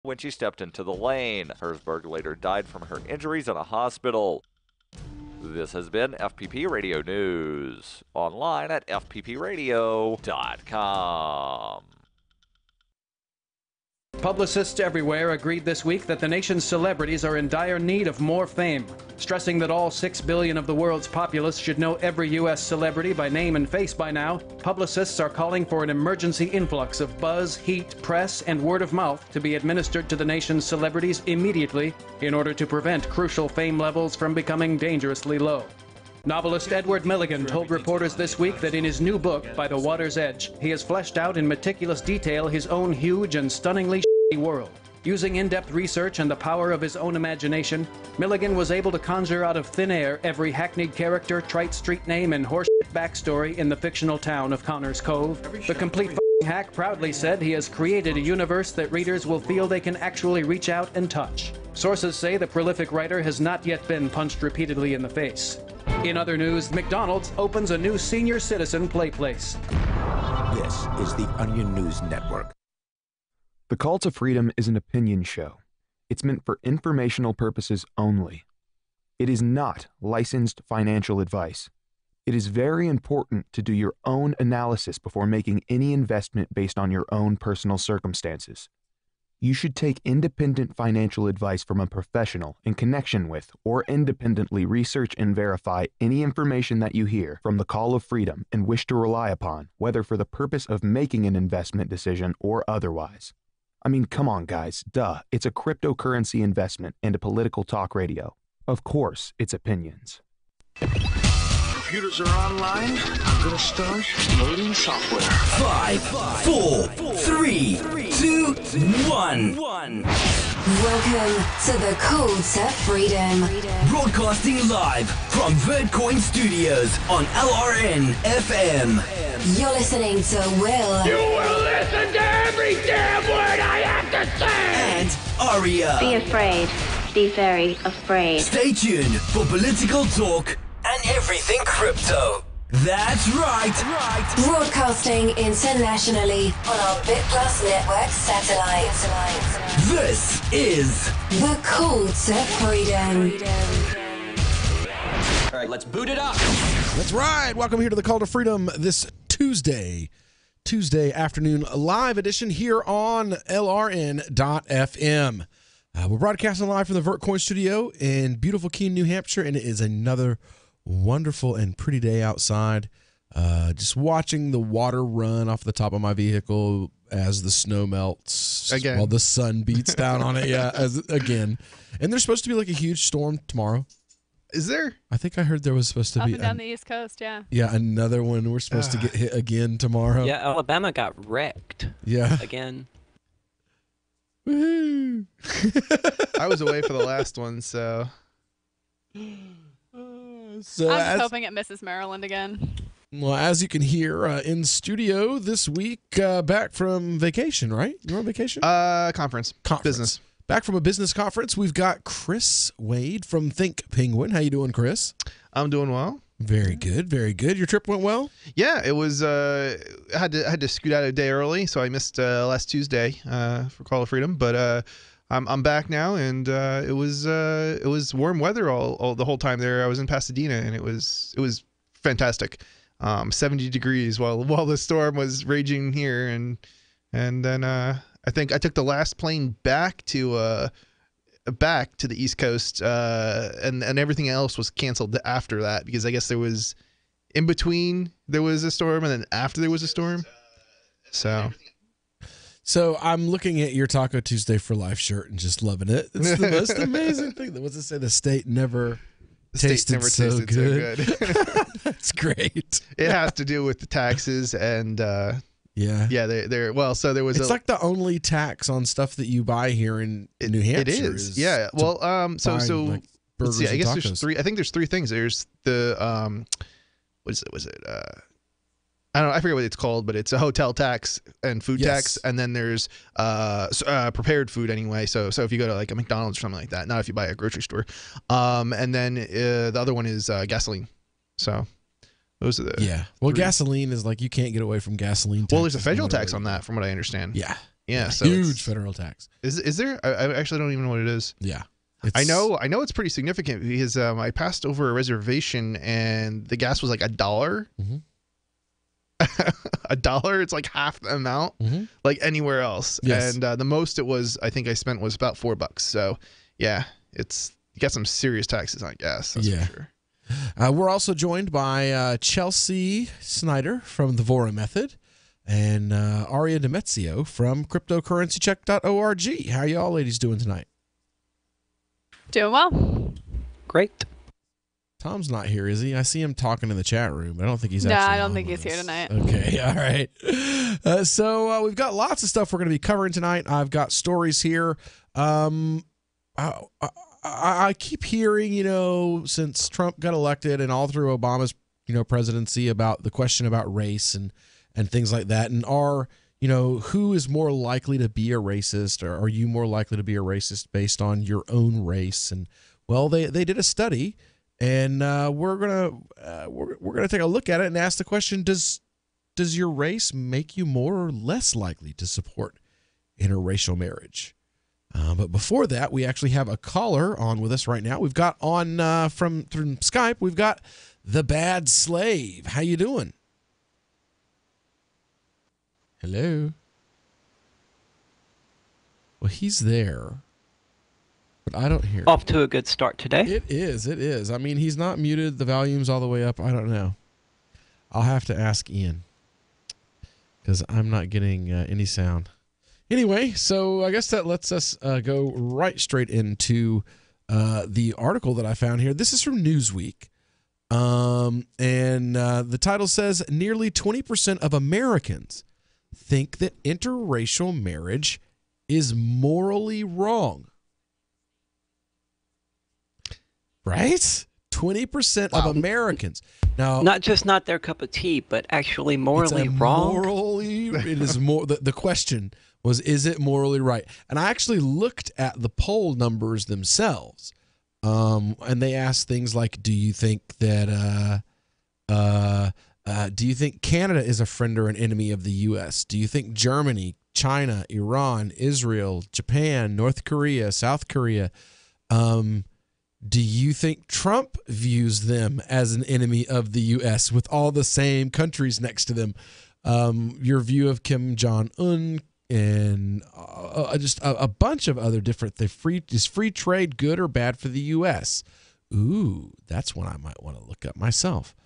when she stepped into the lane. Herzberg later died from her injuries in a hospital. This has been FPP Radio News, online at fppradio.com. Publicists everywhere agreed this week that the nation's celebrities are in dire need of more fame, stressing that all 6 billion of the world's populace should know every U.S. celebrity by name and face by now. Publicists are calling for an emergency influx of buzz, heat, press, and word of mouth to be administered to the nation's celebrities immediately in order to prevent crucial fame levels from becoming dangerously low. Novelist Edward Milligan told reporters this week that in his new book, By the Water's Edge, he has fleshed out in meticulous detail his own huge and stunningly shitty world. Using in-depth research and the power of his own imagination, Milligan was able to conjure out of thin air every hackneyed character, trite street name, and horseshit backstory in the fictional town of Connors Cove. The complete hack proudly said he has created a universe that readers will feel they can actually reach out and touch. Sources say the prolific writer has not yet been punched repeatedly in the face. In other news, McDonald's opens a new senior citizen play place. This is the Onion News Network. The Call to Freedom is an opinion show. It's meant for informational purposes only. It is not licensed financial advice. It is very important to do your own analysis before making any investment based on your own personal circumstances. You should take independent financial advice from a professional in connection with or independently research and verify any information that you hear from the Call of Freedom and wish to rely upon, whether for the purpose of making an investment decision or otherwise. I mean, come on, guys. Duh. It's a cryptocurrency investment and a political talk radio. Of course, it's opinions. Computers are online. I'm gonna start loading software. 5, 4, 3, 2, 1. Welcome to the Call to Freedom. Broadcasting live from Vertcoin Studios on LRN FM. You're listening to Will. You will listen to every damn word I have to say! And Aria. Be afraid. Be very afraid. Stay tuned for political talk and everything crypto. That's right. Broadcasting internationally on our BitPlus network satellite. This is The Call to Freedom. All right, let's boot it up. That's right. Welcome here to the Call to Freedom this Tuesday afternoon live edition here on LRN.FM. We're broadcasting live from the Vertcoin studio in beautiful Keene, New Hampshire, and it is another wonderful and pretty day outside. Just watching the water run off the top of my vehicle as the snow melts while the sun beats down on it. Yeah, again. And there's supposed to be like a huge storm tomorrow. Is there? I think I heard there was supposed to be up and down the East Coast. Yeah. Yeah, another one. We're supposed to get hit again tomorrow. Yeah, Alabama got wrecked. Yeah. Again. Woohoo! I was away for the last one, so. I'm just hoping it misses Maryland again. Well, as you can hear in studio this week, back from vacation, right? You're on vacation? Conference. Business. Back from a business conference, we've got Chris Wade from Think Penguin. How you doing, Chris? I'm doing well. Very good, very good. Your trip went well? Yeah, it was. I had to scoot out a day early, so I missed last Tuesday for Call of Freedom. But I'm back now, and it was warm weather all the whole time there. I was in Pasadena, and it was fantastic. 70 degrees while the storm was raging here, and then I think I took the last plane back to the East Coast, and everything else was canceled after that, because I guess there was in between there was a storm, and then after there was a storm. So I'm looking at your Taco Tuesday for Life shirt and just loving it. It's the most amazing thing. What's it say? The state never tasted so good. That's great. It has to do with the taxes and they're well. So there was. It's like the only tax on stuff that you buy here in New Hampshire. It is. Yeah. Well, so like let's see. I guess tacos. there's three. I think there's three things. There's the what is it? Was it? I don't know. I forget what it's called, but it's a hotel tax and food tax, and then there's prepared food anyway. So if you go to like a McDonald's or something like that, not if you buy at a grocery store. And then the other one is gasoline. So those are the Well, three. gasoline is like you can't get away from gasoline tax. Well, there's a federal tax on that, from what I understand. Yeah. Yeah, so huge federal tax. Is there? I actually don't even know what it is. Yeah. I know it's pretty significant because I passed over a reservation and the gas was like $1. Mm-hmm. $1, it's like half the amount like anywhere else. Yes. And the most I think I spent was about $4. So yeah, you got some serious taxes on gas. That's for sure. We're also joined by Chelsea Snyder from the Vora Method and Aria Demezio from cryptocurrencycheck.org. How are y'all ladies doing tonight? Doing well. Great. Tom's not here, is he? I see him talking in the chat room, but I don't think he's No, actually I don't on think with he's here us. tonight. Okay, all right. So we've got lots of stuff we're going to be covering tonight. I've got stories here. I keep hearing, since Trump got elected and all through Obama's, presidency about the question about race and things like that. And who is more likely to be a racist, or are you more likely to be a racist based on your own race? And well, they did a study, and we're gonna take a look at it and ask the question: Does your race make you more or less likely to support interracial marriage? But before that, we actually have a caller on with us right now. We've got on from Skype. We've got the Bad Slave. How you doing? Hello. Well, he's there, but I don't hear. Off to a good start today. It is. I mean, he's not muted. The volume's all the way up. I don't know. I'll have to ask Ian because I'm not getting any sound. Anyway, so I guess that lets us go right straight into the article that I found here. This is from Newsweek. And the title says, nearly 20% of Americans think that interracial marriage is morally wrong. Right? 20% of Americans. Now, not just not their cup of tea, but actually morally wrong. It is more. The question was, is it morally right? And I actually looked at the poll numbers themselves, and they asked things like, do you think that do you think Canada is a friend or an enemy of the U.S.? Do you think Germany, China, Iran, Israel, Japan, North Korea, South Korea, do you think Trump views them as an enemy of the U.S. with all the same countries next to them? Your view of Kim Jong-un and just a bunch of other different things. Is free trade good or bad for the U.S.? Ooh, that's one I might want to look up myself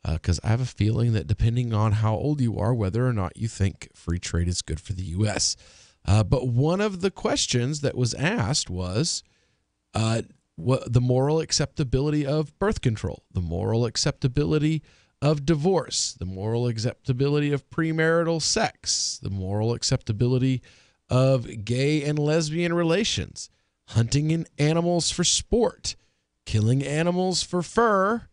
because I have a feeling that depending on how old you are, whether or not you think free trade is good for the U.S. But one of the questions that was asked was what the moral acceptability of birth control, the moral acceptability of divorce, the moral acceptability of premarital sex, the moral acceptability of gay and lesbian relations, hunting animals for sport, killing animals for fur,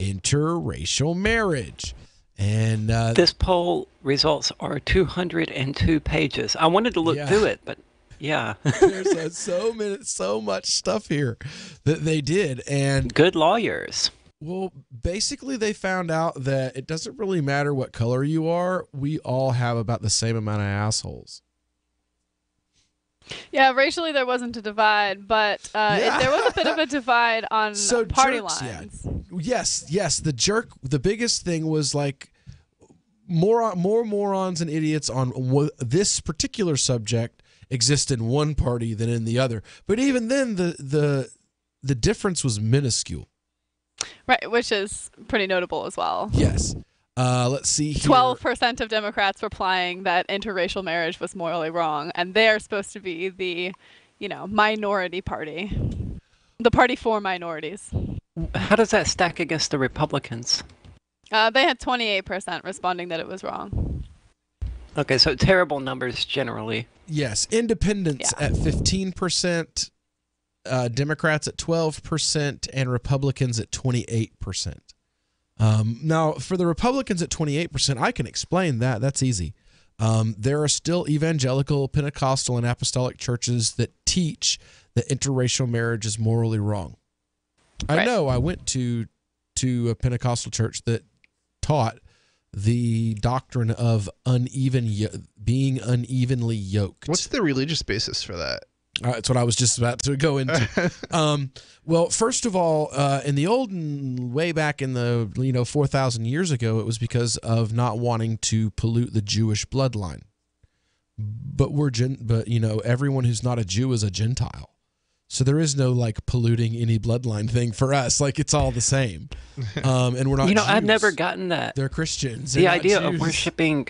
interracial marriage. And this poll results are 202 pages. I wanted to look through it, but yeah. There's so much stuff here that they did. And good lawyers. Well, basically they found out that it doesn't really matter what color you are. We all have about the same amount of assholes. Yeah, racially there wasn't a divide, but there was a bit of a divide on party lines. Yeah. Yes. The biggest thing was like more morons and idiots on this particular subject exist in one party than in the other. But even then, the difference was minuscule. Right, which is pretty notable as well. Yes. Let's see here. 12% of Democrats replying that interracial marriage was morally wrong, and they're supposed to be the, minority party. The party for minorities. How does that stack against the Republicans? They had 28% responding that it was wrong. Okay, so terrible numbers generally. Yes, independents at 15%, Democrats at 12%, and Republicans at 28%. Now, for the Republicans at 28%, I can explain that. That's easy. There are still evangelical, Pentecostal, and apostolic churches that teach that interracial marriage is morally wrong. Right. I know I went to a Pentecostal church that taught the doctrine of being unevenly yoked. What's the religious basis for that? That's what I was just about to go into. Well, first of all, in the olden, way back in the 4,000 years ago, it was because of not wanting to pollute the Jewish bloodline. But everyone who's not a Jew is a Gentile. So there is no like polluting any bloodline thing for us. Like it's all the same. And we're not Jews. I've never gotten that. They're Christians. The idea of worshiping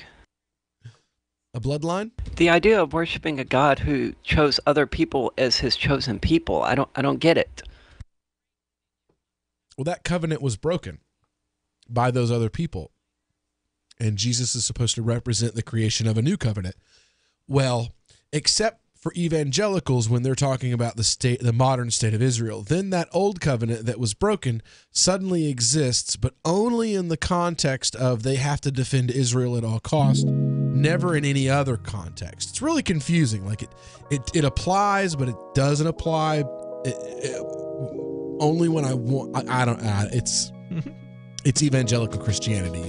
a bloodline? The idea of worshiping a God who chose other people as his chosen people. I don't get it. Well, that covenant was broken by those other people. And Jesus is supposed to represent the creation of a new covenant. Well, except for evangelicals when they're talking about the modern state of Israel, then that old covenant that was broken suddenly exists, but only in the context of they have to defend Israel at all costs, never in any other context. It's really confusing. Like it applies, but it doesn't apply. Only when I want. I don't. It's evangelical Christianity.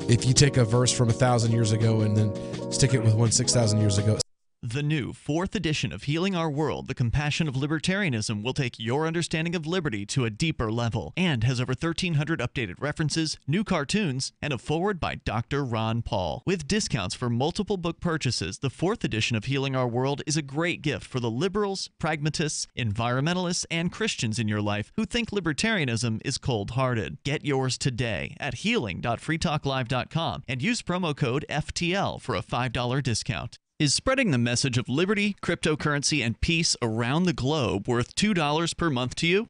If you take a verse from 1,000 years ago and then stick it with one 6,000 years ago. The new 4th edition of Healing Our World, The Compassion of Libertarianism will take your understanding of liberty to a deeper level and has over 1,300 updated references, new cartoons, and a foreword by Dr. Ron Paul. With discounts for multiple book purchases, the 4th edition of Healing Our World is a great gift for the liberals, pragmatists, environmentalists, and Christians in your life who think libertarianism is cold-hearted. Get yours today at healing.freetalklive.com and use promo code FTL for a $5 discount. Is spreading the message of liberty, cryptocurrency, and peace around the globe worth $2 per month to you?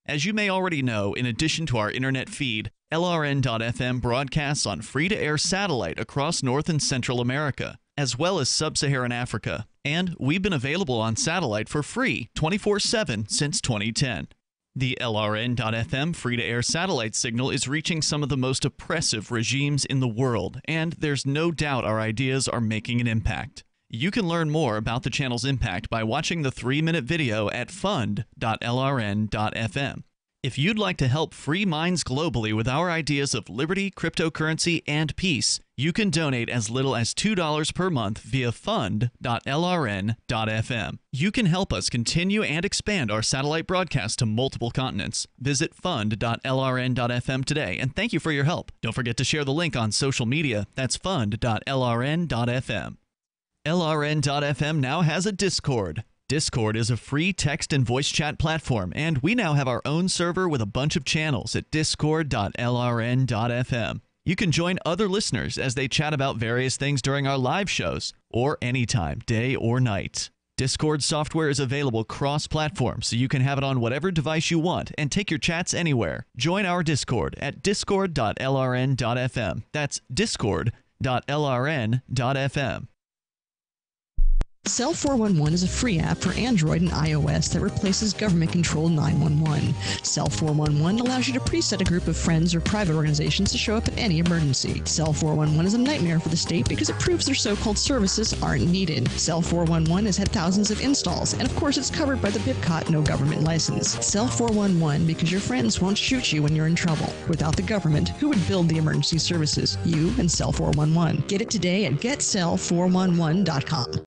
As you may already know, in addition to our internet feed, LRN.FM broadcasts on free-to-air satellite across North and Central America, as well as Sub-Saharan Africa. And we've been available on satellite for free 24/7 since 2010. The LRN.FM free-to-air satellite signal is reaching some of the most oppressive regimes in the world, and there's no doubt our ideas are making an impact. You can learn more about the channel's impact by watching the 3-minute video at fund.lrn.fm. If you'd like to help free minds globally with our ideas of liberty, cryptocurrency, and peace, you can donate as little as $2 per month via fund.lrn.fm. You can help us continue and expand our satellite broadcast to multiple continents. Visit fund.lrn.fm today, and thank you for your help. Don't forget to share the link on social media. That's fund.lrn.fm. LRN.FM now has a Discord. Discord is a free text and voice chat platform, and we now have our own server with a bunch of channels at discord.lrn.fm. You can join other listeners as they chat about various things during our live shows, or anytime, day or night. Discord software is available cross-platform, so you can have it on whatever device you want and take your chats anywhere. Join our Discord at discord.lrn.fm. That's discord.lrn.fm. Cell 411 is a free app for Android and iOS that replaces government-controlled 911. Cell 411 allows you to preset a group of friends or private organizations to show up at any emergency. Cell 411 is a nightmare for the state because it proves their so-called services aren't needed. Cell 411 has had thousands of installs, and of course it's covered by the BIPCOT no government license. Cell 411 because your friends won't shoot you when you're in trouble. Without the government, who would build the emergency services? You and Cell 411. Get it today at getcell411.com.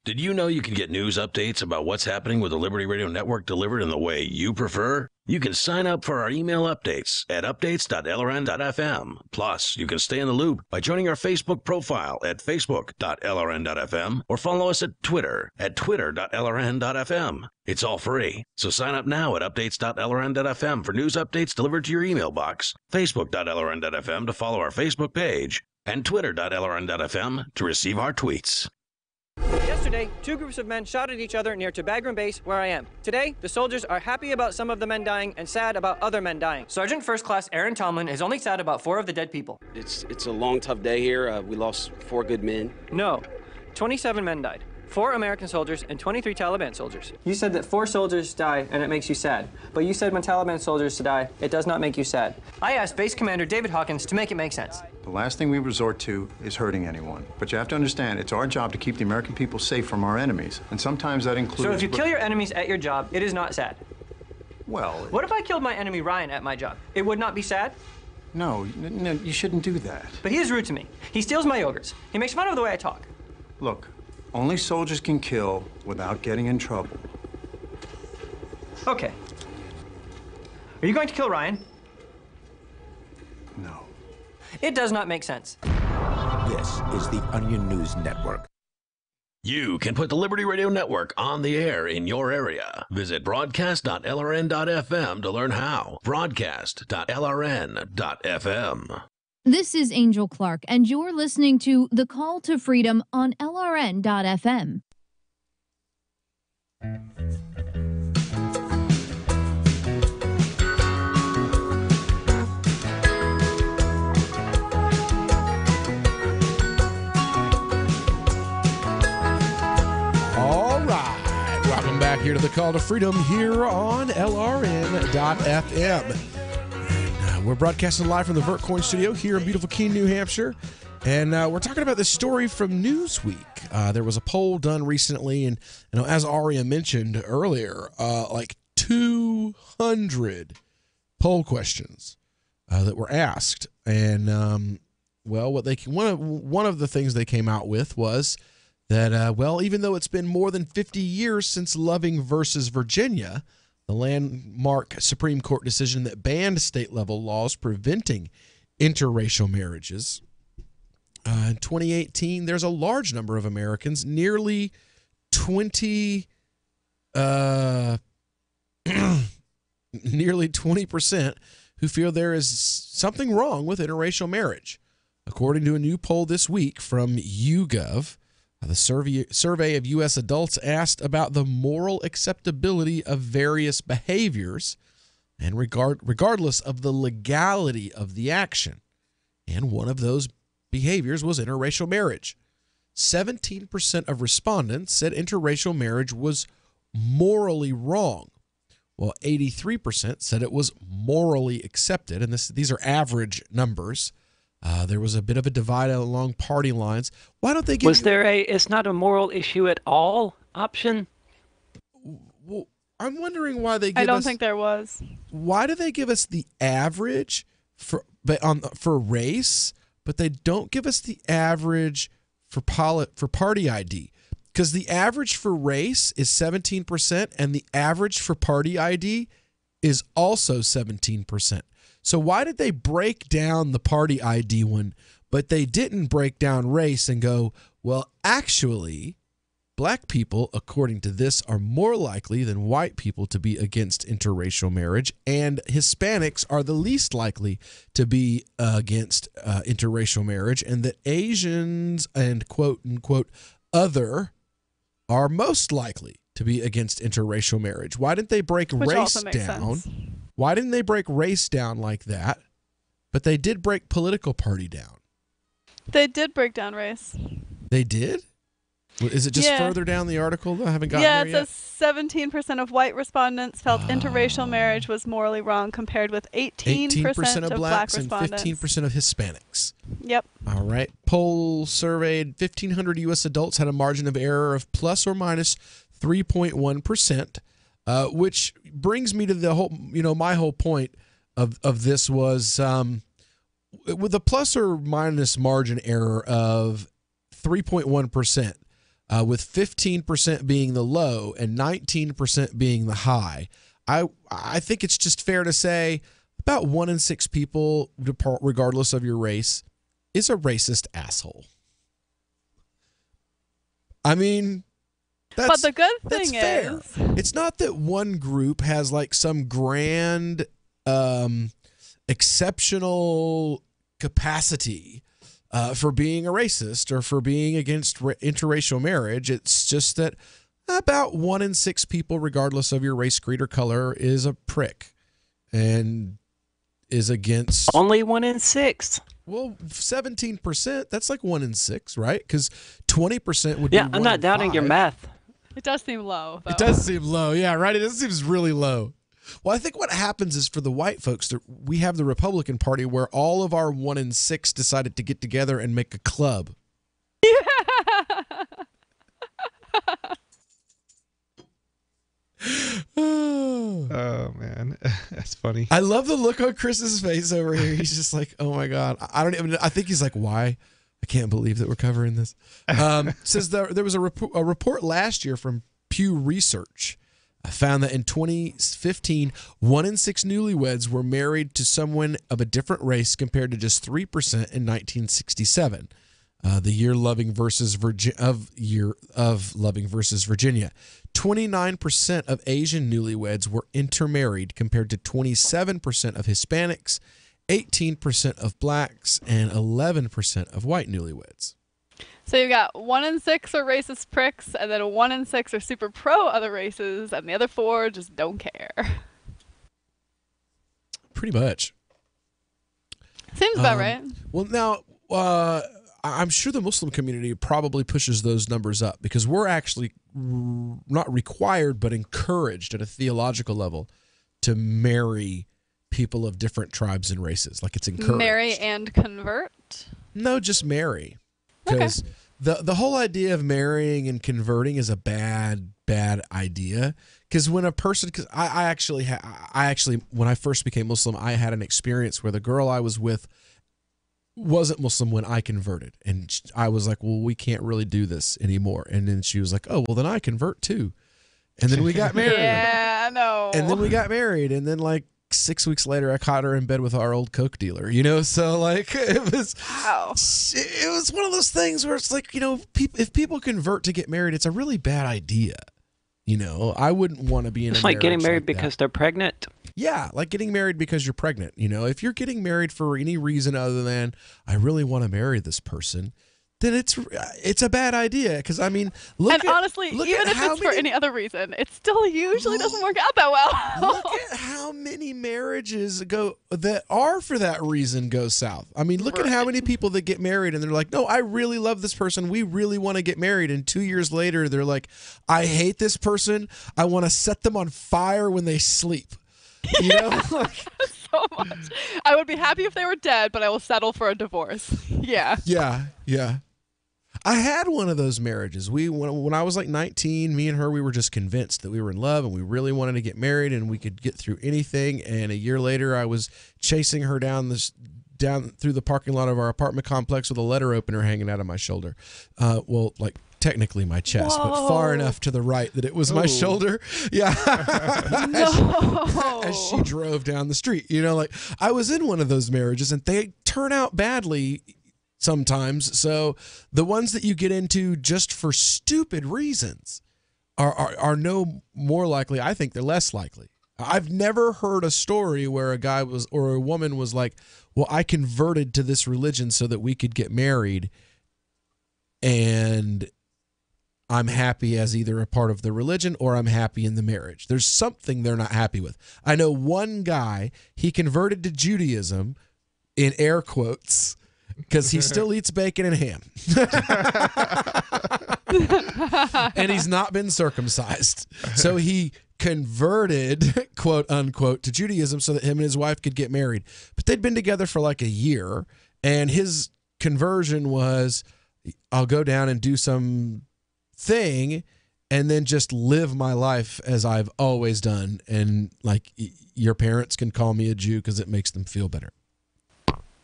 Did you know you can get news updates about what's happening with the Liberty Radio Network delivered in the way you prefer? You can sign up for our email updates at updates.lrn.fm. Plus, you can stay in the loop by joining our Facebook profile at facebook.lrn.fm or follow us at Twitter at twitter.lrn.fm. It's all free, so sign up now at updates.lrn.fm for news updates delivered to your email box, facebook.lrn.fm to follow our Facebook page, and twitter.lrn.fm to receive our tweets. Yesterday, 2 groups of men shot at each other near Tobagram Base, where I am. Today, the soldiers are happy about some of the men dying and sad about other men dying. Sergeant First Class Aaron Tomlin is only sad about 4 of the dead people. It's a long, tough day here. We lost 4 good men. No, 27 men died. 4 American soldiers and 23 Taliban soldiers. You said that 4 soldiers die and it makes you sad. But you said when Taliban soldiers die, it does not make you sad. I asked Base Commander David Hawkins to make it make sense. The last thing we resort to is hurting anyone. But you have to understand, it's our job to keep the American people safe from our enemies. And sometimes that includes... So if you kill your enemies at your job, it is not sad. Well... What if I killed my enemy Ryan at my job? It would not be sad? No, you shouldn't do that. But he is rude to me. He steals my yogurts. He makes fun of the way I talk. Look, only soldiers can kill without getting in trouble. Okay. Are you going to kill Ryan? No. It does not make sense. This is the Onion News Network. You can put the Liberty Radio Network on the air in your area. Visit broadcast.lrn.fm to learn how. Broadcast.lrn.fm. This is Angel Clark, and you're listening to The Call to Freedom on LRN.FM. All right. Welcome back here to the Call to Freedom here on LRN.FM. And, we're broadcasting live from the Vertcoin studio here in beautiful Keene, New Hampshire. And we're talking about this story from Newsweek. There was a poll done recently, and as Aria mentioned earlier, like 200 poll questions that were asked. And, one of the things they came out with was that, even though it's been more than 50 years since Loving versus Virginia, the landmark Supreme Court decision that banned state-level laws preventing interracial marriages, in 2018, there's a large number of Americans, nearly 20%, who feel there is something wrong with interracial marriage. According to a new poll this week from YouGov, the survey of U.S. adults asked about the moral acceptability of various behaviors and regardless of the legality of the action. And one of those behaviors was interracial marriage. 17% of respondents said interracial marriage was morally wrong, while 83% said it was morally accepted. And these are average numbers. There was a bit of a divide along party lines. Why don't they give Was there it's not a moral issue at all option? Well, I'm wondering why they give I don't think there was. Why do they give us the average for race, but they don't give us the average for party ID? Because the average for race is 17% and the average for party ID is also 17%. So why did they break down the party ID one, but they didn't break down race and go, well, actually, black people, according to this, are more likely than white people to be against interracial marriage, and Hispanics are the least likely to be against interracial marriage, and that Asians and quote-unquote other are most likely to be against interracial marriage. Why didn't they break race down? Sense. Why didn't they break race down like that? But they did break political party down. They did break down race. They did? Is it just further down the article? I haven't gotten there yet. Yeah, it says 17% of white respondents felt interracial marriage was morally wrong, compared with 18% of black respondents. And 15% of Hispanics. Yep. All right. Poll surveyed 1,500 U.S. adults had a margin of error of plus or minus 3.1%. Which brings me to the whole, my whole point of this was with a plus or minus margin error of 3.1%, with 15% being the low and 19% being the high. I think it's just fair to say about 1 in 6 people, regardless of your race, is a racist asshole. I mean, but the good thing is, it's not that one group has like some grand, exceptional capacity for being a racist or for being against interracial marriage. It's just that about 1 in 6 people, regardless of your race, creed, or color, is a prick and is against. Only 1 in 6. Well, 17%, that's like 1 in 6, right? Because 20% would be 1 I'm not doubting 5. your math. It does seem low, though. It does seem low, yeah, right? It seems really low. Well, I think what happens is for the white folks, we have the Republican Party where all of our 1 in 6 decided to get together and make a club. Oh, man. That's funny. I love the look on Chris's face over here. He's just like, oh my God. I think he's like, why? I can't believe that we're covering this. Says there was a report last year from Pew Research found that in 2015, 1 in 6 newlyweds were married to someone of a different race compared to just 3% in 1967. The year of Loving versus Virginia. 29% of Asian newlyweds were intermarried compared to 27% of Hispanics, 18% of blacks, and 11% of white newlyweds. So you got 1 in 6 are racist pricks, and then 1 in 6 are super pro other races, and the other 4 just don't care. Pretty much. Seems about right. Well, now, I'm sure the Muslim community probably pushes those numbers up because we're actually not required but encouraged at a theological level to marry people of different tribes and races. Like it's encouraged. Marry and convert? No, just marry. Because the whole idea of marrying and converting is a bad idea. Because when a person, because I actually when I first became Muslim, I had an experience where the girl I was with wasn't Muslim when I converted, and I was like, well, we can't really do this anymore. And then she was like, oh, well, then I convert too. And then we got married. Yeah, no. And then we got married, and then like 6 weeks later, I caught her in bed with our old Coke dealer. You know, so like it was one of those things where it's like, you know, if people convert to get married, it's a really bad idea. You know, I wouldn't want to be in a marriage like getting married like because that. They're pregnant. Yeah, like getting married because you're pregnant. You know, if you're getting married for any reason other than I really want to marry this person, then it's a bad idea. Because I mean, honestly, even if it's for any other reason, it still usually doesn't work out that well. Look at how many marriages that are for that reason go south. I mean, look at how many people that get married and they're like, no, I really love this person. We really want to get married. And 2 years later, they're like, I hate this person. I want to set them on fire when they sleep. You know, so much. I would be happy if they were dead, but I will settle for a divorce. Yeah. Yeah. I had one of those marriages. When I was like 19, me and her, we were just convinced that we were in love and we really wanted to get married and we could get through anything. And a year later, I was chasing her down through the parking lot of our apartment complex with a letter opener hanging out of my shoulder. Well, like technically my chest, but far enough to the right that it was my shoulder. Yeah. As she drove down the street. You know, like I was in one of those marriages and they turn out badly sometimes. So the ones that you get into just for stupid reasons are no more likely. I think they're less likely. I've never heard a story where a guy or a woman was like, well, I converted to this religion so that we could get married and I'm happy as either a part of the religion or I'm happy in the marriage. There's something they're not happy with. I know one guy, he converted to Judaism in air quotes because he still eats bacon and ham. And he's not been circumcised. So he converted, quote unquote, to Judaism so that him and his wife could get married. But they'd been together for like a year. And his conversion was, I'll go down and do some thing and then just live my life as I've always done. And like your parents can call me a Jew because it makes them feel better.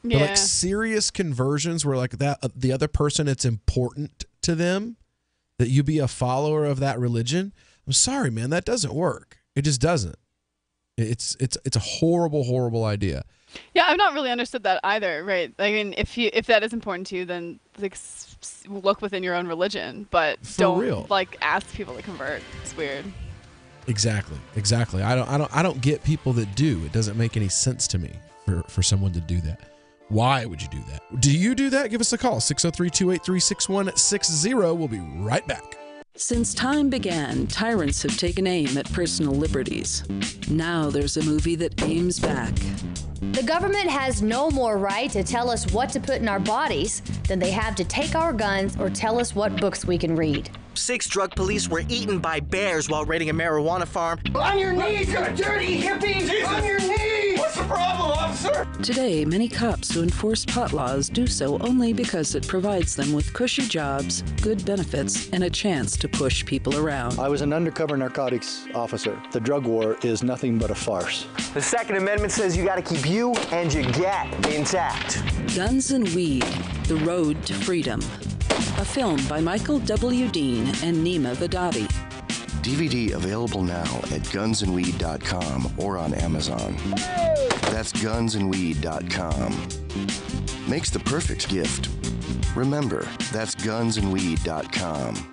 Yeah. But like serious conversions where like that the other person, it's important to them that you be a follower of that religion. I'm sorry, man, that doesn't work. It just doesn't. It's a horrible, horrible idea. Yeah, I've not really understood that either, right? I mean, if that is important to you, then like look within your own religion, but don't like ask people to convert. It's weird. Exactly. I don't get people that do. It doesn't make any sense to me for someone to do that. Why would you do that? Do you do that? Give us a call, 603-283-6160. We'll be right back. Since time began, tyrants have taken aim at personal liberties. Now there's a movie that aims back. The government has no more right to tell us what to put in our bodies than they have to take our guns or tell us what books we can read. 6 drug police were eaten by bears while raiding a marijuana farm. On your knees, you dirty hippies! Jesus. On your knees! What's the problem, officer? Today, many cops who enforce pot laws do so only because it provides them with cushy jobs, good benefits, and a chance to push people around. I was an undercover narcotics officer. The drug war is nothing but a farce. The Second Amendment says you got to keep you and your gat intact. Guns and Weed, The Road to Freedom. A film by Michael W. Dean and Nima Vadadi. DVD available now at gunsandweed.com or on Amazon. That's gunsandweed.com. Makes the perfect gift. Remember, that's gunsandweed.com.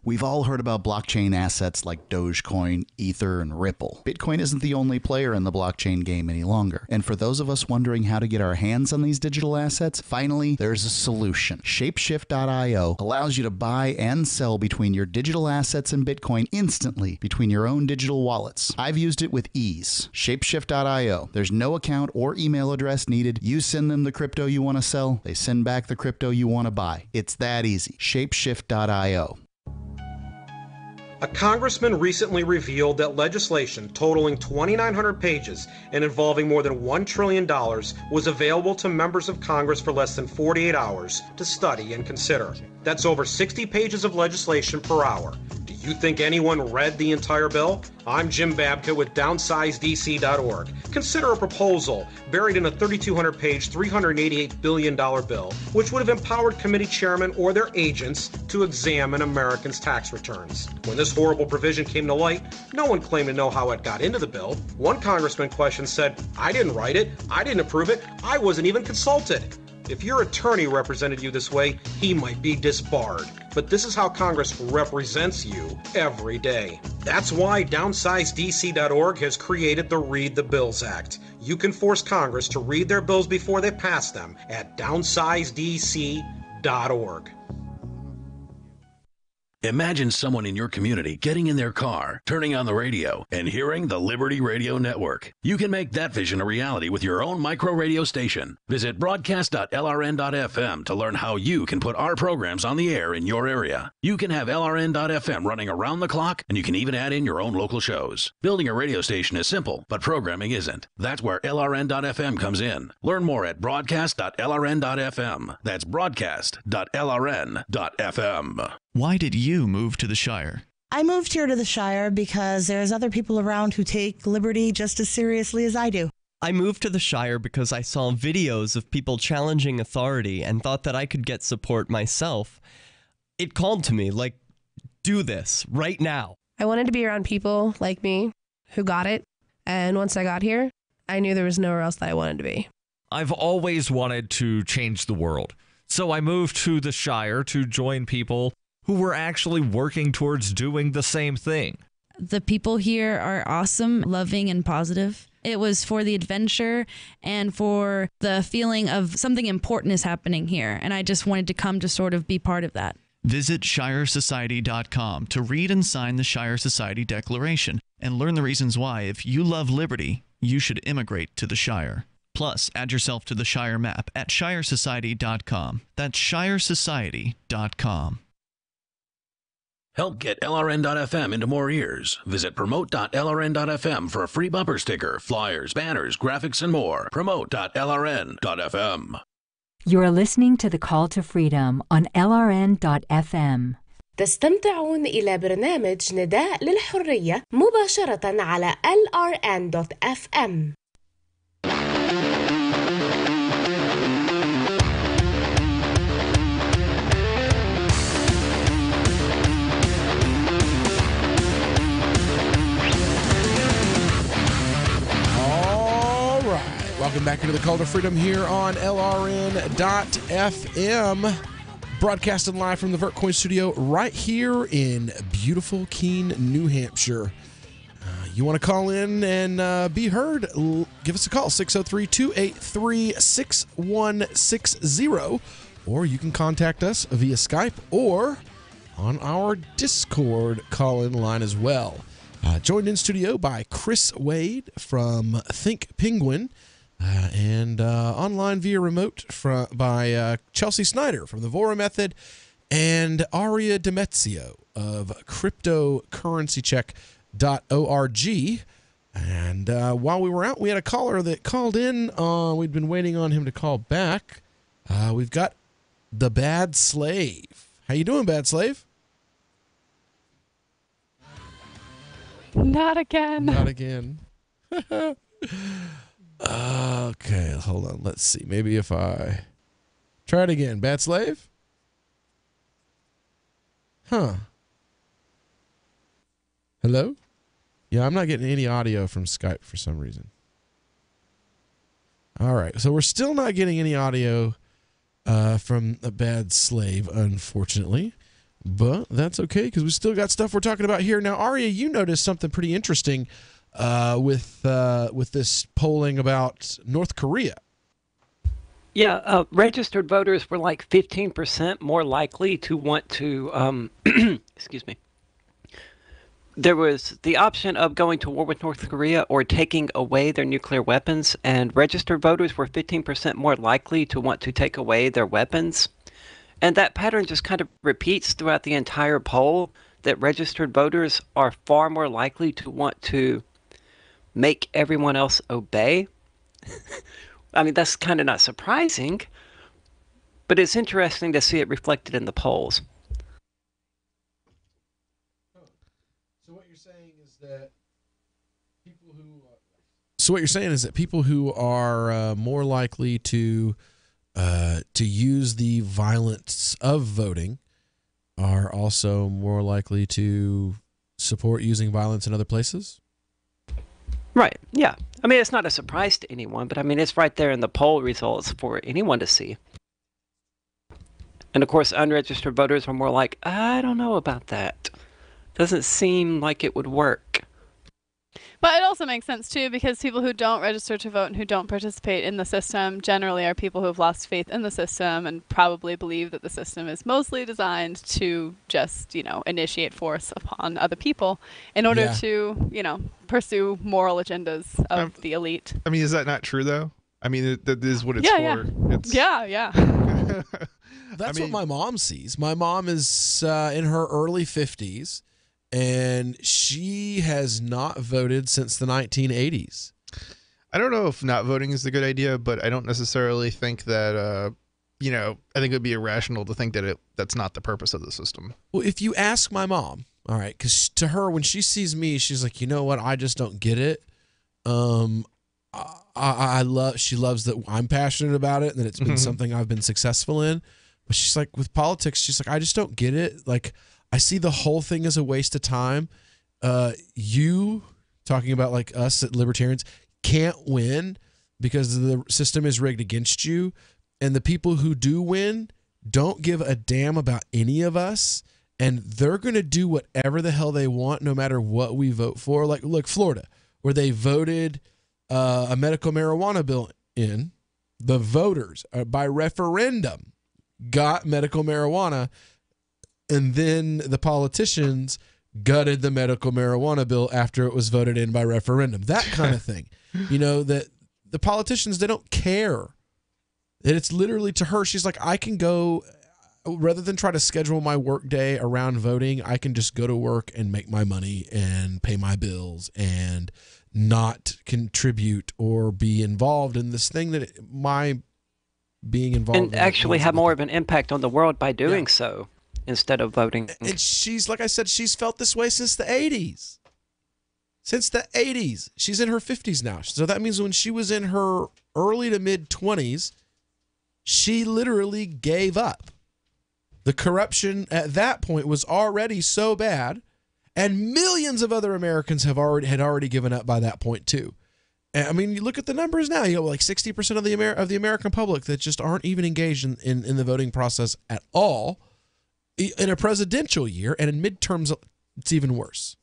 We've all heard about blockchain assets like Dogecoin, Ether, and Ripple. Bitcoin isn't the only player in the blockchain game any longer. And for those of us wondering how to get our hands on these digital assets, finally, there's a solution. Shapeshift.io allows you to buy and sell between your digital assets and Bitcoin instantly between your own digital wallets. I've used it with ease. Shapeshift.io. There's no account or email address needed. You send them the crypto you want to sell. They send back the crypto you want to buy. It's that easy. Shapeshift.io. A congressman recently revealed that legislation totaling 2,900 pages and involving more than $1 trillion was available to members of Congress for less than 48 hours to study and consider. That's over 60 pages of legislation per hour. Do you think anyone read the entire bill? I'm Jim Babka with DownsizeDC.org. Consider a proposal buried in a 3,200-page, $388 billion bill, which would have empowered committee chairmen or their agents to examine Americans' tax returns. When this horrible provision came to light, no one claimed to know how it got into the bill. One congressman questioned said, "I didn't write it, I didn't approve it, I wasn't even consulted." If your attorney represented you this way, he might be disbarred. But this is how Congress represents you every day. That's why DownsizeDC.org has created the Read the Bills Act. You can force Congress to read their bills before they pass them at DownsizeDC.org. Imagine someone in your community getting in their car, turning on the radio, and hearing the Liberty Radio Network. You can make that vision a reality with your own micro radio station. Visit broadcast.lrn.fm to learn how you can put our programs on the air in your area. You can have LRN.FM running around the clock, and you can even add in your own local shows. Building a radio station is simple, but programming isn't. That's where LRN.FM comes in. Learn more at broadcast.lrn.fm. That's broadcast.lrn.fm. Why did you move to the Shire? I moved here to the Shire because there's other people around who take liberty just as seriously as I do. I moved to the Shire because I saw videos of people challenging authority and thought that I could get support myself. It called to me, like, do this right now. I wanted to be around people like me who got it, and once I got here, I knew there was nowhere else that I wanted to be. I've always wanted to change the world, so I moved to the Shire to join people who were actually working towards doing the same thing. The people here are awesome, loving, and positive. It was for the adventure and for the feeling of something important is happening here, and I just wanted to come to sort of be part of that. Visit ShireSociety.com to read and sign the Shire Society Declaration and learn the reasons why, if you love liberty, you should immigrate to the Shire. Plus, add yourself to the Shire map at ShireSociety.com. That's ShireSociety.com. Help get LRN.FM into more ears. Visit promote.lrn.fm for a free bumper sticker, flyers, banners, graphics, and more. Promote.lrn.fm. You're listening to The Call to Freedom on LRN.FM. تستمتعون إلى برنامج نداء للحرية مباشرة على LRN.FM. Welcome back into the Call to Freedom here on LRN.FM. Broadcasting live from the VertCoin studio right here in beautiful Keene, New Hampshire. You want to call in and be heard? Give us a call, 603-283-6160. Or you can contact us via Skype or on our Discord call-in line as well. Joined in studio by Chris Wade from Think Penguin. And online via remote by Chelsea Snyder from the Vora Method and Aria Demezio of CryptocurrencyCheck.org. And while we were out, we had a caller that called in. We'd been waiting on him to call back. We've got the Bad Slave. How you doing, Bad Slave? Not again. Not again. Okay, hold on. Let's see. Maybe if I try it again. Bad Slave? Huh. Hello? Yeah, I'm not getting any audio from Skype for some reason. All right, so we're still not getting any audio from a Bad Slave, unfortunately. But that's okay, because we still got stuff we're talking about here. Now, Aria, you noticed something pretty interesting with this polling about North Korea. Yeah, registered voters were like 15% more likely to want to, excuse me. There was the option of going to war with North Korea or taking away their nuclear weapons, and registered voters were 15% more likely to want to take away their weapons. And that pattern just kind of repeats throughout the entire poll, that registered voters are far more likely to want to make everyone else obey. I mean, that's kind of not surprising, but it's interesting to see it reflected in the polls. So what you're saying is that people who are more likely to use the violence of voting are also more likely to support using violence in other places? Right, yeah. I mean, it's not a surprise to anyone, but I mean, it's right there in the poll results for anyone to see. And of course, unregistered voters are more like, I don't know about that. Doesn't seem like it would work. But it also makes sense, too, because people who don't register to vote and who don't participate in the system generally are people who have lost faith in the system and probably believe that the system is mostly designed to just, initiate force upon other people in order to, pursue moral agendas of the elite. I mean, is that not true, though? I mean, that is what it's for. Yeah. That's what my mom sees. My mom is in her early 50s. And she has not voted since the 1980s. I don't know if not voting is a good idea, but I don't necessarily think that, I think it would be irrational to think that that's not the purpose of the system. Well, if you ask my mom, all right, because to her, when she sees me, she's like, you know what? I just don't get it. She loves that I'm passionate about it and that it's been something I've been successful in. But she's like, with politics, she's like, I just don't get it. Like, I see the whole thing as a waste of time. You, talking about like us at Libertarians, can't win because the system is rigged against you. And the people who do win don't give a damn about any of us. And they're going to do whatever the hell they want, no matter what we vote for. Like, look, Florida, where they voted a medical marijuana bill in. The voters, by referendum, got medical marijuana. And then the politicians gutted the medical marijuana bill after it was voted in by referendum. That kind of thing. That the politicians, they don't care. And it's literally, to her, she's like, I can go, rather than try to schedule my work day around voting, I can just go to work and make my money and pay my bills and not contribute or be involved in this thing that my being involved in. And actually have more of an impact on the world by doing so. Instead of voting. And she's, like I said, she's felt this way since the 80s. Since the 80s. She's in her 50s now. So that means when she was in her early to mid 20s, she literally gave up. The corruption at that point was already so bad, and millions of other Americans had already given up by that point too. And, I mean, you look at the numbers now. You have like 60% of the American public that just aren't even engaged in the voting process at all. In a presidential year, and in midterms, it's even worse.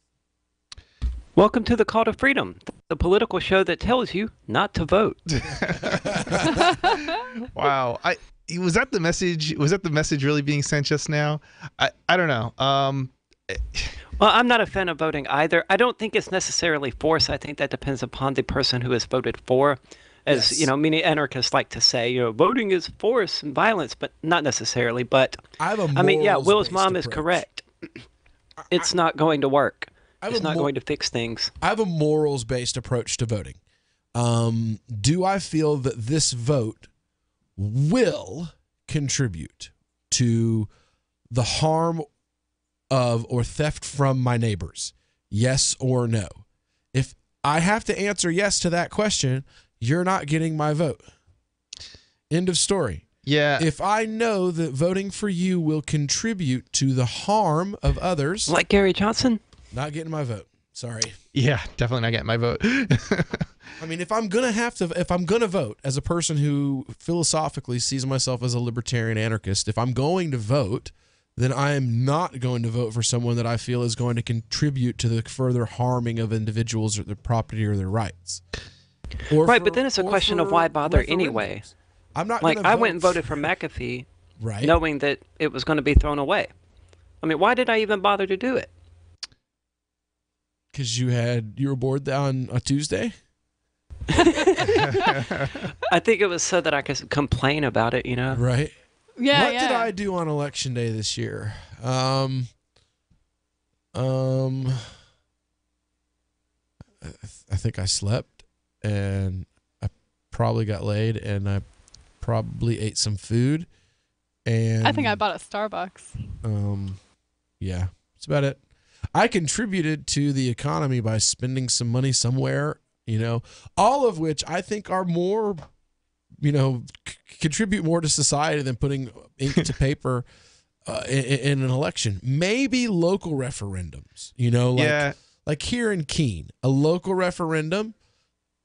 Welcome to the Call to Freedom, the political show that tells you not to vote. Wow. Was that the message? Was that the message really being sent just now? I don't know. Well, I'm not a fan of voting either. I don't think it's necessarily force. I think that depends upon the person who has voted for. As many anarchists like to say, voting is force and violence, but not necessarily. But I mean, Will's mom is correct. It's not going to work. It's not going to fix things. I have a morals-based approach to voting. Do I feel that this vote will contribute to the harm of or theft from my neighbors? Yes or no? If I have to answer yes to that question, you're not getting my vote. End of story. Yeah. If I know that voting for you will contribute to the harm of others, like Gary Johnson, not getting my vote. Sorry. Yeah, definitely not getting my vote. I mean, if I'm gonna vote as a person who philosophically sees myself as a libertarian anarchist, if I'm going to vote, then I am not going to vote for someone that I feel is going to contribute to the further harming of individuals or their property or their rights. Right, but then it's a question of why bother anyway. I'm not like, gonna I vote went and voted for McAfee, right, knowing that it was going to be thrown away. I mean, why did I even bother to do it? Because you were bored on a Tuesday? I think it was so that I could complain about it, Right. Yeah. What did I do on Election Day this year? I think I slept, and I probably got laid, and I probably ate some food, and I think I bought a Starbucks. Yeah, that's about it. I contributed to the economy by spending some money somewhere, all of which I think are more, contribute more to society than putting ink to paper in an election. Maybe local referendums, like here in Keene, a local referendum,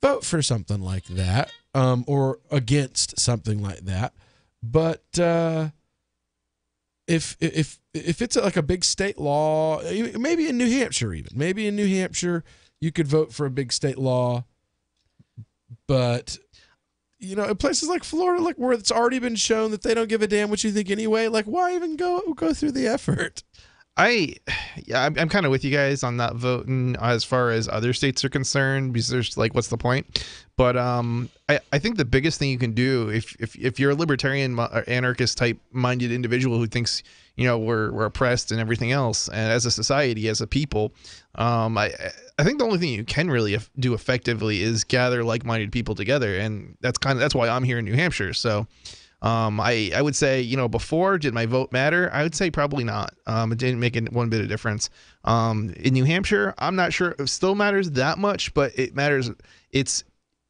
vote for something like that, or against something like that. But if it's like a big state law, maybe in New Hampshire you could vote for a big state law. But in places like Florida, like where it's already been shown that they don't give a damn what you think anyway, like why even go through the effort? I'm kind of with you guys on not voting as far as other states are concerned, because there's like, what's the point? But I think the biggest thing you can do if you're a libertarian anarchist type minded individual who thinks we're oppressed and everything else, and as a society, as a people, I think the only thing you can really do effectively is gather like-minded people together, and that's why I'm here in New Hampshire. So. I would say, before, did my vote matter? I would say probably not. It didn't make one bit of difference. In New Hampshire, I'm not sure it still matters that much, but it matters.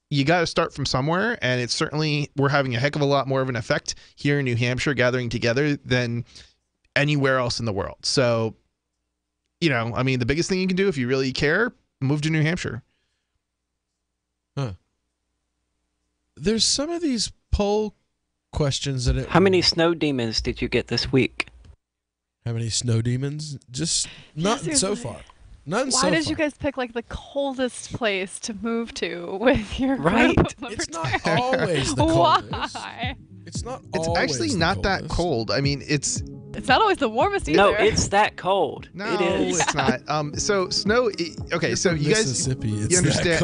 You got to start from somewhere, and it's certainly, we're having a heck of a lot more of an effect here in New Hampshire gathering together than anywhere else in the world. So, the biggest thing you can do if you really care, move to New Hampshire. Huh. There's some of these poll questions that How many snow demons did you get this week? How many snow demons? Just not so far. None so far. Why did you guys pick like the coldest place to move to with your right? group of It's not always the coldest. Why? It's not. It's actually not that cold. I mean, it's not always the warmest either. No, it's that cold. No, it is. It's not. So snow. Okay, so you guys, you understand.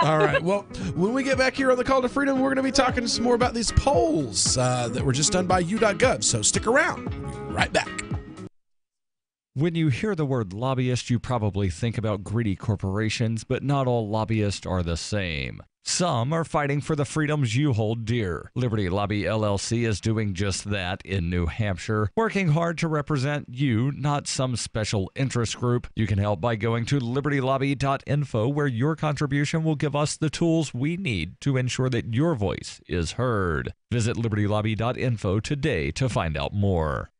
All right. Well, when we get back here on the Call to Freedom, we're going to be talking some more about these polls that were just done by U.gov. So stick around. We'll be right back. When you hear the word lobbyist, you probably think about greedy corporations, but not all lobbyists are the same. Some are fighting for the freedoms you hold dear. Liberty Lobby LLC is doing just that in New Hampshire, working hard to represent you, not some special interest group. You can help by going to libertylobby.info, where your contribution will give us the tools we need to ensure that your voice is heard. Visit libertylobby.info today to find out more.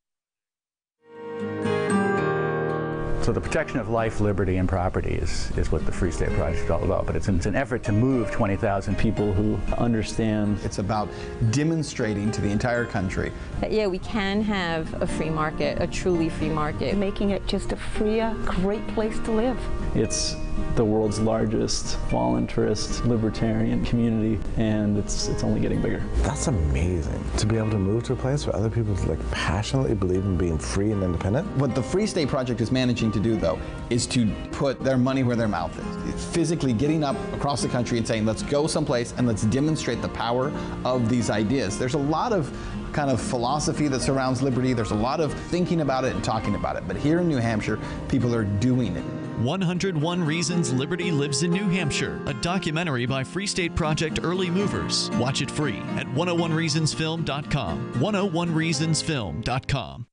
So the protection of life, liberty, and property is what the Free State Project is all about. But it's an effort to move 20,000 people who understand. It's about demonstrating to the entire country that, yeah, we can have a free market, a truly free market. Making it just a freer, great place to live. It's the world's largest voluntarist libertarian community, and it's only getting bigger. That's amazing, to be able to move to a place where other people passionately believe in being free and independent. What the Free State Project is managing to do, though, is to put their money where their mouth is. It's physically getting up across the country and saying, let's go someplace and let's demonstrate the power of these ideas. There's a lot of kind of philosophy that surrounds liberty. There's a lot of thinking about it and talking about it. But here in New Hampshire, people are doing it. 101 Reasons Liberty Lives in New Hampshire, a documentary by Free State Project Early Movers. Watch it free at 101reasonsfilm.com. 101reasonsfilm.com.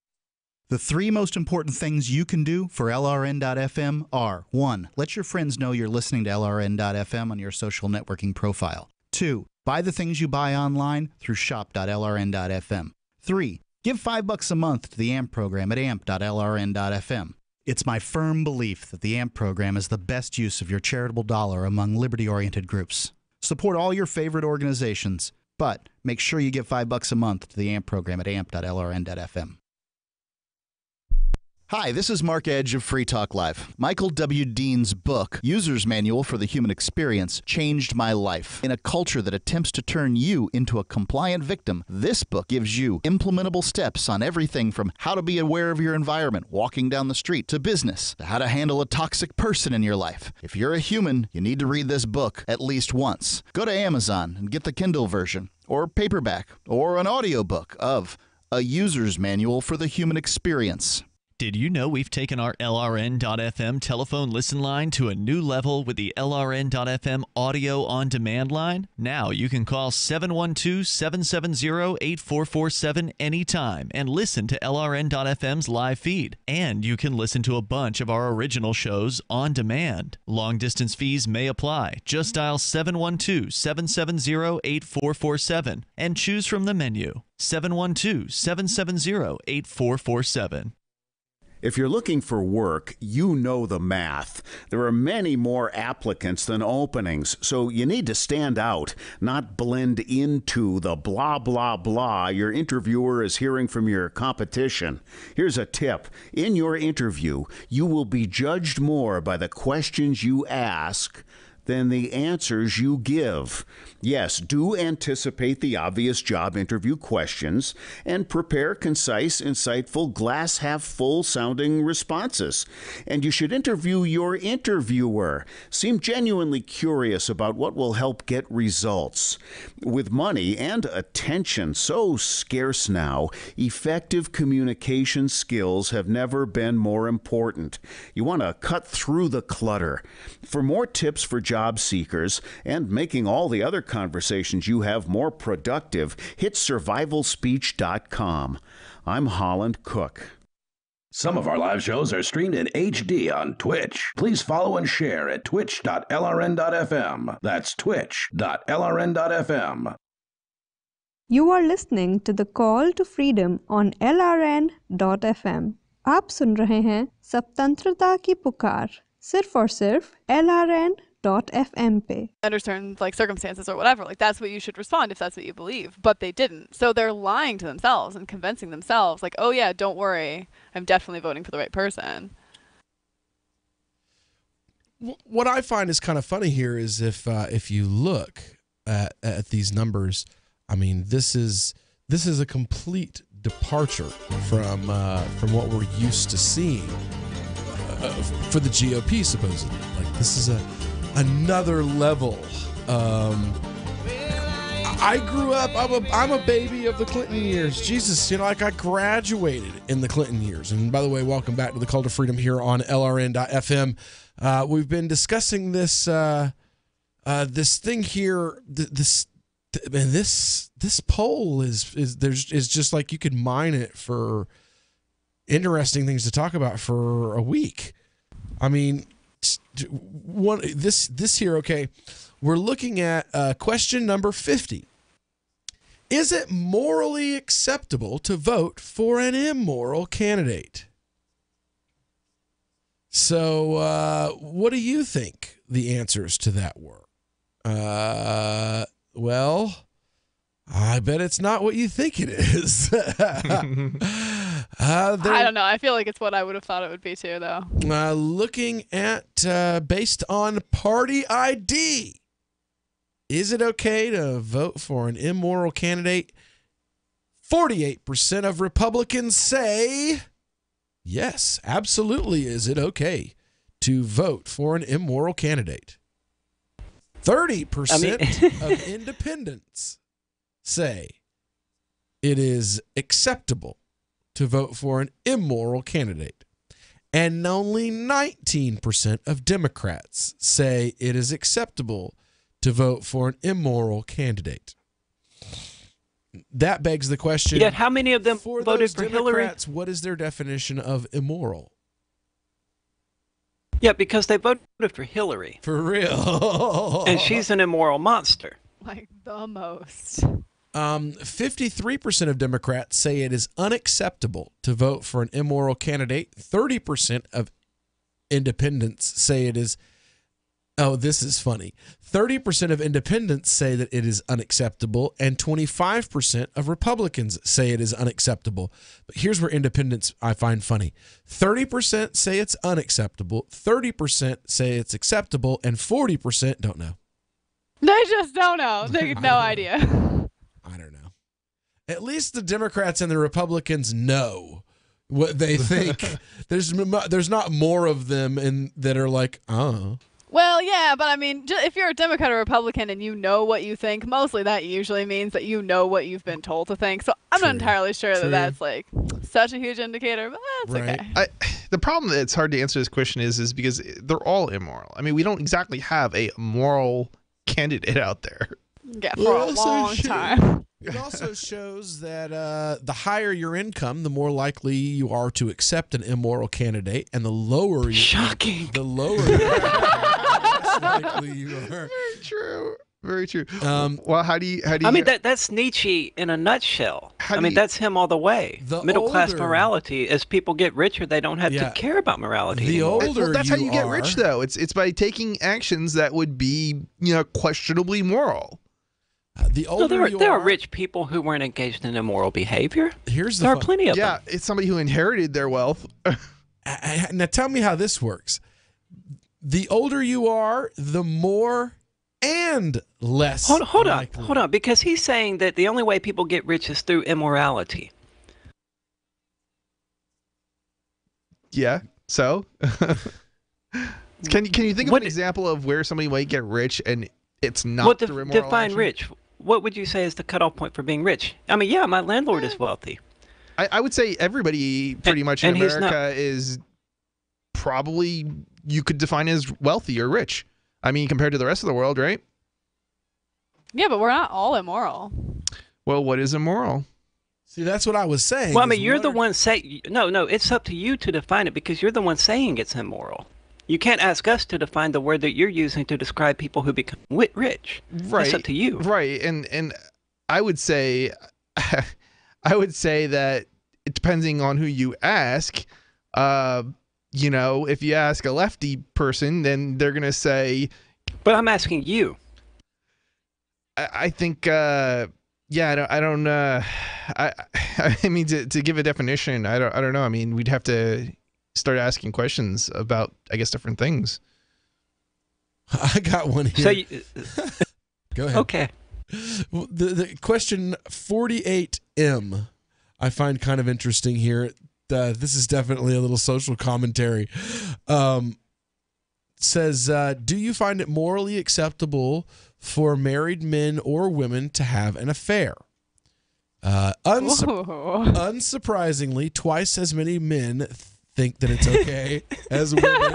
The 3 most important things you can do for LRN.FM are: 1. Let your friends know you're listening to LRN.FM on your social networking profile. 2. Buy the things you buy online through shop.lrn.fm. 3. Give $5 a month to the AMP program at amp.lrn.fm. It's my firm belief that the AMP program is the best use of your charitable dollar among liberty-oriented groups. Support all your favorite organizations, but make sure you give $5 a month to the AMP program at amp.lrn.fm. Hi, this is Mark Edge of Free Talk Live. Michael W. Dean's book, User's Manual for the Human Experience, changed my life. In a culture that attempts to turn you into a compliant victim, this book gives you implementable steps on everything from how to be aware of your environment walking down the street to business, to how to handle a toxic person in your life. If you're a human, you need to read this book at least once. Go to Amazon and get the Kindle version, or paperback, or an audiobook of A User's Manual for the Human Experience. Did you know we've taken our LRN.FM telephone listen line to a new level with the LRN.FM audio on demand line? Now you can call 712-770-8447 anytime and listen to LRN.FM's live feed. And you can listen to a bunch of our original shows on demand. Long distance fees may apply. Just dial 712-770-8447 and choose from the menu. 712-770-8447. If you're looking for work, you know the math. There are many more applicants than openings, so you need to stand out, not blend into the blah, blah, blah your interviewer is hearing from your competition. Here's a tip. In your interview, you will be judged more by the questions you ask than the answers you give. Yes, do anticipate the obvious job interview questions and prepare concise, insightful, glass-half-full sounding responses. And you should interview your interviewer. Seem genuinely curious about what will help get results. With money and attention so scarce now, effective communication skills have never been more important. You want to cut through the clutter. For more tips for job seekers and making all the other conversations you have more productive, hit survivalspeech.com. I'm Holland Cook. Some of our live shows are streamed in HD on Twitch. Please follow and share at twitch.lrn.fm. That's twitch.lrn.fm. You are listening to the Call to Freedom on LRN.FM. आप सुन रहे हैं स्वतंत्रता की पुकार सिर्फ और सिर्फ LRN.FM पे. Under certain circumstances or whatever, that's what you should respond if that's what you believe. But they didn't. So they're lying to themselves and convincing themselves oh yeah, don't worry, I'm definitely voting for the right person. What I find is kind of funny here is if you look at these numbers, I mean, this is a complete departure from what we're used to seeing for the GOP, supposedly. This is another level. I grew up. I'm a baby of the Clinton years. Jesus, I graduated in the Clinton years. And by the way, welcome back to the Call to Freedom here on LRN.FM. We've been discussing this this thing here. This poll is just you could mine it for interesting things to talk about for a week. I mean, this here, okay, we're looking at question number 50. Is it morally acceptable to vote for an immoral candidate? So, what do you think the answers to that were? Well, I bet it's not what you think it is. I don't know. I feel like it's what I would have thought it would be too, though. Looking at based on party ID, is it okay to vote for an immoral candidate? 48% of Republicans say yes, absolutely. Is it okay to vote for an immoral candidate? 30% of independents say it is acceptable to vote for an immoral candidate. And only 19% of Democrats say it is acceptable to vote for an immoral candidate. That begs the question. Yet how many of them voted for Hillary? What is their definition of immoral? Yeah, because they voted for Hillary. For real. And she's an immoral monster. Like the most. 53% of Democrats say it is unacceptable to vote for an immoral candidate. 30% of independents say it is. Oh, this is funny. 30% of independents say that it is unacceptable, and 25% of Republicans say it is unacceptable. But here's where independents I find funny. 30% say it's unacceptable, 30% say it's acceptable, and 40% don't know. They just don't know. They have no idea. I don't know. At least the Democrats and the Republicans know what they think. There's not more of them that are like, oh. Well, yeah, but I mean, if you're a Democrat or Republican and you know what you think, mostly that usually means that you know what you've been told to think. So I'm not entirely sure that that's like such a huge indicator, but that's okay. The problem that it's hard to answer this question is because they're all immoral. I mean, we don't exactly have a moral candidate out there. Yeah, for a long time. It also shows that the higher your income, the more likely you are to accept an immoral candidate, and the lower the lower likely you are. Very true. Very true. Well, how do you? I mean, that's Nietzsche in a nutshell. That's him all the way. Middle class morality. As people get richer, they don't have to care about morality. The anymore. older that's how you get rich, though. It's by taking actions that would be, questionably moral. The older there are rich people who weren't engaged in immoral behavior. There are plenty of them. Yeah, it's somebody who inherited their wealth. Now tell me how this works. The older you are, the more and less. Hold on, because he's saying that the only way people get rich is through immorality. Yeah. So, can you think of an example of where somebody might get rich and it's not through immoral define action? Rich. What would you say is the cutoff point for being rich? I mean, yeah, my landlord is wealthy. I would say everybody pretty much in America is probably, you could define as wealthy or rich. I mean, compared to the rest of the world, right? Yeah, but we're not all immoral. Well, what is immoral? See, that's what I was saying. Well, I mean, you're the one saying... No, it's up to you to define it because you're the one saying it's immoral. You can't ask us to define the word that you're using to describe people who become rich. Right. It's up to you. Right. And I would say that depending on who you ask, if you ask a lefty person, then they're going to say... But I'm asking you. I think, I mean, to give a definition, I don't know. I mean, we'd have to start asking questions about, I guess, different things. I got one here. Go ahead. Okay. The question 48M, I find kind of interesting here. This is definitely a little social commentary. Says, do you find it morally acceptable for married men or women to have an affair? Unsurprisingly, twice as many men think that it's okay as women,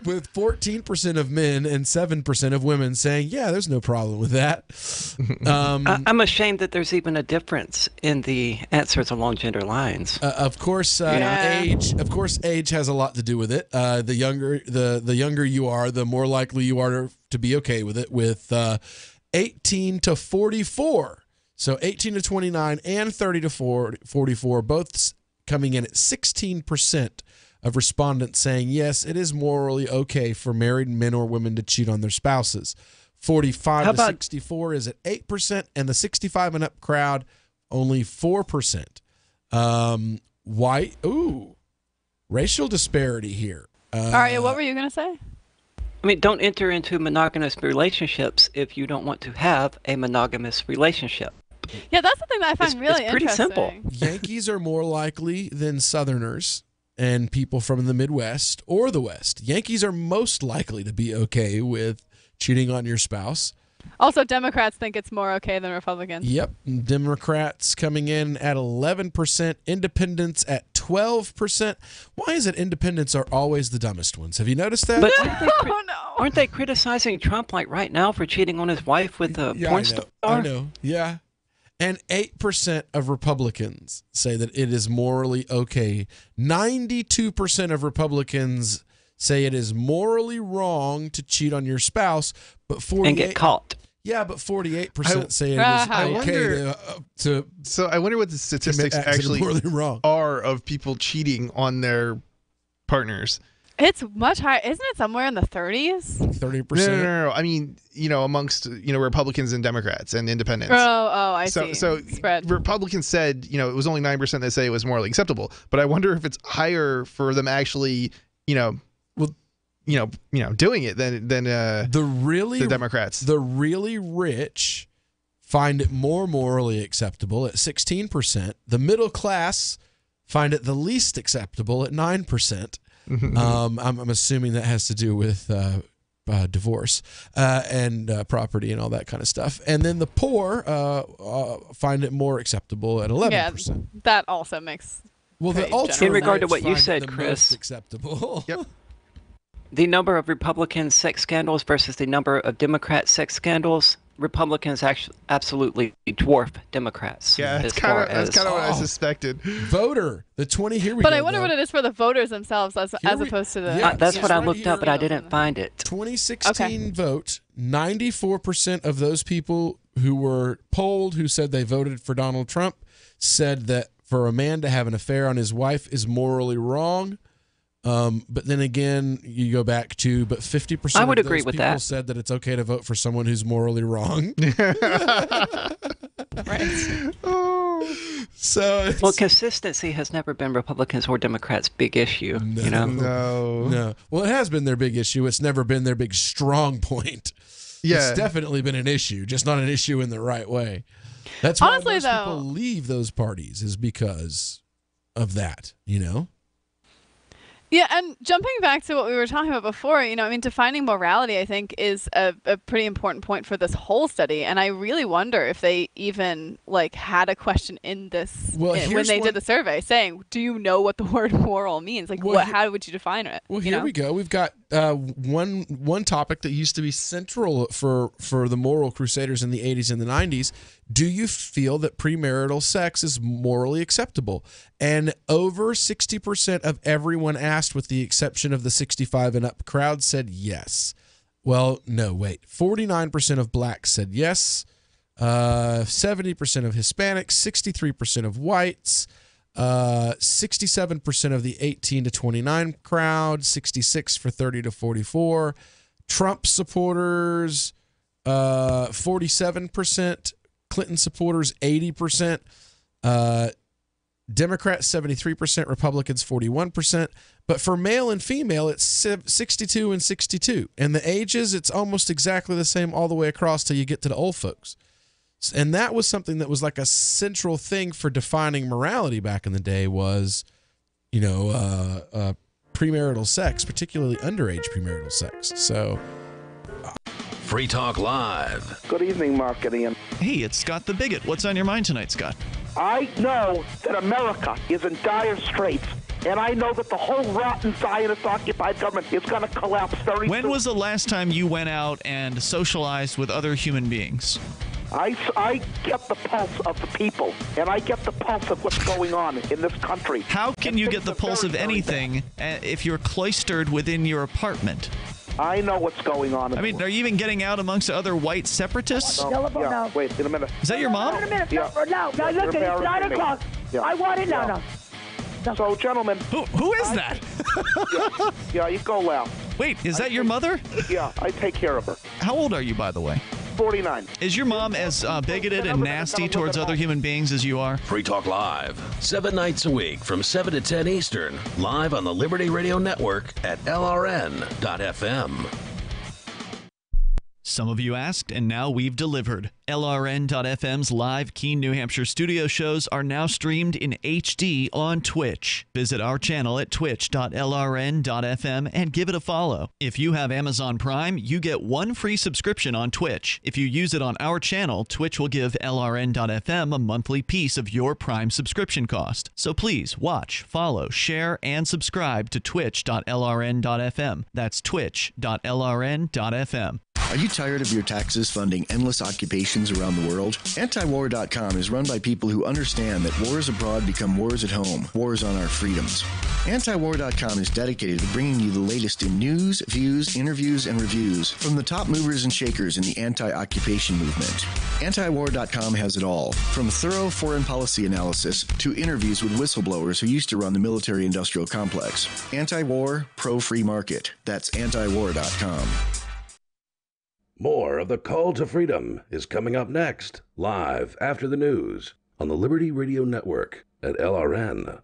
with 14% of men and 7% of women saying, yeah, there's no problem with that. I'm ashamed that there's even a difference in the answers along gender lines. Of course, age. Of course, age has a lot to do with it. The younger you are, the more likely you are to be okay with it. With 18 to 44, so 18 to 29 and 30 to 44, both coming in at 16% of respondents saying, yes, it is morally okay for married men or women to cheat on their spouses. 45 to 64 is at 8%, and the 65 and up crowd, only 4%. white. Ooh, racial disparity here. Aria, what were you going to say? I mean, don't enter into monogamous relationships if you don't want to have a monogamous relationship. Yeah, that's the thing that I find really it's pretty interesting. simple. Yankees are more likely than Southerners and people from the Midwest or the West. Yankees are most likely to be okay with cheating on your spouse. Also, Democrats think it's more okay than Republicans. Yep. Democrats coming in at 11%, independents at 12%. Why is it independents are always the dumbest ones? Have you noticed that? But aren't they criticizing Trump like right now for cheating on his wife with a porn star? I know. Yeah. And 8% of Republicans say that it is morally okay. 92% of Republicans say it is morally wrong to cheat on your spouse, but 48 and get caught. Yeah, but 48% say it is okay to. So I wonder what the statistics actually morally wrong are of people cheating on their partners. It's much higher, isn't it? Somewhere in the 30s. 30%. No. I mean, amongst Republicans and Democrats and independents. I see. So spread. Republicans said it was only 9% that say it was morally acceptable, but I wonder if it's higher for them actually doing it than the Democrats. The really rich find it more morally acceptable at 16%. The middle class find it the least acceptable at 9%. I'm assuming that has to do with divorce and property and all that kind of stuff. And then the poor find it more acceptable at 11%. Yeah, that also makes. Well, the ultra in regard to what you find said, it the Chris, most acceptable. Yep. The number of Republican sex scandals versus the number of Democrat sex scandals, Republicans actually absolutely dwarf Democrats. Yeah, that's kind of what I suspected. Voter, the 20 here we But go. I wonder what it is for the voters themselves as opposed to the. That's what I looked up, but I didn't find it. 2016 vote, 94% of those people who were polled who said they voted for Donald Trump said that for a man to have an affair on his wife is morally wrong. But then again, you go back to, but 50% I would of agree those with people that. said that it's okay to vote for someone who's morally wrong. Right. So well, consistency has never been Republicans or Democrats' big issue. No. Well, it has been their big issue. It's never been their big strong point. Yeah. It's definitely been an issue, just not an issue in the right way. That's why Honestly, most people leave those parties is because of that, Yeah, and jumping back to what we were talking about before, defining morality, I think, is a pretty important point for this whole study. And I really wonder if they even had a question in this when they did the survey saying, "Do you know what the word moral means? How would you define it?" Well, here we go. We've got one topic that used to be central for the moral crusaders in the 80s and the 90s. Do you feel that premarital sex is morally acceptable? And over 60% of everyone asked, with the exception of the 65 and up crowd, said yes. Well, no, wait. 49% of blacks said yes. 70% of Hispanics, 63% of whites, 67% of the 18 to 29 crowd, 66 for 30 to 44. Trump supporters, 47%. Clinton supporters, 80%. Democrats, 73%. Republicans, 41%. But for male and female, it's 62 and 62. And the ages, it's almost exactly the same all the way across till you get to the old folks. And that was something that was like a central thing for defining morality back in the day was, premarital sex, particularly underage premarital sex. So... Free Talk Live. Good evening, Mark and Ian. Hey, it's Scott the Bigot. What's on your mind tonight, Scott? I know that America is in dire straits, and I know that the whole rotten Zionist occupied government is going to collapse very soon. When was the last time you went out and socialized with other human beings? I get the pulse of the people, and I get the pulse of what's going on in this country. How can you get the pulse of anything if you're cloistered within your apartment? I know what's going on. I mean, are you even getting out amongst other white separatists? Yeah, wait, in a minute. Is that your mom? Wait a minute. No, look, it's 9 o'clock. Yeah. I want it now. So, gentlemen. Who is that? Yeah, you go loud. Wait, is that your mother? Yeah, I take care of her. How old are you, by the way? $6.49. Is your mom as bigoted and nasty towards other human beings as you are? Free Talk Live, 7 nights a week from 7 to 10 Eastern, live on the Liberty Radio Network at LRN.FM. Some of you asked, and now we've delivered. LRN.FM's live Keene, New Hampshire studio shows are now streamed in HD on Twitch. Visit our channel at twitch.lrn.fm and give it a follow. If you have Amazon Prime, you get 1 free subscription on Twitch. If you use it on our channel, Twitch will give LRN.FM a monthly piece of your Prime subscription cost. So please watch, follow, share, and subscribe to twitch.lrn.fm. That's twitch.lrn.fm. Are you tired of your taxes funding endless occupations around the world? Antiwar.com is run by people who understand that wars abroad become wars at home, wars on our freedoms. Antiwar.com is dedicated to bringing you the latest in news, views, interviews, and reviews from the top movers and shakers in the anti-occupation movement. Antiwar.com has it all, from thorough foreign policy analysis to interviews with whistleblowers who used to run the military-industrial complex. Anti-war, pro-free market. That's antiwar.com. More of the Call to Freedom is coming up next, live after the news on the Liberty Radio Network at LRN.FM.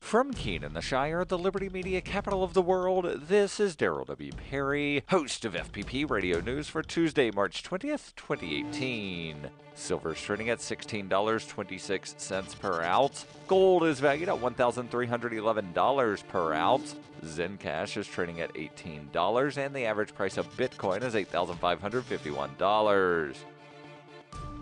From Keene in the Shire, the Liberty Media capital of the world, this is Daryl W. Perry, host of FPP Radio News for Tuesday, March 20th, 2018. Silver is trading at $16.26 per ounce. Gold is valued at $1,311 per ounce. Zencash is trading at $18, and the average price of Bitcoin is $8,551.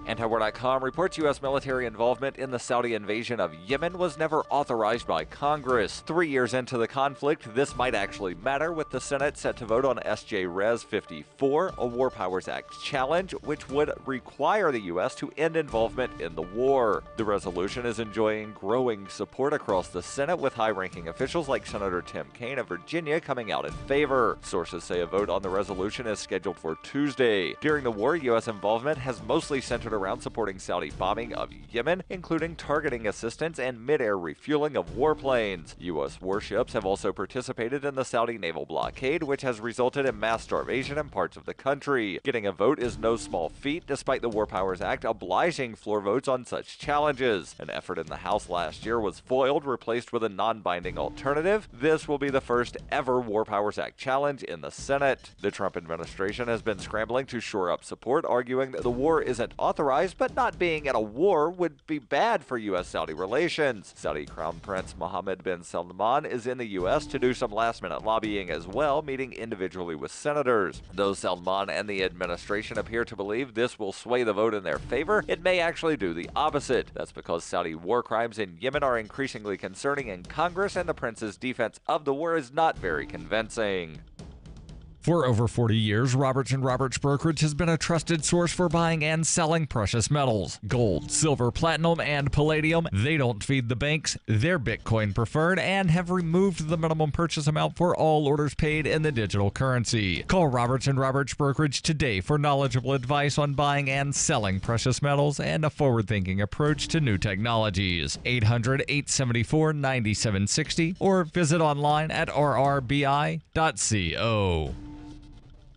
Antiwar.com reports U.S. military involvement in the Saudi invasion of Yemen was never authorized by Congress. 3 years into the conflict, this might actually matter, with the Senate set to vote on S.J. Res. 54, a War Powers Act challenge, which would require the U.S. to end involvement in the war. The resolution is enjoying growing support across the Senate, with high-ranking officials like Senator Tim Kaine of Virginia coming out in favor. Sources say a vote on the resolution is scheduled for Tuesday. During the war, U.S. involvement has mostly centered around supporting Saudi bombing of Yemen, including targeting assistance and mid-air refueling of warplanes. U.S. warships have also participated in the Saudi naval blockade, which has resulted in mass starvation in parts of the country. Getting a vote is no small feat, despite the War Powers Act obliging floor votes on such challenges. An effort in the House last year was foiled, replaced with a non-binding alternative. This will be the first ever War Powers Act challenge in the Senate. The Trump administration has been scrambling to shore up support, arguing that the war isn't authorized, but not being at a war would be bad for U.S.-Saudi relations. Saudi Crown Prince Mohammed bin Salman is in the U.S. to do some last-minute lobbying as well, meeting individually with senators. Though Salman and the administration appear to believe this will sway the vote in their favor, it may actually do the opposite. That's because Saudi war crimes in Yemen are increasingly concerning in Congress, and the prince's defense of the war is not very convincing. For over 40 years, Roberts & Roberts Brokerage has been a trusted source for buying and selling precious metals. Gold, silver, platinum, and palladium. They don't feed the banks. They're Bitcoin preferred and have removed the minimum purchase amount for all orders paid in the digital currency. Call Roberts & Roberts Brokerage today for knowledgeable advice on buying and selling precious metals and a forward-thinking approach to new technologies. 800-874-9760 or visit online at rrbi.co.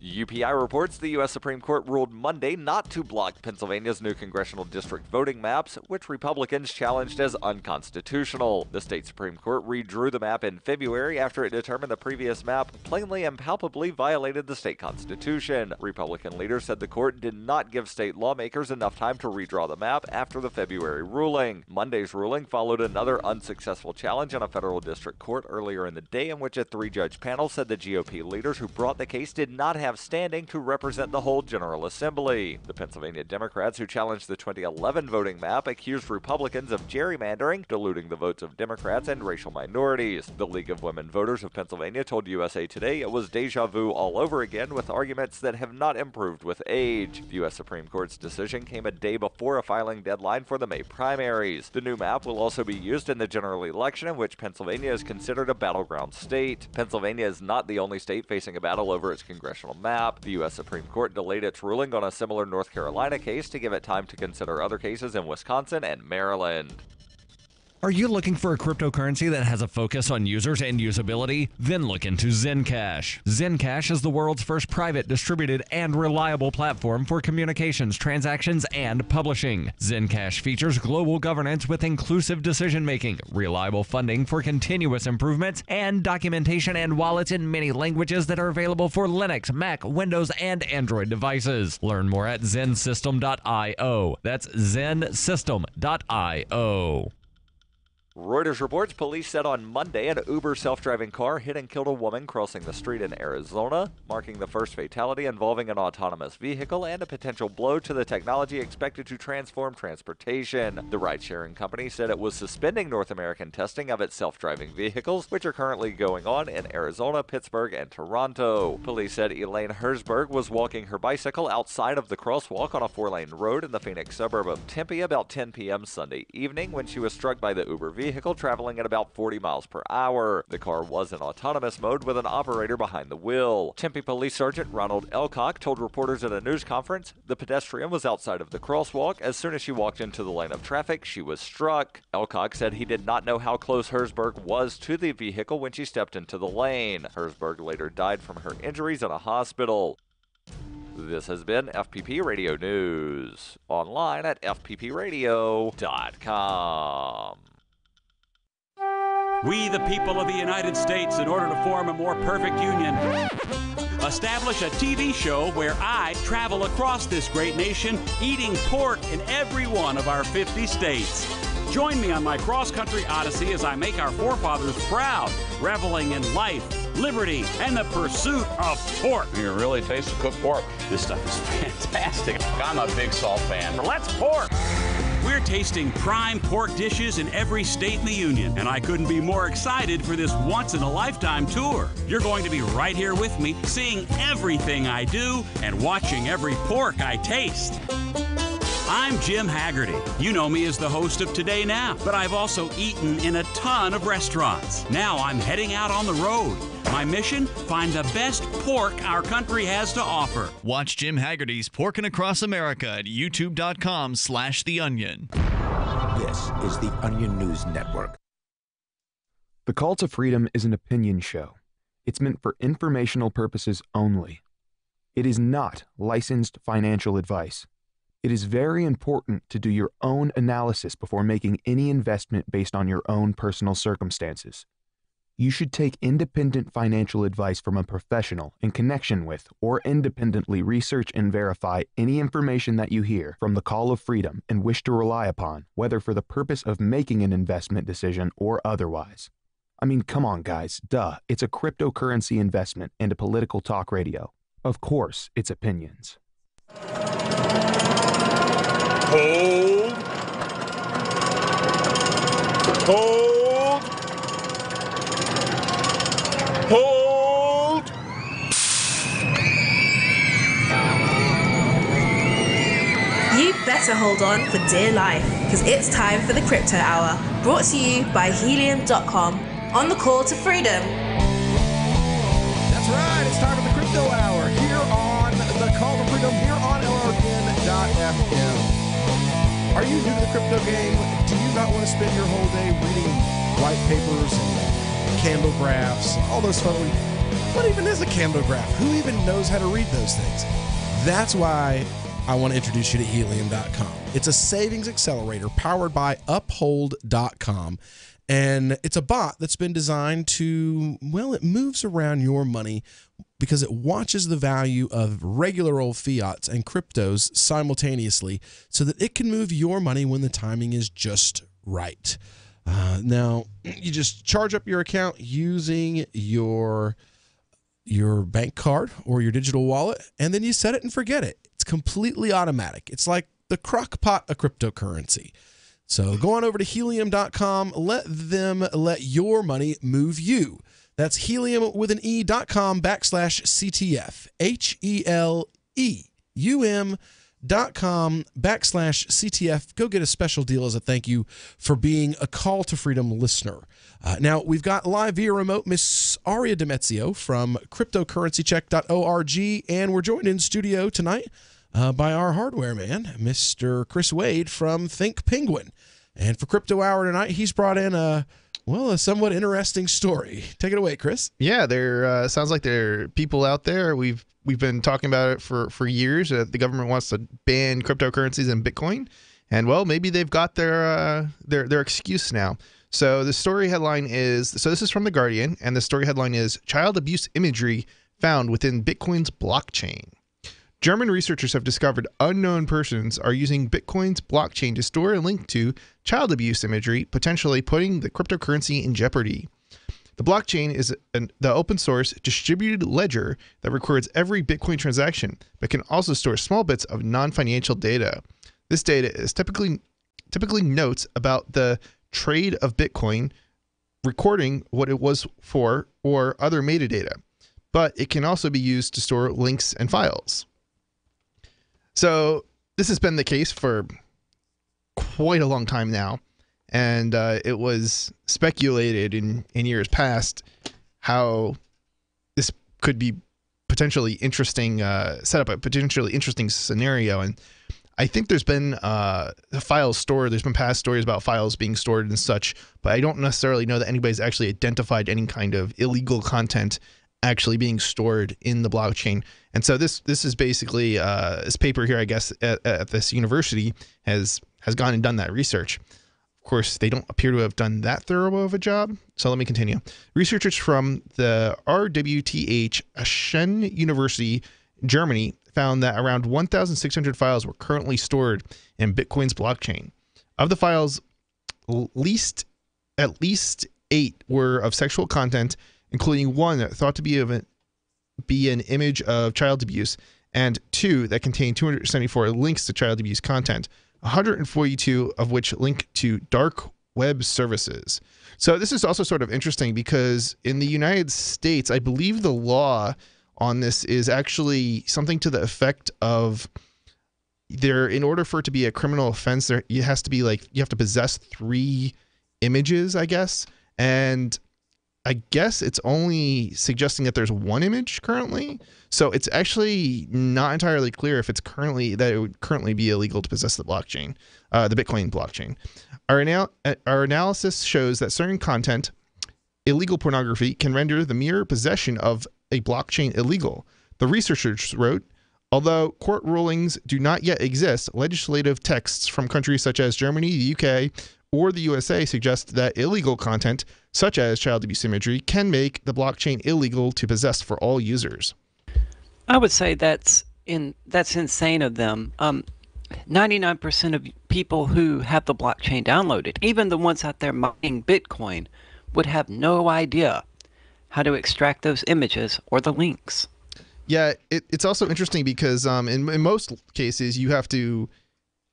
UPI reports the U.S. Supreme Court ruled Monday not to block Pennsylvania's new congressional district voting maps, which Republicans challenged as unconstitutional. The state Supreme Court redrew the map in February after it determined the previous map plainly and palpably violated the state constitution. Republican leaders said the court did not give state lawmakers enough time to redraw the map after the February ruling. Monday's ruling followed another unsuccessful challenge in a federal district court earlier in the day, in which a 3-judge panel said the GOP leaders who brought the case did not have standing to represent the whole General Assembly. The Pennsylvania Democrats who challenged the 2011 voting map accused Republicans of gerrymandering, diluting the votes of Democrats and racial minorities. The League of Women Voters of Pennsylvania told USA Today it was deja vu all over again, with arguments that have not improved with age. The U.S. Supreme Court's decision came a day before a filing deadline for the May primaries. The new map will also be used in the general election, in which Pennsylvania is considered a battleground state. Pennsylvania is not the only state facing a battle over its congressional map. The U.S. Supreme Court delayed its ruling on a similar North Carolina case to give it time to consider other cases in Wisconsin and Maryland. Are you looking for a cryptocurrency that has a focus on users and usability? Then look into Zencash. Zencash is the world's first private, distributed, and reliable platform for communications, transactions, and publishing. Zencash features global governance with inclusive decision-making, reliable funding for continuous improvements, and documentation and wallets in many languages that are available for Linux, Mac, Windows, and Android devices. Learn more at zensystem.io. That's zensystem.io. Reuters reports police said on Monday an Uber self-driving car hit and killed a woman crossing the street in Arizona, marking the first fatality involving an autonomous vehicle and a potential blow to the technology expected to transform transportation. The ride-sharing company said it was suspending North American testing of its self-driving vehicles, which are currently going on in Arizona, Pittsburgh, and Toronto. Police said Elaine Herzberg was walking her bicycle outside of the crosswalk on a 4-lane road in the Phoenix suburb of Tempe about 10 p.m. Sunday evening when she was struck by the Uber vehicle traveling at about 40 miles per hour. The car was in autonomous mode with an operator behind the wheel. Tempe Police Sergeant Ronald Elcock told reporters at a news conference the pedestrian was outside of the crosswalk. As soon as she walked into the lane of traffic, she was struck. Elcock said he did not know how close Herzberg was to the vehicle when she stepped into the lane. Herzberg later died from her injuries in a hospital. This has been FPP Radio News. Online at fppradio.com. We, the people of the United States, in order to form a more perfect union, establish a TV show where I travel across this great nation, eating pork in every one of our 50 states. Join me on my cross-country odyssey as I make our forefathers proud, reveling in life, liberty, and the pursuit of pork. You really taste the cooked pork. This stuff is fantastic. I'm a big salt fan. Let's pork! We're tasting prime pork dishes in every state in the union, and I couldn't be more excited for this once-in-a-lifetime tour. You're going to be right here with me, seeing everything I do and watching every pork I taste. I'm Jim Haggerty. You know me as the host of Today Now, but I've also eaten in a ton of restaurants. Now I'm heading out on the road. My mission? Find the best pork our country has to offer. Watch Jim Haggerty's Porkin' Across America at youtube.com/theonion. This is the Onion News Network. The Call to Freedom is an opinion show. It's meant for informational purposes only. It is not licensed financial advice. It is very important to do your own analysis before making any investment based on your own personal circumstances. You should take independent financial advice from a professional in connection with or independently research and verify any information that you hear from the Call of Freedom and wish to rely upon, whether for the purpose of making an investment decision or otherwise. I mean, come on, guys. Duh. It's a cryptocurrency investment and a political talk radio. Of course, it's opinions. Hold. Hold. Hold. You better hold on for dear life, because it's time for the Crypto Hour, brought to you by Helium.com, on the Call to Freedom. That's right, it's time for the Crypto Hour here on the Call to Freedom, here on LRN.FM. Are you new to the crypto game? Do you not want to spend your whole day reading white papers and candle graphs, all those fun? What even is a candle graph? Who even knows how to read those things? That's why I want to introduce you to Helium.com. It's a savings accelerator powered by Uphold.com. And it's a bot that's been designed to, well, it moves around your money because it watches the value of regular old fiats and cryptos simultaneously so that it can move your money when the timing is just right. Now, you just charge up your account using your bank card or your digital wallet, and then you set it and forget it. It's completely automatic. It's like the crock pot of cryptocurrency. So go on over to Helium.com. Let them let your money move you. That's helium.com/CTF. HELEUM.com/CTF. Go get a special deal as a thank you for being a Call to Freedom listener. Now, we've got live via remote Miss Aria Demezio from cryptocurrencycheck.org, and we're joined in studio tonight by our hardware man, Mr. Chris Wade from Think Penguin. And for Crypto Hour tonight, he's brought in a somewhat interesting story. Take it away, Chris. Yeah, there sounds like there are people out there. We've been talking about it for years. The government wants to ban cryptocurrencies and Bitcoin, and well, maybe they've got their excuse now. So the story headline is, this is from The Guardian, and the story headline is Child Abuse Imagery Found Within Bitcoin's Blockchain. German researchers have discovered unknown persons are using Bitcoin's blockchain to store and link to child abuse imagery, potentially putting the cryptocurrency in jeopardy. The blockchain is the open source distributed ledger that records every Bitcoin transaction, but can also store small bits of non-financial data. This data is typically notes about the trade of Bitcoin, recording what it was for, or other metadata, but it can also be used to store links and files. So this has been the case for quite a long time now, and it was speculated in years past how this could be potentially interesting, set up a potentially interesting scenario. And I think there's been files stored. There's been past stories about files being stored and such, but I don't necessarily know that anybody's actually identified any kind of illegal content actually being stored in the blockchain. And so this is basically this paper here, I guess, at this university has gone and done that research. Of course, they don't appear to have done that thorough of a job. So let me continue. Researchers from the RWTH Aachen University, Germany, found that around 1,600 files were currently stored in Bitcoin's blockchain. Of the files, at least 8 were of sexual content, including one that thought to be an image of child abuse, and 2 that contained 274 links to child abuse content, 142 of which link to dark web services. So this is also sort of interesting because in the United States, I believe the law on this is actually something to the effect of in order for it to be a criminal offense, you have to possess 3 images, I guess. And I guess it's only suggesting that there's 1 image currently. So it's actually not entirely clear if it would currently be illegal to possess the blockchain, the Bitcoin blockchain. Our analysis shows that certain content, illegal pornography, can render the mere possession of a blockchain illegal. The researchers wrote, although court rulings do not yet exist, legislative texts from countries such as Germany, the UK, or the USA suggest that illegal content, such as child abuse imagery, can make the blockchain illegal to possess for all users. I would say that's insane of them. 99% of people who have the blockchain downloaded, even the ones out there mining Bitcoin, would have no idea how to extract those images or the links. Yeah, it's also interesting because in most cases you have to,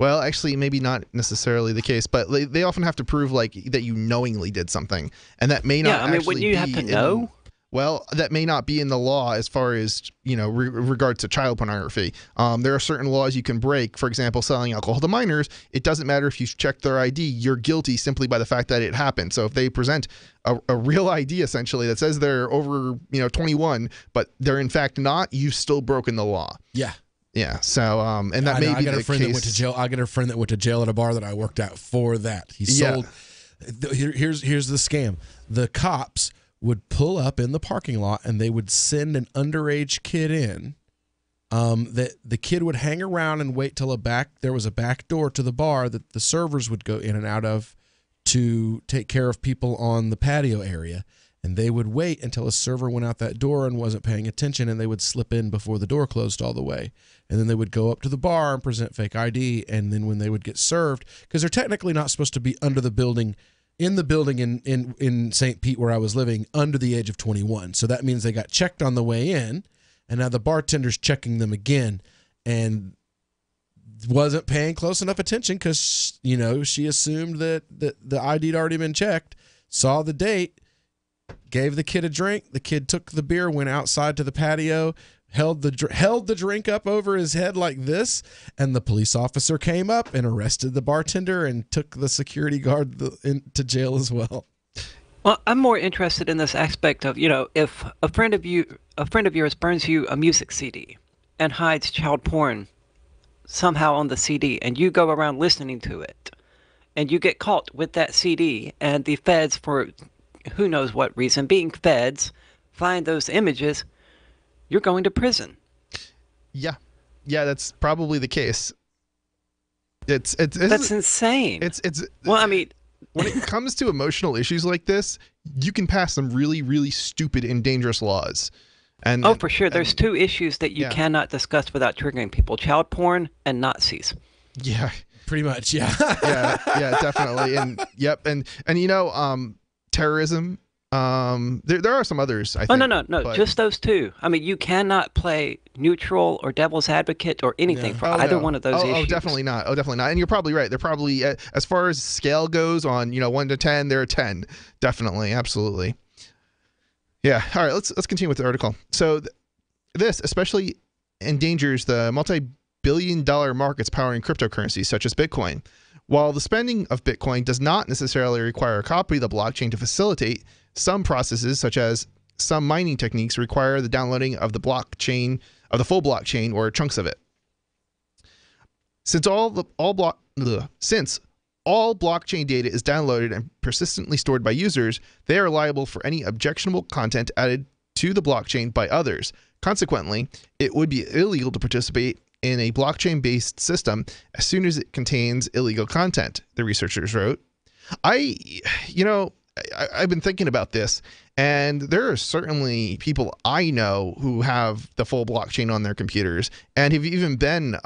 well, actually maybe not necessarily the case, but they often have to prove that you knowingly did something, and that may not. Yeah, I mean, wouldn't you have to know? Well, that may not be in the law as far as, regards to child pornography. There are certain laws you can break. For example, selling alcohol to minors. It doesn't matter if you check their ID. You're guilty simply by the fact that it happened. So if they present a real ID, essentially, that says they're over 21, but they're in fact not, you've still broken the law. Yeah. Yeah. So, and that may be the case. That went to jail. I got a friend that went to jail at a bar that I worked at for that. He sold. Yeah. Here's the scam. The cops would pull up in the parking lot and they would send an underage kid in. That the kid would hang around and wait till there was a back door to the bar that the servers would go in and out of to take care of people on the patio area. And they would wait until a server went out that door and wasn't paying attention, and they would slip in before the door closed all the way. And then they would go up to the bar and present fake ID. And then when they would get served, because they're technically not supposed to be under the building, in the building in St. Pete where I was living, under the age of 21. So that means they got checked on the way in, and now the bartender's checking them again and wasn't paying close enough attention because, she assumed that the ID had already been checked, saw the date, gave the kid a drink. The kid took the beer, went outside to the patio, held the drink up over his head like this, and the police officer came up and arrested the bartender and took the security guard to jail as well. Well, I'm more interested in this aspect of, if a friend of yours burns you a music CD and hides child porn somehow on the CD, and you go around listening to it, and you get caught with that CD, and the feds, for who knows what reason, being feds, find those images, you're going to prison. Yeah, that's probably the case. It's that's insane. It's well, I mean, when it comes to emotional issues like this, you can pass some really, really stupid and dangerous laws. And for sure, there's two issues that you cannot discuss without triggering people: child porn and Nazis. Yeah, pretty much. Yeah, yeah, definitely. And terrorism. There are some others, I think. No, but just those two. I mean, you cannot play neutral or devil's advocate or anything for either one of those issues. Oh, definitely not. And you're probably right. They're probably, as far as scale goes on, 1 to 10, they're a 10. Definitely, absolutely. Yeah. All right, let's continue with the article. So this especially endangers the multi-billion-dollar markets powering cryptocurrencies such as Bitcoin. While the spending of Bitcoin does not necessarily require a copy of the blockchain to facilitate, some processes, such as some mining techniques, require the downloading of the blockchain, of the full blockchain or chunks of it. Since all blockchain data is downloaded and persistently stored by users, they are liable for any objectionable content added to the blockchain by others. Consequently, it would be illegal to participate in a blockchain-based system as soon as it contains illegal content, the researchers wrote. I've been thinking about this, and there are certainly people I know who have the full blockchain on their computers and have even been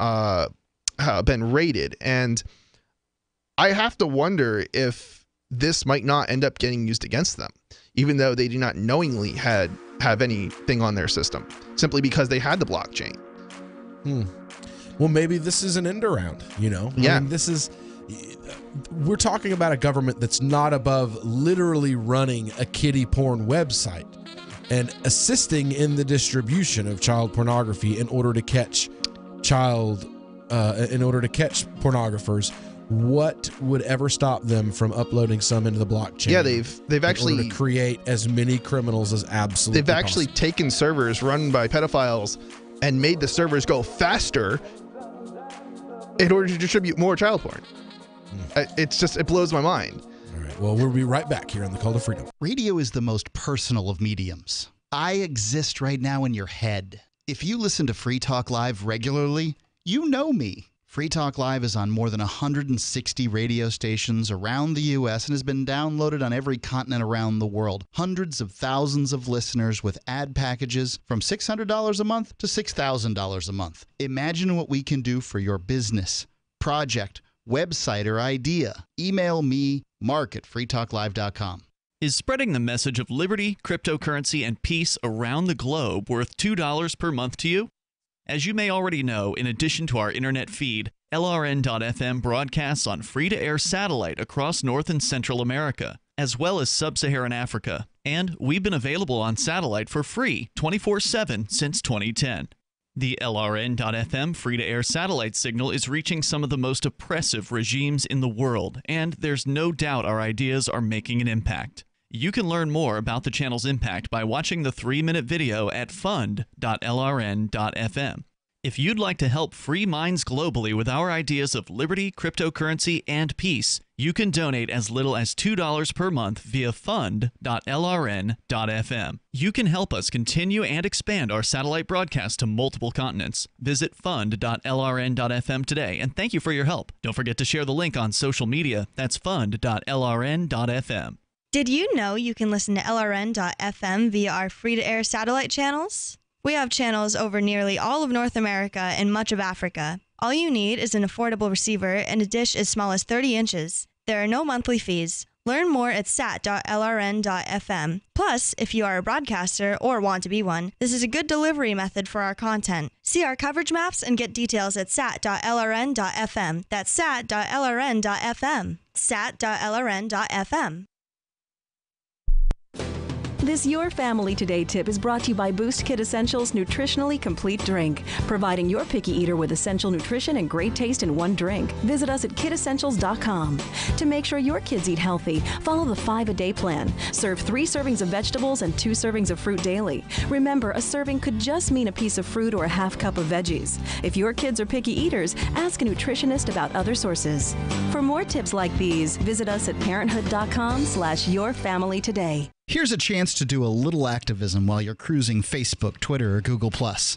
raided. And I have to wonder if this might not end up getting used against them, even though they do not knowingly have anything on their system, simply because they had the blockchain. Well, maybe this is an end around, Yeah. I mean, we're talking about a government that's not above literally running a kiddie porn website and assisting in the distribution of child pornography in order to catch pornographers. What would ever stop them from uploading some into the blockchain? Yeah, they've actually in order to create as many criminals as absolutely They've actually taken servers run by pedophiles and made the servers go faster in order to distribute more child porn. It blows my mind. All right. Well, we'll be right back here on the Call to Freedom. Radio is the most personal of mediums. I exist right now in your head. If you listen to Free Talk Live regularly, you know me. Free Talk Live is on more than 160 radio stations around the U.S. and has been downloaded on every continent around the world. Hundreds of thousands of listeners with ad packages from $600 a month to $6,000 a month. Imagine what we can do for your business, project, website, or idea. Email me, mark@freetalklive.com. Is spreading the message of liberty, cryptocurrency, and peace around the globe worth $2 per month to you? As you may already know, in addition to our internet feed, LRN.FM broadcasts on free-to-air satellite across North and Central America, as well as Sub-Saharan Africa. And we've been available on satellite for free 24/7 since 2010. The LRN.FM free-to-air satellite signal is reaching some of the most oppressive regimes in the world, and there's no doubt our ideas are making an impact. You can learn more about the channel's impact by watching the 3-minute video at fund.lrn.fm. If you'd like to help free minds globally with our ideas of liberty, cryptocurrency, and peace, you can donate as little as $2 per month via fund.lrn.fm. You can help us continue and expand our satellite broadcast to multiple continents. Visit fund.lrn.fm today, and thank you for your help. Don't forget to share the link on social media. That's fund.lrn.fm. Did you know you can listen to LRN.FM via our free-to-air satellite channels? We have channels over nearly all of North America and much of Africa. All you need is an affordable receiver and a dish as small as 30 inches. There are no monthly fees. Learn more at sat.lrn.fm. Plus, if you are a broadcaster or want to be one, this is a good delivery method for our content. See our coverage maps and get details at sat.lrn.fm. That's sat.lrn.fm. sat.lrn.fm. This Your Family Today tip is brought to you by Boost Kid Essentials Nutritionally Complete Drink, providing your picky eater with essential nutrition and great taste in one drink. Visit us at kidessentials.com. To make sure your kids eat healthy, follow the 5-a-day plan. Serve 3 servings of vegetables and 2 servings of fruit daily. Remember, a serving could just mean a piece of fruit or a half cup of veggies. If your kids are picky eaters, ask a nutritionist about other sources. For more tips like these, visit us at parenthood.com/yourfamilytoday. Here's a chance to do a little activism while you're cruising Facebook, Twitter, or Google+.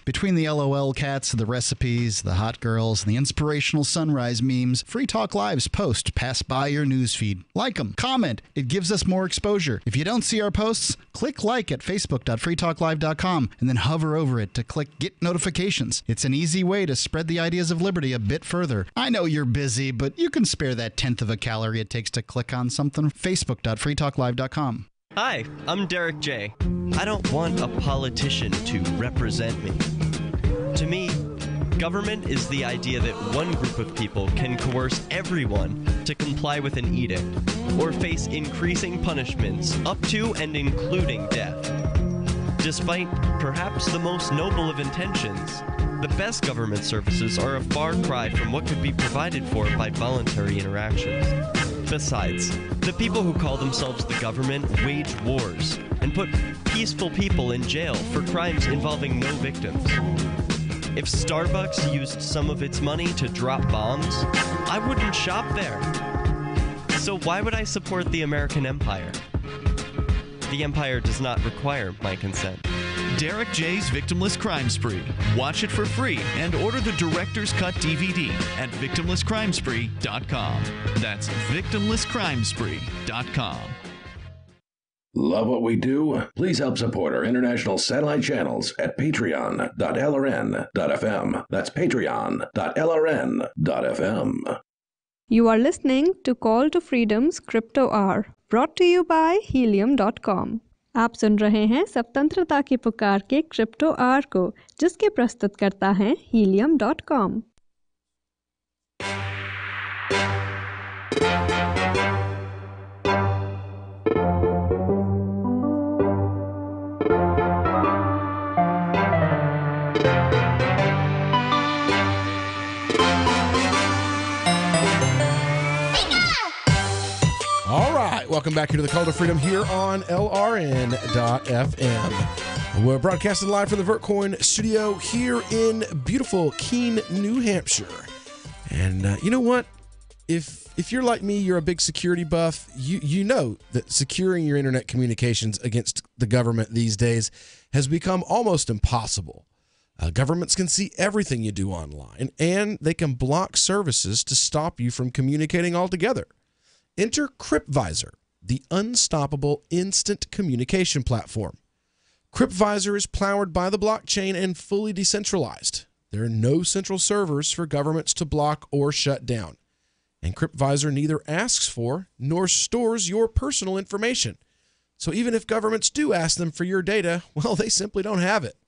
Between the LOL cats, the recipes, the hot girls, and the inspirational sunrise memes, Free Talk Live's posts pass by your newsfeed. Like them, comment. It gives us more exposure. If you don't see our posts, click like at facebook.freetalklive.com and then hover over it to click Get Notifications. It's an easy way to spread the ideas of liberty a bit further. I know you're busy, but you can spare that 1/10 of a calorie it takes to click on something. facebook.freetalklive.com. Hi, I'm Derek J. I don't want a politician to represent me. To me, government is the idea that one group of people can coerce everyone to comply with an edict or face increasing punishments up to and including death. Despite perhaps the most noble of intentions, the best government services are a far cry from what could be provided for by voluntary interactions. Besides, the people who call themselves the government wage wars and put peaceful people in jail for crimes involving no victims. If Starbucks used some of its money to drop bombs, I wouldn't shop there. So why would I support the American empire? The empire does not require my consent. Derek J's Victimless Crime Spree. Watch it for free and order the Director's Cut DVD at victimlesscrimespree.com. That's victimlesscrimespree.com. Love what we do? Please help support our international satellite channels at patreon.lrn.fm. That's patreon.lrn.fm. You are listening to Call to Freedom's Crypto Hour, brought to you by helium.com. आप सुन रहे हैं स्वतंत्रता की पुकार के crypto are को, जिसके प्रस्तुत करता है helium.com। All right, welcome back here to the Call to Freedom here on LRN.FM. We're broadcasting live from the Vertcoin studio here in beautiful Keene, New Hampshire. And you know what? If you're like me, you're a big security buff, you know that securing your internet communications against the government these days has become almost impossible. Governments can see everything you do online, and they can block services to stop you from communicating altogether. Enter CryptVisor, the unstoppable instant communication platform. CryptVisor is powered by the blockchain and fully decentralized. There are no central servers for governments to block or shut down. And CryptVisor neither asks for nor stores your personal information. So even if governments do ask them for your data, well, they simply don't have it.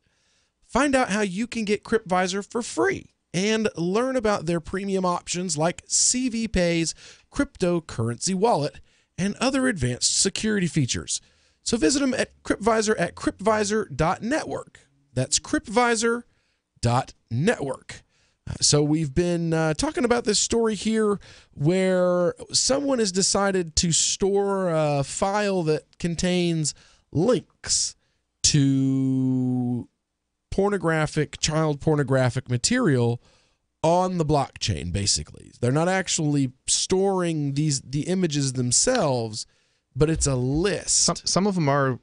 Find out how you can get CryptVisor for free and learn about their premium options like CVPay's cryptocurrency wallet and other advanced security features. So visit them at CryptVisor at cryptvisor.network. That's cryptvisor.network. So we've been talking about this story here where someone has decided to store a file that contains links to child pornographic material on the blockchain, basically. They're not actually storing the images themselves, but it's a list. Some of them are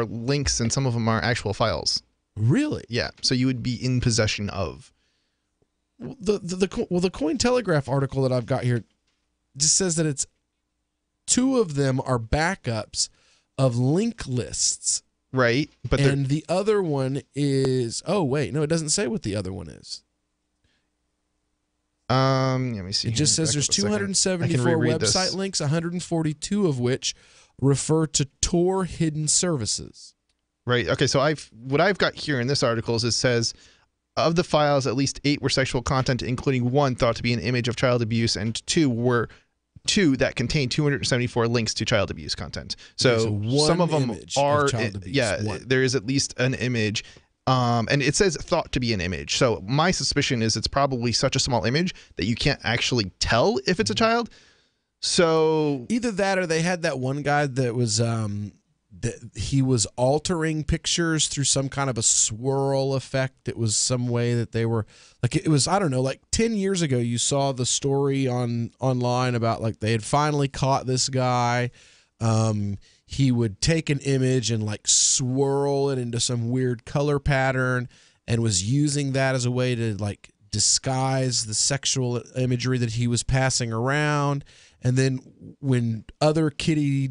links and some of them are actual files. Really? Yeah. So you would be in possession of. The Cointelegraph article that I've got here just says that it's 2 of them are backups of link lists. Right. And the other one is, it doesn't say what the other one is. Let me see. It just says there's 274 website links, 142 of which refer to Tor hidden services. Right. Okay. So what I've got here in this article is it says, of the files, at least 8 were sexual content, including 1 thought to be an image of child abuse, and 2 were 2 that contain 274 links to child abuse content. So, Okay, so one some of them image are, of child abuse, one. there is at least an image. And it says thought to be an image. So my suspicion is it's probably such a small image that you can't actually tell if it's a child. So either that or they had that one guy that was that he was altering pictures through some kind of a swirl effect. It was some way that they were like, it was, I don't know, like 10 years ago you saw the story online about like they had finally caught this guy. He would take an image and like swirl it into some weird color pattern and was using that as a way to like disguise the sexual imagery that he was passing around. And then when other kiddie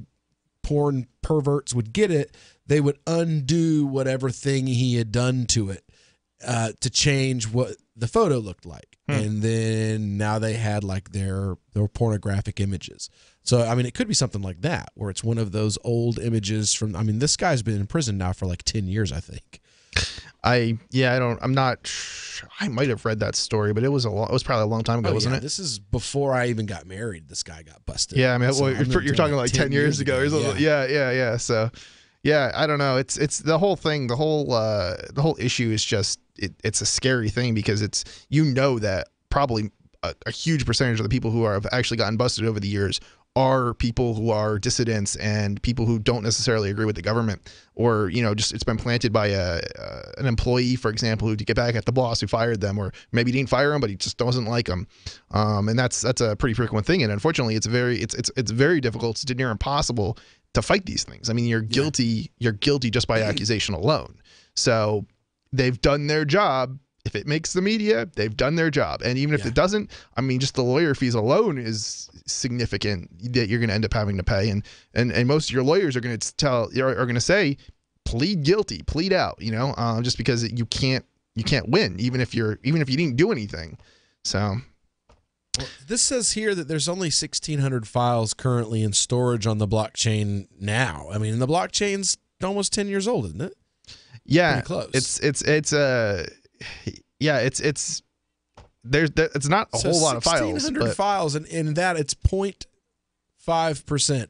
porn perverts would get it, they would undo whatever thing he had done to it to change what the photo looked like. And then now they had like their pornographic images. So, I mean, it could be something like that, where it's one of those old images from, I mean, this guy's been in prison now for like 10 years, I think. I might have read that story, but it was probably a long time ago, wasn't it? This is before I even got married. This guy got busted. Yeah, I mean, So well, you're talking like 10 years ago or something. Yeah. So, yeah, I don't know. It's the whole thing. The whole issue is just it's a scary thing because it's that probably a huge percentage of the people who have actually gotten busted over the years are people who are dissidents and people who don't necessarily agree with the government, or just it's been planted by an employee, for example, who to get back at the boss who fired them, or maybe didn't fire him but he just doesn't like him, and that's a pretty frequent thing. And unfortunately, it's very difficult, it's near impossible to fight these things. I mean, you're guilty just by accusation alone. So they've done their job. If it makes the media, they've done their job. And even if it doesn't, I mean, just the lawyer fees alone is significant that you're going to end up having to pay. And most of your lawyers are going to say, plead guilty, plead out, just because you can't win, even if you didn't do anything. So. Well, this says here that there's only 1,600 files currently in storage on the blockchain now. I mean, the blockchain's almost 10 years old, isn't it? Yeah, pretty close. It's not a whole lot of files. 1,600 files, and in that it's 0.5%,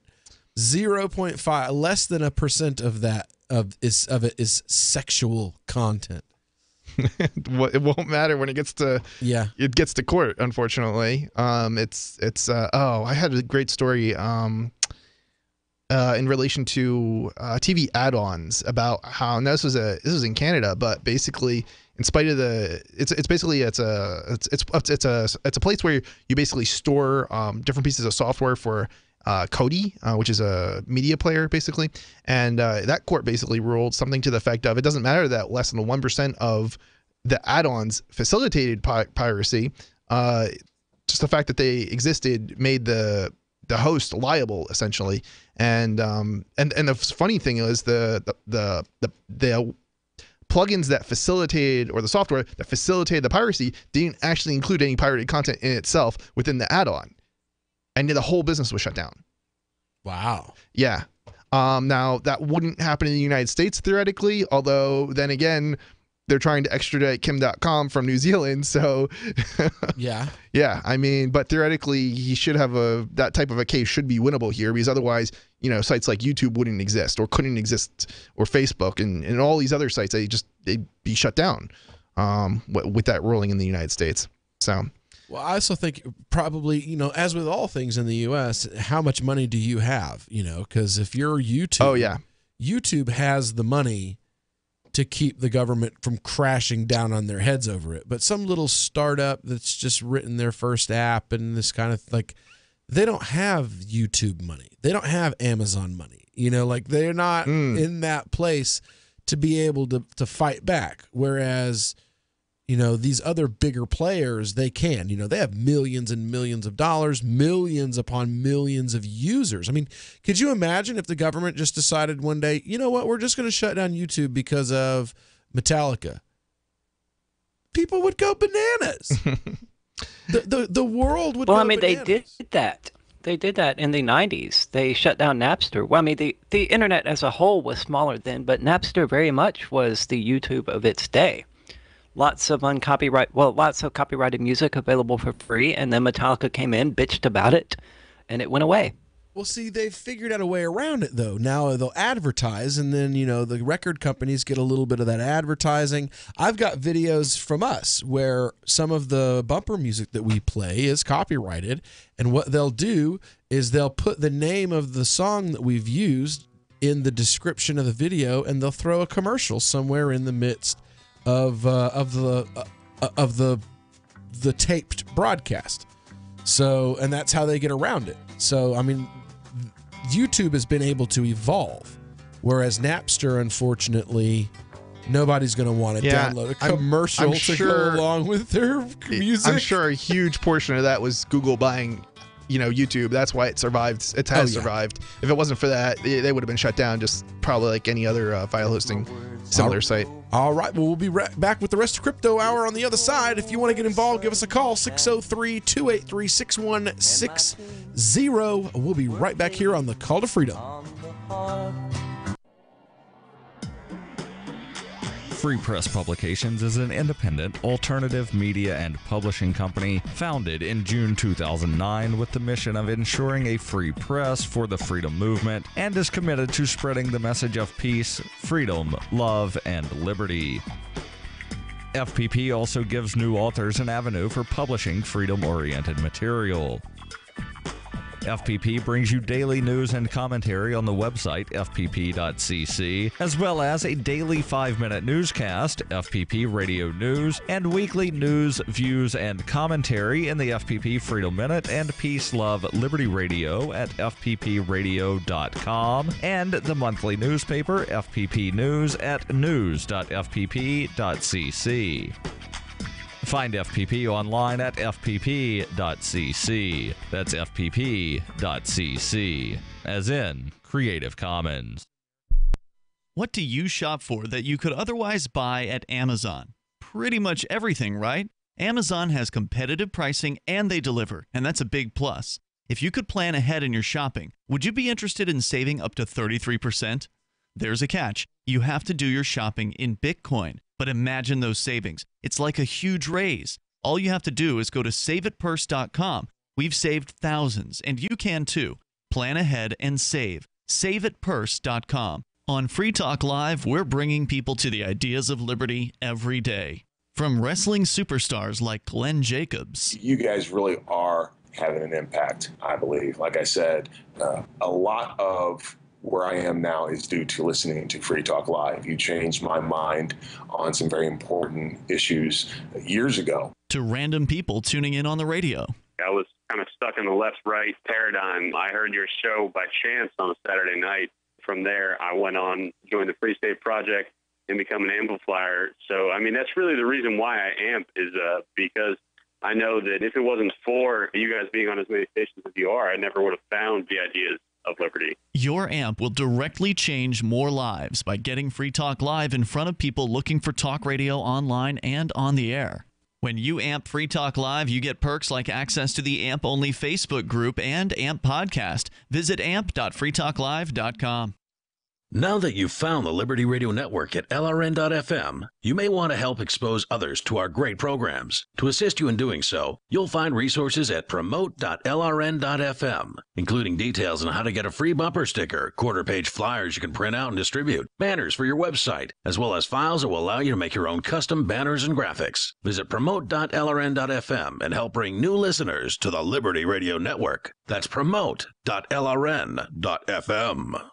0.5, less than 1% of that of it is sexual content. It won't matter when it gets to court, unfortunately. I had a great story in relation to TV add-ons about how, and this was in Canada, but basically in spite of it's a place where you basically store different pieces of software for Kodi, which is a media player basically, and that court basically ruled something to the effect of it doesn't matter that less than 1% of the add-ons facilitated piracy. Just the fact that they existed made the host liable essentially, and the funny thing is the plugins that facilitated, or the software that facilitated the piracy, didn't actually include any pirated content in itself within the add-on, and the whole business was shut down. Wow. Yeah. Now that wouldn't happen in the United States theoretically, although then again, they're trying to extradite Kim.com from New Zealand, so yeah. I mean, but theoretically, he should have that type of a case should be winnable here, because otherwise, sites like YouTube wouldn't exist or couldn't exist, or Facebook and all these other sites, they'd be shut down with that ruling in the United States. So. Well, I also think probably, as with all things in the U.S., how much money do you have? Because if you're YouTube, YouTube has the money to keep the government from crashing down on their heads over it. But some little startup that's just written their first app and this kind of they don't have YouTube money. They don't have Amazon money. They're not in that place to be able to fight back. Whereas, these other bigger players, they can. They have millions and millions of dollars, millions upon millions of users. I mean, could you imagine if the government just decided one day, you know what, we're just going to shut down YouTube because of Metallica? People would go bananas. the world would go bananas. They did that. They did that in the 90s. They shut down Napster. Well, I mean, the internet as a whole was smaller then, but Napster very much was the YouTube of its day. Lots of copyrighted music available for free, and then Metallica came in, bitched about it, and it went away. Well, see, they've figured out a way around it, though. Now they'll advertise, and then, the record companies get a little bit of that advertising. I've got videos from us where some of the bumper music that we play is copyrighted, and what they'll do is they'll put the name of the song that we've used in the description of the video, and they'll throw a commercial somewhere in the midst of the taped broadcast. So, and that's how they get around it. So, I mean, YouTube has been able to evolve, whereas Napster, unfortunately, nobody's going to want to download a commercial to go along with their music. I'm sure a huge portion of that was Google buying, YouTube. That's why it survived. It has survived. If it wasn't for that, they would have been shut down, just probably like any other file hosting similar site. All right. Well, we'll be back with the rest of Crypto Hour on the other side. If you want to get involved, give us a call, 603-283-6160. We'll be right back here on the Call to Freedom. Free Press Publications is an independent, alternative media and publishing company founded in June 2009 with the mission of ensuring a free press for the freedom movement and is committed to spreading the message of peace, freedom, love, and liberty. FPP also gives new authors an avenue for publishing freedom-oriented material. FPP brings you daily news and commentary on the website fpp.cc, as well as a daily 5-minute newscast, FPP Radio News, and weekly news, views, and commentary in the FPP Freedom Minute and Peace, Love, Liberty Radio at fppradio.com, and the monthly newspaper, FPP News, at news.fpp.cc. Find FPP online at fpp.cc. That's fpp.cc, as in Creative Commons. What do you shop for that you could otherwise buy at Amazon? Pretty much everything, right? Amazon has competitive pricing and they deliver, and that's a big plus. If you could plan ahead in your shopping, would you be interested in saving up to 33%? There's a catch. You have to do your shopping in Bitcoin. But imagine those savings. It's like a huge raise. All you have to do is go to SaveItPurse.com. We've saved thousands, and you can too. Plan ahead and save. SaveItPurse.com. On Free Talk Live, we're bringing people to the ideas of liberty every day. From wrestling superstars like Glenn Jacobs. You guys really are having an impact, I believe. Like I said, a lot of where I am now is due to listening to Free Talk Live. You changed my mind on some very important issues years ago. To random people tuning in on the radio. I was kind of stuck in the left-right paradigm. I heard your show by chance on a Saturday night. From there, I went on, joined the Free State Project, and become an amplifier. So, I mean, that's really the reason why I amp is because I know that if it wasn't for you guys being on as many stations as you are, I never would have found the ideas of liberty. Your amp will directly change more lives by getting Free Talk Live in front of people looking for talk radio online and on the air. When you amp Free Talk Live, you get perks like access to the AMP-only Facebook group and AMP podcast. Visit amp.freetalklive.com. Now that you've found the Liberty Radio Network at LRN.FM, you may want to help expose others to our great programs. To assist you in doing so, you'll find resources at promote.lrn.fm, including details on how to get a free bumper sticker, quarter-page flyers you can print out and distribute, banners for your website, as well as files that will allow you to make your own custom banners and graphics. Visit promote.lrn.fm and help bring new listeners to the Liberty Radio Network. That's promote.lrn.fm.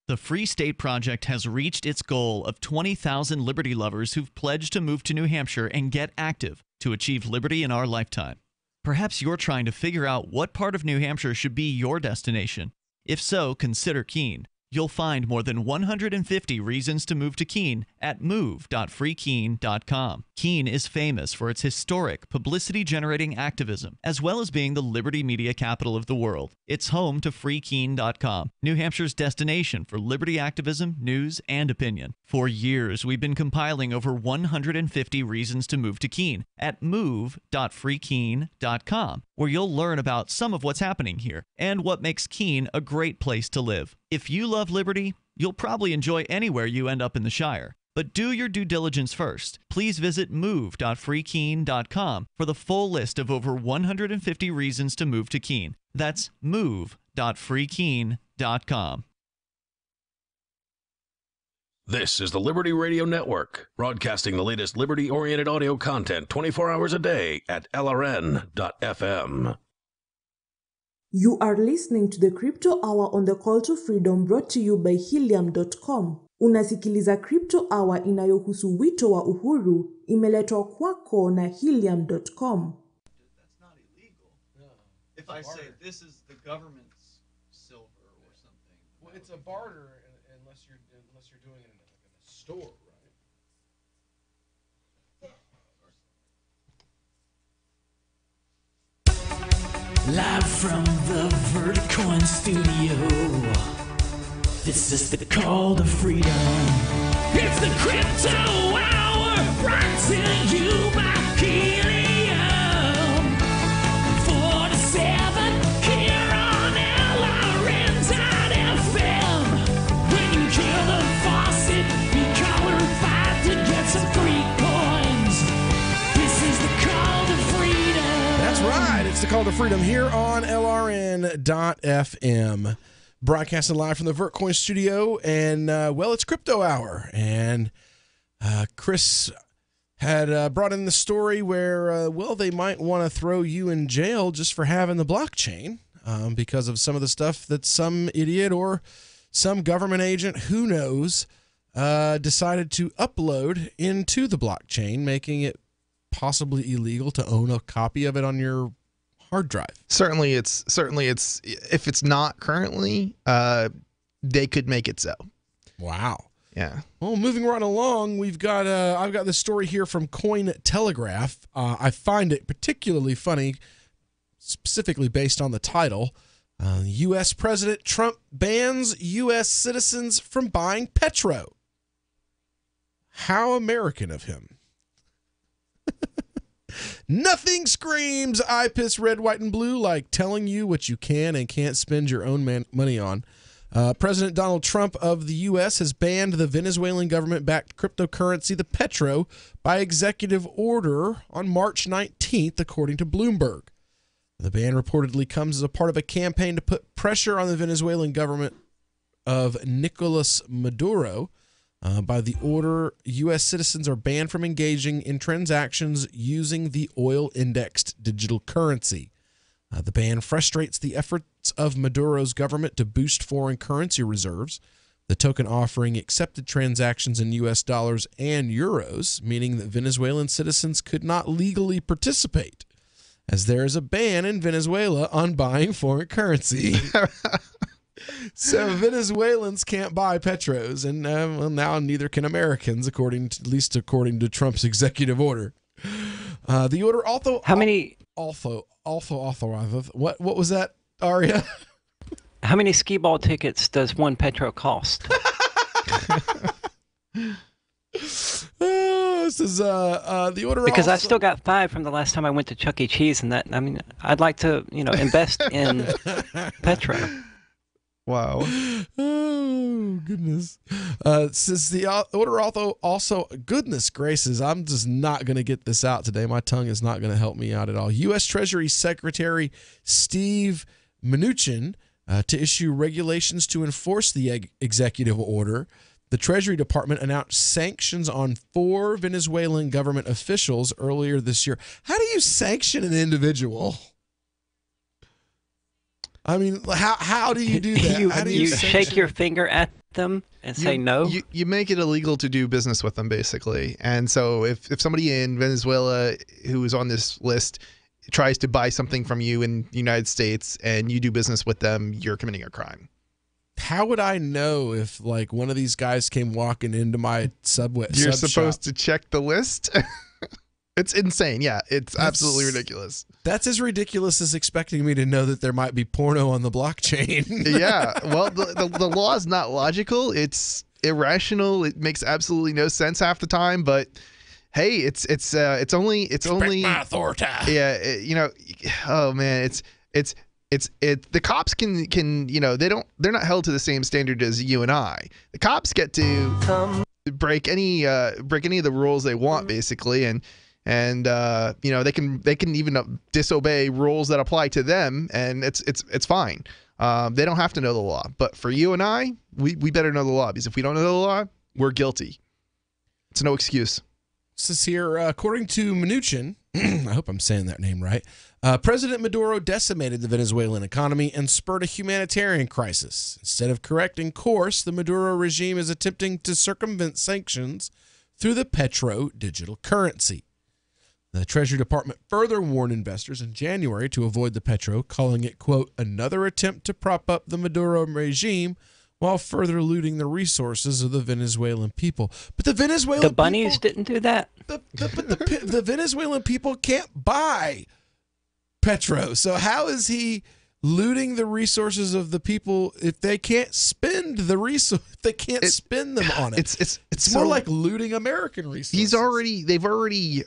The Free State Project has reached its goal of 20,000 liberty lovers who've pledged to move to New Hampshire and get active to achieve liberty in our lifetime. Perhaps you're trying to figure out what part of New Hampshire should be your destination. If so, consider Keene. You'll find more than 150 reasons to move to Keene at move.freekeene.com. Keene is famous for its historic, publicity-generating activism, as well as being the liberty media capital of the world. It's home to freekeene.com, New Hampshire's destination for liberty activism, news, and opinion. For years, we've been compiling over 150 reasons to move to Keene at move.freekeene.com, where you'll learn about some of what's happening here and what makes Keene a great place to live. If you love liberty, you'll probably enjoy anywhere you end up in the Shire. But do your due diligence first. Please visit move.freekeen.com for the full list of over 150 reasons to move to Keene. That's move.freekeen.com. This is the Liberty Radio Network, broadcasting the latest liberty-oriented audio content 24 hours a day at LRN.FM. You are listening to the Crypto Hour on the Call to Freedom, brought to you by Helium.com. Unasikiliza Crypto Hour inayohusu wito wa uhuru, imeletwa kwako na Helium.com. That's not illegal. No. If I say this is the government's silver or something. Well, it's a barter unless you're doing it in a store, right? Live from the Verticoin studio, this is the Call to Freedom. It's the Crypto Hour, brought to you by Helium 47 here on LRN.FM. When you kill the faucet, be qualified to get some free coins. This is the Call to Freedom. That's right. It's the Call to Freedom here on LRN.FM. Broadcasting live from the Vertcoin studio. And, well, it's Crypto Hour. And Chris had brought in the story where, well, they might want to throw you in jail just for having the blockchain because of some of the stuff that some idiot or some government agent, who knows, decided to upload into the blockchain, making it possibly illegal to own a copy of it on your hard drive. Certainly it's if it's not currently, they could make it so. Wow. Yeah. Well, moving right along, we've got I've got this story here from Cointelegraph. I find it particularly funny, specifically based on the title. U.S. President Trump bans U.S. citizens from buying Petro. How American of him. Nothing screams I piss red, white, and blue like telling you what you can and can't spend your own money on. President Donald Trump of the U.S. has banned the Venezuelan government-backed cryptocurrency, the Petro, by executive order on March 19th, according to Bloomberg. The ban reportedly comes as a part of a campaign to put pressure on the Venezuelan government of Nicolas Maduro. By the order, U.S. citizens are banned from engaging in transactions using the oil-indexed digital currency. The ban frustrates the efforts of Maduro's government to boost foreign currency reserves, the token offering accepted transactions in U.S. dollars and euros, meaning that Venezuelan citizens could not legally participate, as there is a ban in Venezuela on buying foreign currency. So Venezuelans can't buy Petros, and well, now neither can Americans, at least according to Trump's executive order. The order also authorizes what was that, Aria? How many skee ball tickets does one Petro cost? This is the order. Because also... I still got 5 from the last time I went to Chuck E. Cheese, and that, I mean, I'd like to, invest in Petro. Wow. Oh, goodness. Since the order also, goodness gracious, I'm just not going to get this out today. My tongue is not going to help me out at all. U.S. Treasury Secretary Steve Mnuchin to issue regulations to enforce the executive order. The Treasury Department announced sanctions on 4 Venezuelan government officials earlier this year. How do you sanction an individual? I mean, how do you do that? You shake your finger at them and say no? You make it illegal to do business with them, basically. And so if somebody in Venezuela who is on this list tries to buy something from you in the United States and you do business with them, you're committing a crime. How would I know if, like, one of these guys came walking into my subway? You're supposed to check the list? It's insane. Yeah, it's absolutely ridiculous. That's as ridiculous as expecting me to know that there might be porno on the blockchain. Yeah, well, the law is not logical. It's irrational. It makes absolutely no sense half the time. But hey, it's only my authority. Yeah, oh man, it's the cops can they're not held to the same standard as you and I. The cops get to break any of the rules they want, basically, and they can even disobey rules that apply to them, and it's fine. They don't have to know the law, but for you and I, we better know the law, because if we don't know the law, we're guilty. It's no excuse. This is here, according to Mnuchin, I hope I'm saying that name right, President Maduro decimated the Venezuelan economy and spurred a humanitarian crisis. Instead of correcting course, the Maduro regime is attempting to circumvent sanctions through the petro digital currency. The Treasury Department further warned investors in January to avoid the petro, calling it, quote, another attempt to prop up the Maduro regime while further looting the resources of the Venezuelan people. But the Venezuelan bunnies didn't do that. The Venezuelan people can't buy petro. So how is he looting the resources of the people if they can't spend the resource? They can't spend them on it. It's more like looting American resources. They've already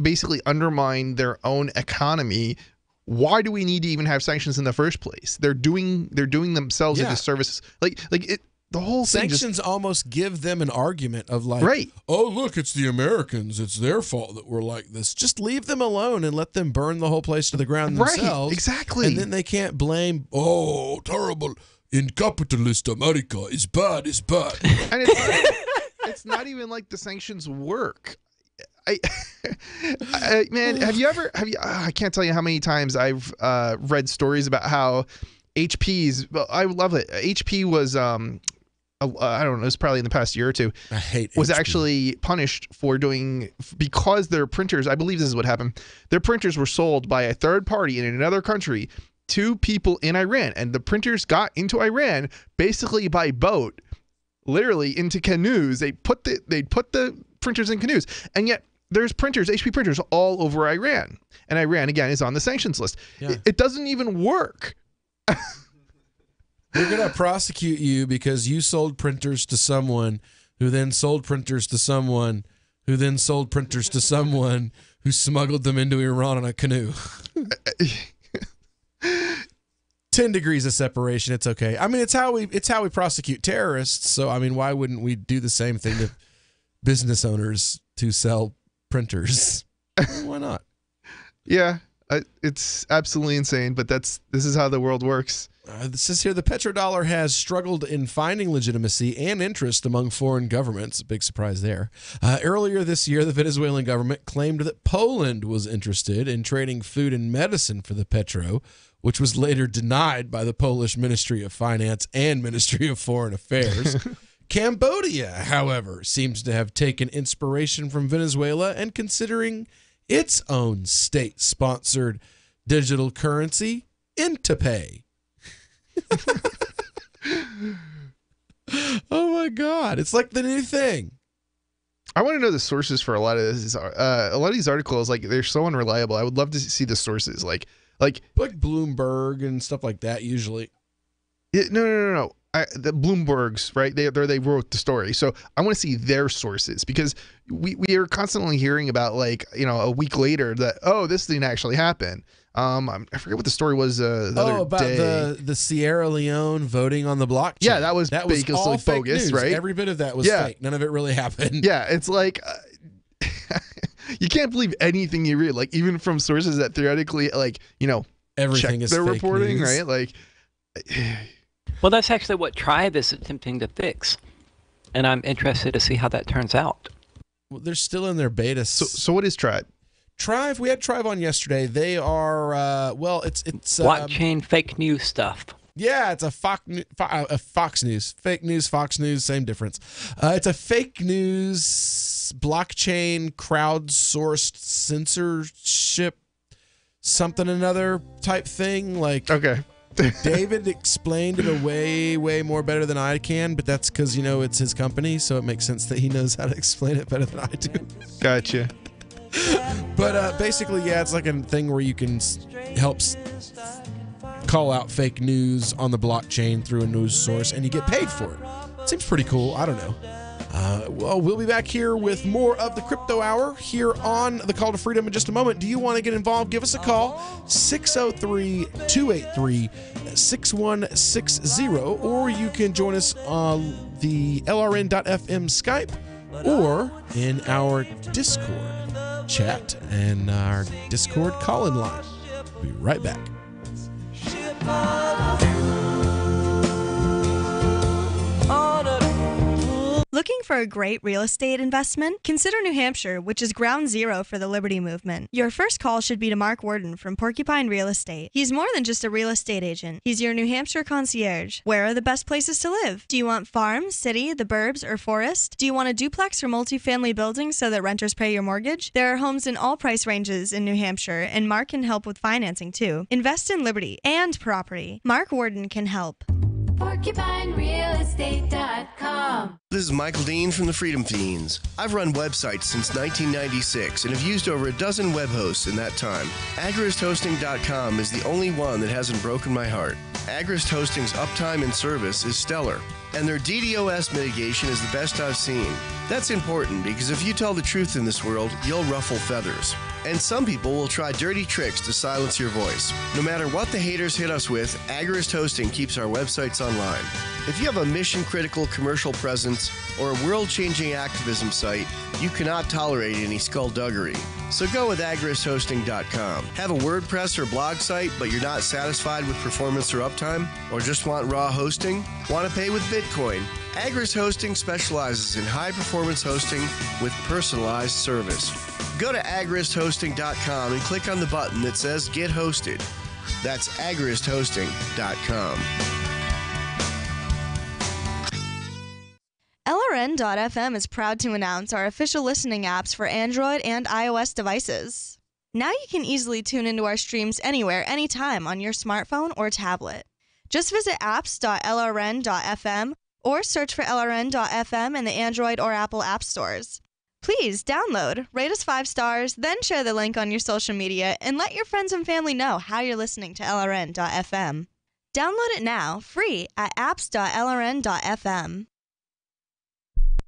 basically undermined their own economy. Why do we need to even have sanctions in the first place? They're doing themselves a disservice. The whole thing sanctions almost give them an argument of like, right. Oh, look, it's the Americans. It's their fault that we're like this. Just leave them alone and let them burn the whole place to the ground themselves. Right, exactly. And then they can't blame, oh, terrible, in capitalist America, it's bad. And it's not even like the sanctions work. Man, I can't tell you how many times I've read stories about how HP's, well, I love it. HP was, I don't know, it was probably in the past year or two. I hate was HP. actually punished for because their printers, I believe this is what happened. Their printers were sold by a third party in another country to people in Iran. And the printers got into Iran basically by boat, literally into canoes. They'd put the printers in canoes. And yet, there's HP printers all over Iran. And Iran, again, is on the sanctions list. Yeah. It doesn't even work. We're going to prosecute you because you sold printers to someone who then sold printers to someone who then sold printers to someone who smuggled them into Iran on a canoe. 10 degrees of separation. It's okay. I mean, it's how we prosecute terrorists. So, I mean, why wouldn't we do the same thing to business owners to sell printers? Why not? Yeah, it's absolutely insane, but this is how the world works. This says here the petrodollar has struggled in finding legitimacy and interest among foreign governments. Big surprise there. Earlier this year, the Venezuelan government claimed that Poland was interested in trading food and medicine for the petro, which was later denied by the Polish Ministry of Finance and Ministry of Foreign Affairs. Cambodia, however, seems to have taken inspiration from Venezuela and considering its own state-sponsored digital currency, Intapay. Oh my God! It's like the new thing. I want to know the sources for a lot of this. A lot of these articles, like, they're so unreliable. I would love to see the sources, like Bloomberg and stuff like that. Usually, no. The Bloomberg's, right? They wrote the story, so I want to see their sources, because we are constantly hearing about, like, a week later that this didn't actually happen. I forget what the story was the other about day. the Sierra Leone voting on the blockchain. Yeah, that was basically all fake bogus, news. right? Every bit of that was fake. None of it really happened. Yeah, it's like you can't believe anything you read, like, even from sources that theoretically, like, everything check is their fake reporting, news. right? Like, well, that's actually what Tribe is attempting to fix, and I'm interested to see how that turns out. Well, they're still in their beta. So what is Tribe? Tribe, we had Tribe on yesterday. They are it's blockchain fake news stuff. Yeah, it's a Fox News, fake news, Fox News, same difference. It's a fake news blockchain crowdsourced censorship something another type thing. Like, okay. David explained it way more better than I can, but that's because, it's his company, so it makes sense that he knows how to explain it better than I do. Gotcha. But basically, yeah, it's like a thing where you can help call out fake news on the blockchain through a news source, and you get paid for it. Seems pretty cool. I don't know. Well, we'll be back here with more of the Crypto Hour here on the Call to Freedom in just a moment. Do you want to get involved? Give us a call, 603-283-6160, or you can join us on the LRN.FM Skype or in our Discord chat and our Discord call-in line. We'll be right back. Looking for a great real estate investment? Consider New Hampshire, which is ground zero for the Liberty Movement. Your first call should be to Mark Worden from Porcupine Real Estate. He's more than just a real estate agent. He's your New Hampshire concierge. Where are the best places to live? Do you want farm, city, the burbs, or forest? Do you want a duplex or multifamily building so that renters pay your mortgage? There are homes in all price ranges in New Hampshire, and Mark can help with financing too. Invest in Liberty and property. Mark Worden can help. PorcupineRealEstate.com. This is Michael Dean from the Freedom Fiends. I've run websites since 1996 and have used over a dozen web hosts in that time. AgristHosting.com is the only one that hasn't broken my heart. Agrist Hosting's uptime and service is stellar, and their DDoS mitigation is the best I've seen. That's important because if you tell the truth in this world, you'll ruffle feathers. And some people will try dirty tricks to silence your voice. No matter what the haters hit us with, Agrist Hosting keeps our websites online. If you have a mission-critical commercial presence or a world-changing activism site, you cannot tolerate any skullduggery. So go with AgristHosting.com. Have a WordPress or blog site, but you're not satisfied with performance or uptime? Or just want raw hosting? Want to pay with Bitcoin? Agrist Hosting specializes in high-performance hosting with personalized service. Go to agristhosting.com and click on the button that says Get Hosted. That's agristhosting.com. LRN.FM is proud to announce our official listening apps for Android and iOS devices. Now you can easily tune into our streams anywhere, anytime on your smartphone or tablet. Just visit apps.lrn.fm or search for LRN.FM in the Android or Apple app stores. Please download, rate us 5 stars, then share the link on your social media and let your friends and family know how you're listening to LRN.FM. Download it now, free at apps.lrn.fm.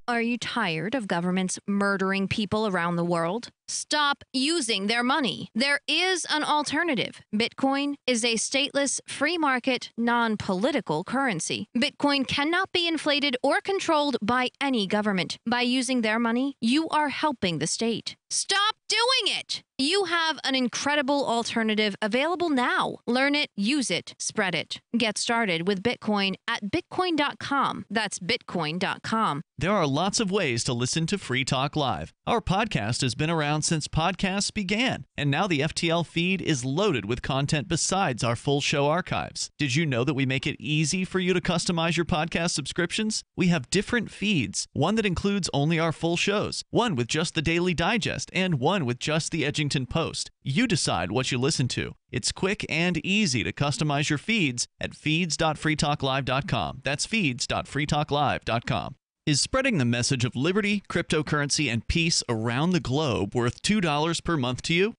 Are you tired of governments murdering people around the world? Stop using their money. There is an alternative. Bitcoin is a stateless, free market, non-political currency. Bitcoin cannot be inflated or controlled by any government. By using their money, you are helping the state. Stop doing it! You have an incredible alternative available now. Learn it, use it, spread it. Get started with Bitcoin at Bitcoin.com. That's Bitcoin.com. There are lots of ways to listen to Free Talk Live. Our podcast has been around since podcasts began, and now the FTL feed is loaded with content besides our full show archives. Did you know that we make it easy for you to customize your podcast subscriptions? We have different feeds, one that includes only our full shows, one with just the Daily Digest, and one with just the Edgington Post. You decide what you listen to. It's quick and easy to customize your feeds at feeds.freetalklive.com. That's feeds.freetalklive.com. Is spreading the message of liberty, cryptocurrency, and peace around the globe worth $2 per month to you?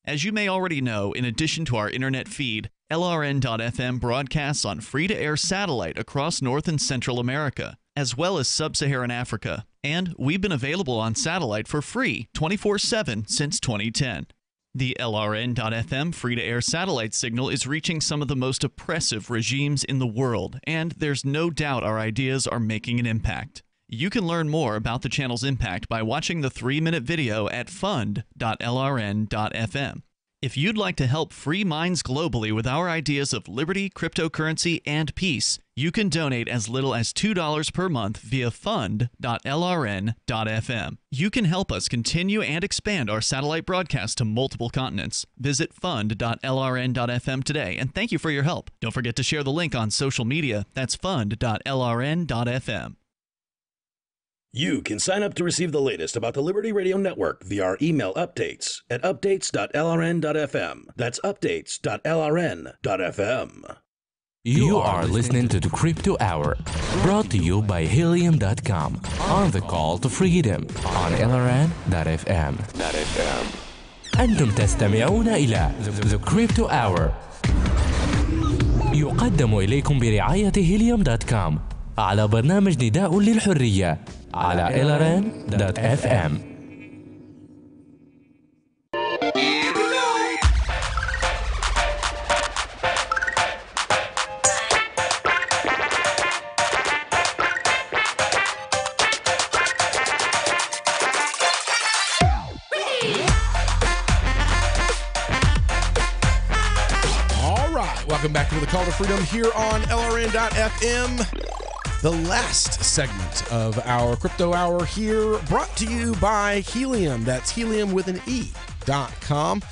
As you may already know, in addition to our internet feed, LRN.FM broadcasts on free-to-air satellite across North and Central America, as well as Sub-Saharan Africa. And we've been available on satellite for free 24/7 since 2010. The LRN.FM free-to-air satellite signal is reaching some of the most oppressive regimes in the world, and there's no doubt our ideas are making an impact. You can learn more about the channel's impact by watching the 3-minute video at fund.lrn.fm. If you'd like to help free minds globally with our ideas of liberty, cryptocurrency, and peace, you can donate as little as $2 per month via fund.lrn.fm. You can help us continue and expand our satellite broadcast to multiple continents. Visit fund.lrn.fm today, and thank you for your help. Don't forget to share the link on social media. That's fund.lrn.fm. You can sign up to receive the latest about the Liberty Radio Network via our email updates at updates.lrn.fm. That's updates.lrn.fm. You are listening to the Crypto Hour, brought to you by Helium.com, on the call to freedom on LRN.fm. أنتم تستمعون إلى The Crypto Hour. يقدم إليكم برعاية Helium.com على برنامج نداء للحرية على LRN.fm. Welcome back to the Call to Freedom here on LRN.FM. The last segment of our crypto hour here, brought to you by Helium. That's helium with an E.com.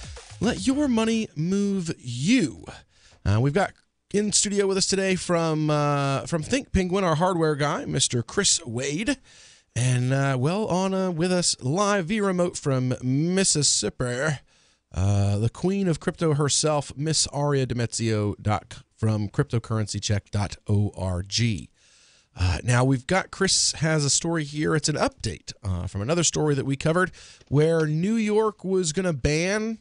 Let your money move you. We've got in studio with us today from Think Penguin, our hardware guy, Mr. Chris Wade. And with us live via remote from Mississippi, the queen of crypto herself, Miss Aria Demezio from cryptocurrencycheck.org. Now we've got Chris has a story here. It's an update from another story that we covered where New York was going to ban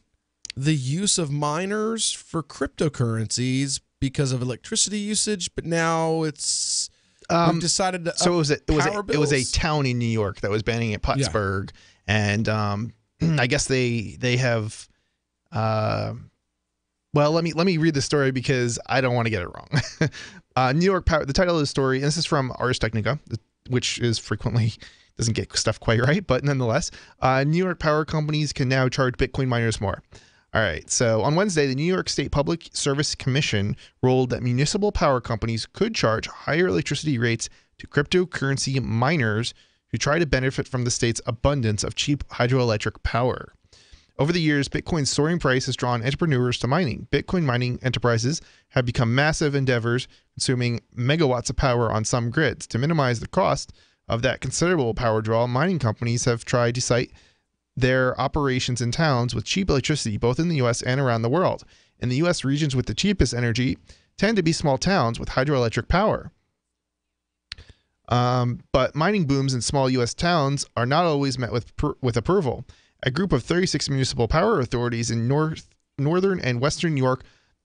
the use of miners for cryptocurrencies because of electricity usage, but now it's we've decided to it was a town in New York that was banning it, Plattsburgh, and I guess they have. Well, let me read the story because I don't want to get it wrong. New York Power. The title of the story, and this is from Ars Technica, which is frequently doesn't get stuff quite right, but nonetheless, New York power companies can now charge Bitcoin miners more. All right. So on Wednesday, the New York State Public Service Commission ruled that municipal power companies could charge higher electricity rates to cryptocurrency miners who try to benefit from the state's abundance of cheap hydroelectric power. Over the years, Bitcoin's soaring price has drawn entrepreneurs to mining. Bitcoin mining enterprises have become massive endeavors, consuming megawatts of power on some grids. To minimize the cost of that considerable power draw, mining companies have tried to site their operations in towns with cheap electricity, both in the U.S. and around the world. In the U.S., regions with the cheapest energy tend to be small towns with hydroelectric power. But mining booms in small U.S. towns are not always met with approval. A group of 36 municipal power authorities in northern and western New York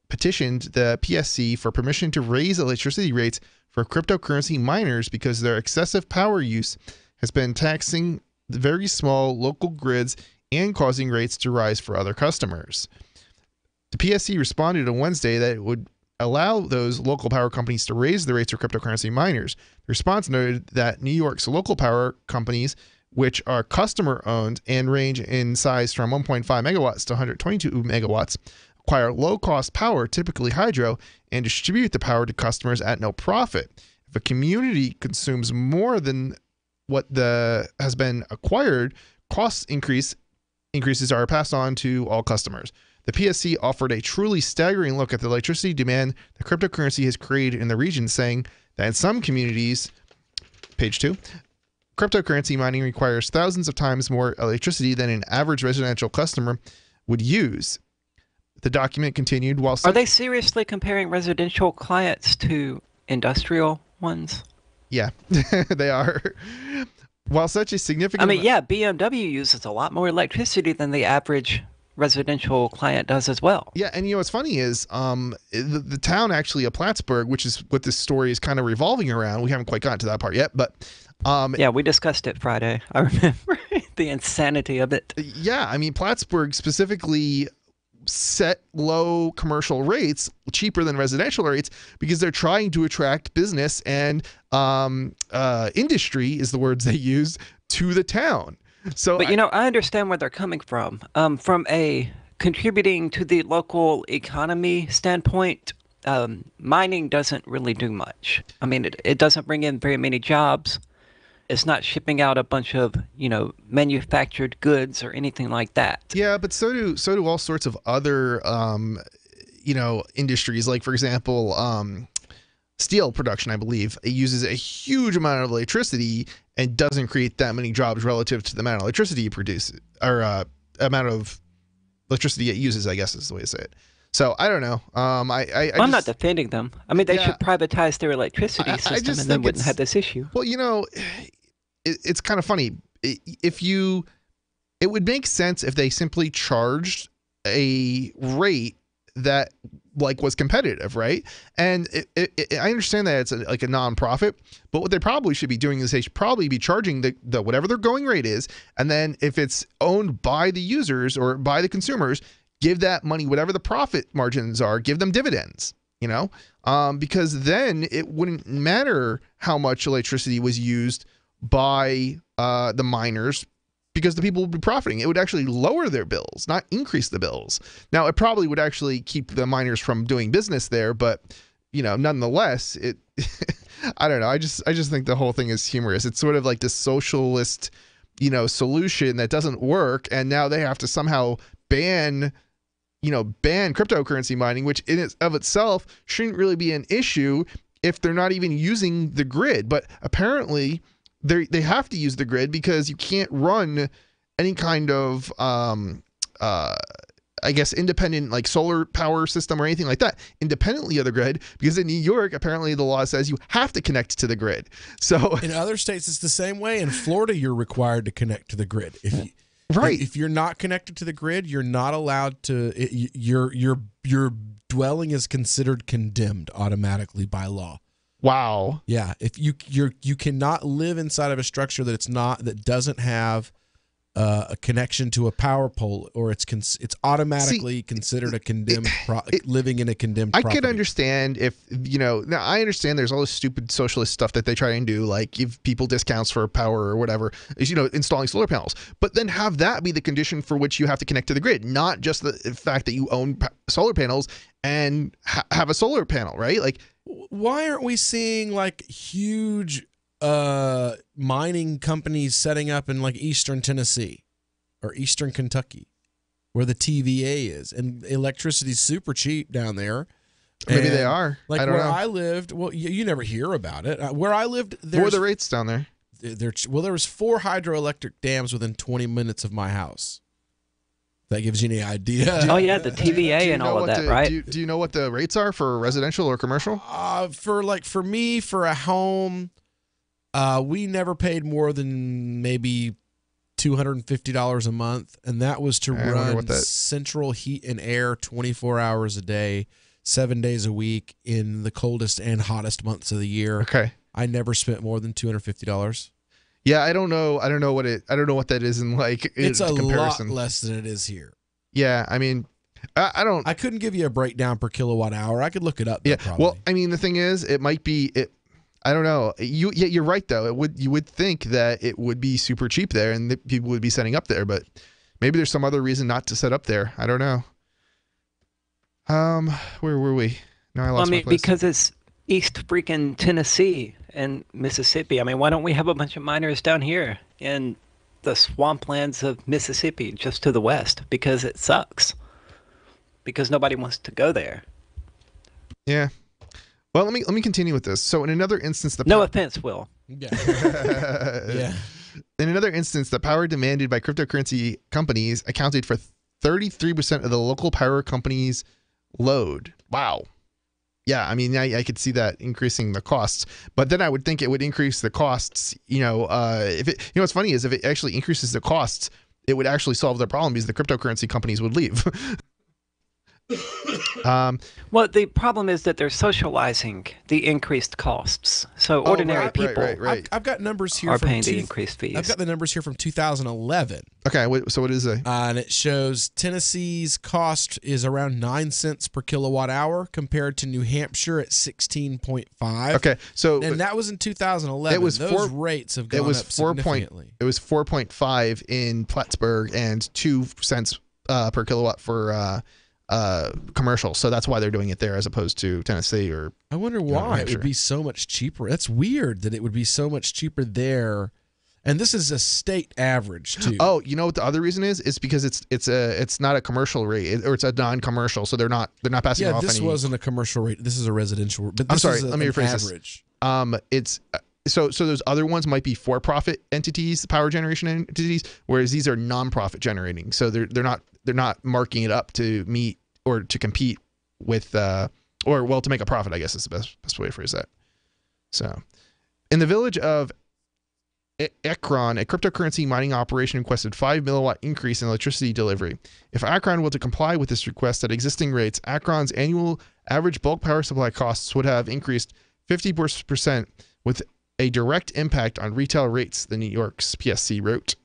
petitioned the PSC for permission to raise electricity rates for cryptocurrency miners because their excessive power use has been taxing the very small local grids and causing rates to rise for other customers. The PSC responded on Wednesday that it would allow those local power companies to raise the rates for cryptocurrency miners. The response noted that New York's local power companies, which are customer-owned and range in size from 1.5 megawatts to 122 megawatts, acquire low-cost power, typically hydro, and distribute the power to customers at no profit. If a community consumes more than what has been acquired, cost increases are passed on to all customers. The PSC offered a truly staggering look at the electricity demand that cryptocurrency has created in the region, saying that in some communities, page 2, cryptocurrency mining requires thousands of times more electricity than an average residential customer would use. The document continued, while Are they seriously comparing residential clients to industrial ones? Yeah, they are. While such a significant... BMW uses a lot more electricity than the average residential client does as well. Yeah, and what's funny is the town actually of Plattsburgh, which is what this story is kind of revolving around. We haven't quite gotten to that part yet, but... we discussed it Friday. I remember the insanity of it. Yeah, I mean, Plattsburgh specifically set low commercial rates, cheaper than residential rates, because they're trying to attract business and industry, is the words they use, to the town. So, but I understand where they're coming from a contributing to the local economy standpoint. Mining doesn't really do much. I mean, it doesn't bring in very many jobs. It's not shipping out a bunch of, manufactured goods or anything like that. Yeah, but so do all sorts of other, industries. Like, for example, steel production, I believe, it uses a huge amount of electricity and doesn't create that many jobs relative to the amount of electricity it produces, or amount of electricity it uses, I guess is the way to say it. So I don't know. I'm not defending them. I mean, they should privatize their electricity system, and then wouldn't have this issue. Well, it's kind of funny. It would make sense if they simply charged a rate that was competitive, right? And I understand that it's like a nonprofit, but what they probably should be doing is they should probably be charging the whatever their going rate is, and then if it's owned by the users or by the consumers, give that money, whatever the profit margins are, give them dividends, because then it wouldn't matter how much electricity was used by the miners, because the people would be profiting. It would actually lower their bills, not increase the bills. Now, it probably would actually keep the miners from doing business there, but nonetheless, it I don't know. I just think the whole thing is humorous. It's sort of like this socialist, solution that doesn't work, and now they have to somehow ban cryptocurrency mining, which in of itself shouldn't really be an issue if they're not even using the grid. But apparently they have to use the grid because you can't run any kind of independent like solar power system or anything like that independently of the grid, because in New York, apparently the law says you have to connect to the grid. So in other states, it's the same way. In Florida, you're required to connect to the grid. If you're not connected to the grid, you're not allowed to. Your dwelling is considered condemned automatically by law. Wow. Yeah. If you cannot live inside of a structure that doesn't have a connection to a power pole, or it's automatically considered a condemned living in a condemned property. I could understand if now I understand there's all this stupid socialist stuff that they try and do, like give people discounts for power or whatever, is installing solar panels, but then have that be the condition for which you have to connect to the grid, not just the fact that you own solar panels and have a solar panel, right? Like, why aren't we seeing like huge mining companies setting up in like Eastern Tennessee or Eastern Kentucky, where the TVA is, and electricity's super cheap down there? Maybe they are. Like I don't know. I lived, well, you never hear about it. Where I lived, what are the rates down there? There was 4 hydroelectric dams within 20 minutes of my house. That gives you any idea. Oh yeah, the TVA and all of that, right? Do you know what the rates are for residential or commercial? For a home, we never paid more than maybe $250 a month, and that was to run central heat and air 24 hours a day, 7 days a week in the coldest and hottest months of the year. Okay. I never spent more than $250. Yeah, I don't know what that is in it's a comparison. Lot less than it is here. Yeah, I mean, I couldn't give you a breakdown per kilowatt hour. I could look it up. Yeah. Probably. Well, I mean, the thing is, it might be I don't know. You're right though. You would think that it would be super cheap there, and that people would be setting up there, but maybe there's some other reason not to set up there. I don't know. Where were we? No, I lost my place. Because it's East freaking Tennessee and Mississippi. I mean, why don't we have a bunch of miners down here in the swamplands of Mississippi, just to the west? Because it sucks. Because nobody wants to go there. Yeah. Well, let me continue with this. So in another instance, no offense, Will. Yeah. Yeah. In another instance, the power demanded by cryptocurrency companies accounted for 33% of the local power companies' load. Wow. Yeah, I mean, I could see that increasing the costs, but then I would think it would increase the costs. If it, what's funny is if it actually increases the costs, it would actually solve the problem because the cryptocurrency companies would leave. Well, the problem is that they're socializing the increased costs. So ordinary people right. I've got numbers here are paying the increased fees. I've got the numbers here from 2011. Okay, so what is it? And it shows Tennessee's cost is around 9 cents per kilowatt hour compared to New Hampshire at 16.5. Okay, so and that was in 2011. Those rates have gone up significantly. It was 4.5 in Plattsburgh and 2 cents per kilowatt for commercial, so that's why they're doing it there as opposed to Tennessee or. I wonder why it would be so much cheaper. That's weird that it would be so much cheaper there, and this is a state average too. Oh, you know what the other reason is? It's because it's not a commercial rate, or it's a non-commercial, so they're not passing off. Yeah, this wasn't a commercial rate. This is a residential. But I'm sorry. Let me rephrase average. It's. So those other ones might be for-profit entities, power generation entities, whereas these are non-profit generating. So they're not marking it up to meet or to compete with to make a profit, I guess is the best way to phrase that. So in the village of Akron, a cryptocurrency mining operation requested 5 milliwatt increase in electricity delivery. If Akron were to comply with this request at existing rates, Akron's annual average bulk power supply costs would have increased 50% with a direct impact on retail rates, the New York's PSC wrote.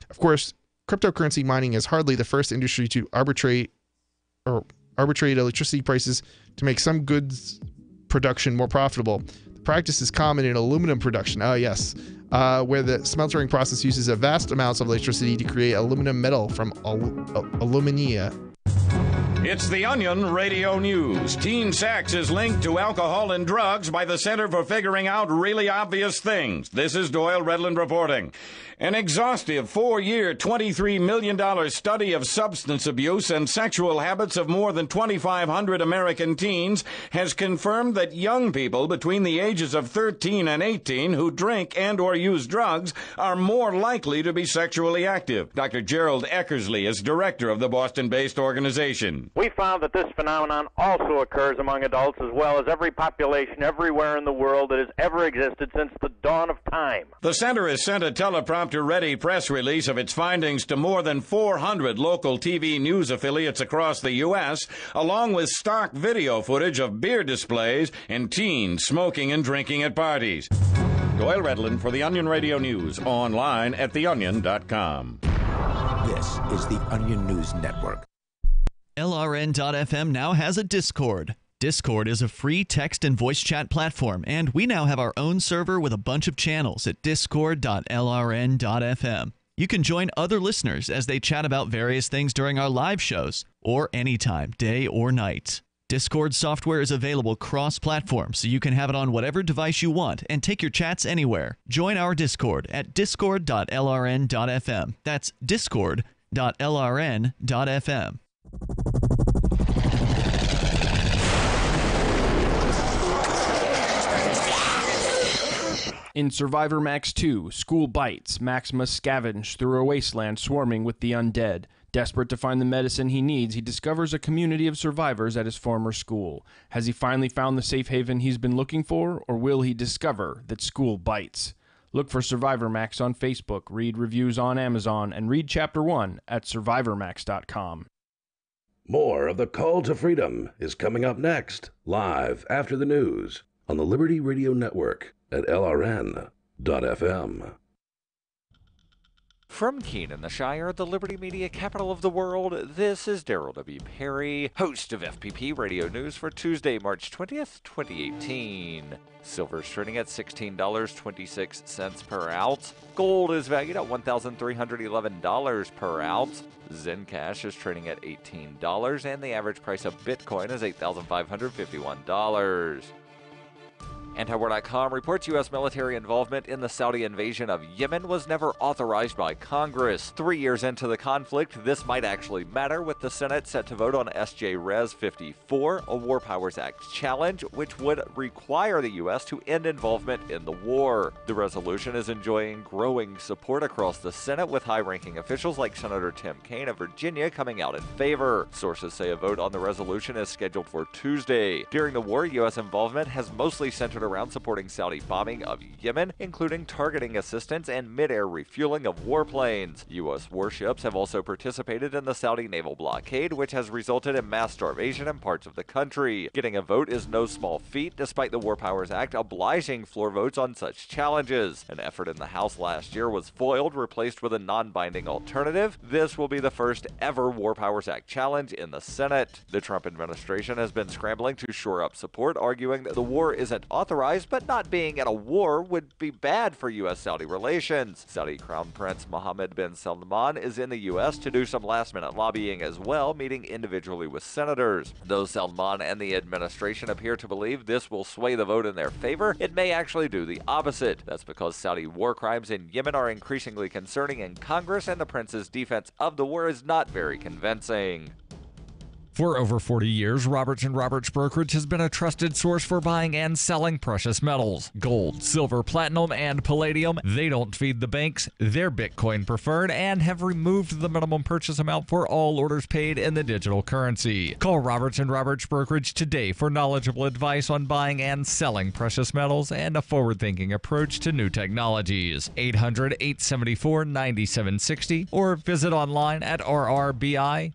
Of course, cryptocurrency mining is hardly the first industry to arbitrate electricity prices to make some goods production more profitable. The practice is common in aluminum production. Oh yes, where the smeltering process uses a vast amounts of electricity to create aluminum metal from alumina. It's the Onion Radio News. Teen sex is linked to alcohol and drugs by the Center for Figuring Out Really Obvious Things. This is Doyle Redland reporting. An exhaustive 4-year, $23 million study of substance abuse and sexual habits of more than 2,500 American teens has confirmed that young people between the ages of 13 and 18 who drink and or use drugs are more likely to be sexually active. Dr. Gerald Eckersley is director of the Boston-based organization. We found that this phenomenon also occurs among adults as well as every population everywhere in the world that has ever existed since the dawn of time. The center has sent a teleprompter-ready press release of its findings to more than 400 local TV news affiliates across the U.S., along with stock video footage of beer displays and teens smoking and drinking at parties. Doyle Redland for the Onion Radio News, online at theonion.com. This is the Onion News Network. LRN.FM now has a Discord. Discord is a free text and voice chat platform, and we now have our own server with a bunch of channels at discord.lrn.fm. You can join other listeners as they chat about various things during our live shows, or anytime, day or night. Discord software is available cross-platform, so you can have it on whatever device you want and take your chats anywhere. Join our Discord at discord.lrn.fm. That's discord.lrn.fm. In Survivor Max 2, School Bites, Max must scavenge through a wasteland swarming with the undead. Desperate to find the medicine he needs, he discovers a community of survivors at his former school. Has he finally found the safe haven he's been looking for, or will he discover that school bites? Look for Survivor Max on Facebook, read reviews on Amazon, and read Chapter 1 at survivormax.com. More of the Call to Freedom is coming up next, live after the news on the Liberty Radio Network at LRN.FM. From Keene, the Shire, the Liberty Media capital of the world, this is Daryl W. Perry, host of FPP Radio News for Tuesday, March 20th, 2018. Silver is trading at $16.26 per ounce. Gold is valued at $1,311 per ounce. Zencash is trading at $18, and the average price of Bitcoin is $8,551. Antiwar.com reports U.S. military involvement in the Saudi invasion of Yemen was never authorized by Congress. 3 years into the conflict, this might actually matter, with the Senate set to vote on S.J. Res. 54, a War Powers Act challenge, which would require the U.S. to end involvement in the war. The resolution is enjoying growing support across the Senate, with high-ranking officials like Senator Tim Kaine of Virginia coming out in favor. Sources say a vote on the resolution is scheduled for Tuesday. During the war, U.S. involvement has mostly centered around supporting Saudi bombing of Yemen, including targeting assistance and mid-air refueling of warplanes. U.S. warships have also participated in the Saudi naval blockade, which has resulted in mass starvation in parts of the country. Getting a vote is no small feat, despite the War Powers Act obliging floor votes on such challenges. An effort in the House last year was foiled, replaced with a non-binding alternative. This will be the first ever War Powers Act challenge in the Senate. The Trump administration has been scrambling to shore up support, arguing that the war isn't authorized, but not being at a war would be bad for U.S.-Saudi relations. Saudi Crown Prince Mohammed bin Salman is in the U.S. to do some last-minute lobbying as well, meeting individually with senators. Though Salman and the administration appear to believe this will sway the vote in their favor, it may actually do the opposite. That's because Saudi war crimes in Yemen are increasingly concerning in Congress, and the prince's defense of the war is not very convincing. For over 40 years, Roberts & Roberts Brokerage has been a trusted source for buying and selling precious metals. Gold, silver, platinum, and palladium. They don't feed the banks. They're Bitcoin preferred and have removed the minimum purchase amount for all orders paid in the digital currency. Call Roberts & Roberts Brokerage today for knowledgeable advice on buying and selling precious metals and a forward-thinking approach to new technologies. 800-874-9760 or visit online at rrbi.co.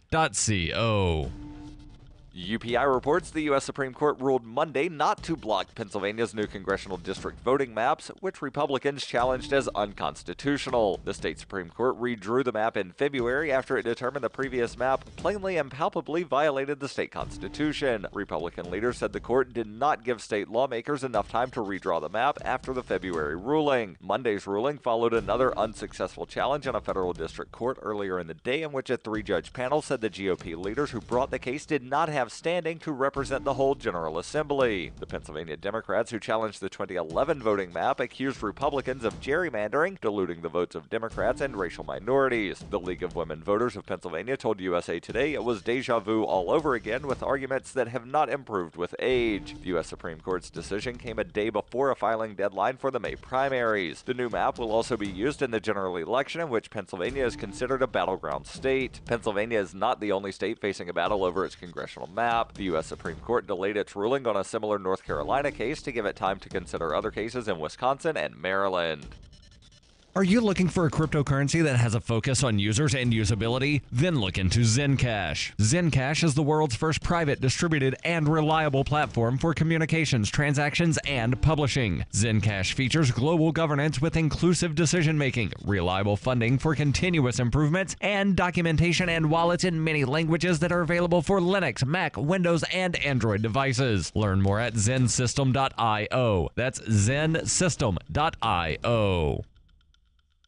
UPI reports the U.S. Supreme Court ruled Monday not to block Pennsylvania's new congressional district voting maps, which Republicans challenged as unconstitutional. The state Supreme Court redrew the map in February after it determined the previous map plainly and palpably violated the state constitution. Republican leaders said the court did not give state lawmakers enough time to redraw the map after the February ruling. Monday's ruling followed another unsuccessful challenge in a federal district court earlier in the day, in which a 3-judge panel said the GOP leaders who brought the case did not have standing to represent the whole General Assembly. The Pennsylvania Democrats who challenged the 2011 voting map accused Republicans of gerrymandering, diluting the votes of Democrats and racial minorities. The League of Women Voters of Pennsylvania told USA Today it was deja vu all over again, with arguments that have not improved with age. The U.S. Supreme Court's decision came a day before a filing deadline for the May primaries. The new map will also be used in the general election, in which Pennsylvania is considered a battleground state. Pennsylvania is not the only state facing a battle over its congressional map. The U.S. Supreme Court delayed its ruling on a similar North Carolina case to give it time to consider other cases in Wisconsin and Maryland. Are you looking for a cryptocurrency that has a focus on users and usability? Then look into Zencash. Zencash is the world's first private, distributed, and reliable platform for communications, transactions, and publishing. Zencash features global governance with inclusive decision-making, reliable funding for continuous improvements, and documentation and wallets in many languages that are available for Linux, Mac, Windows, and Android devices. Learn more at zensystem.io. That's zensystem.io.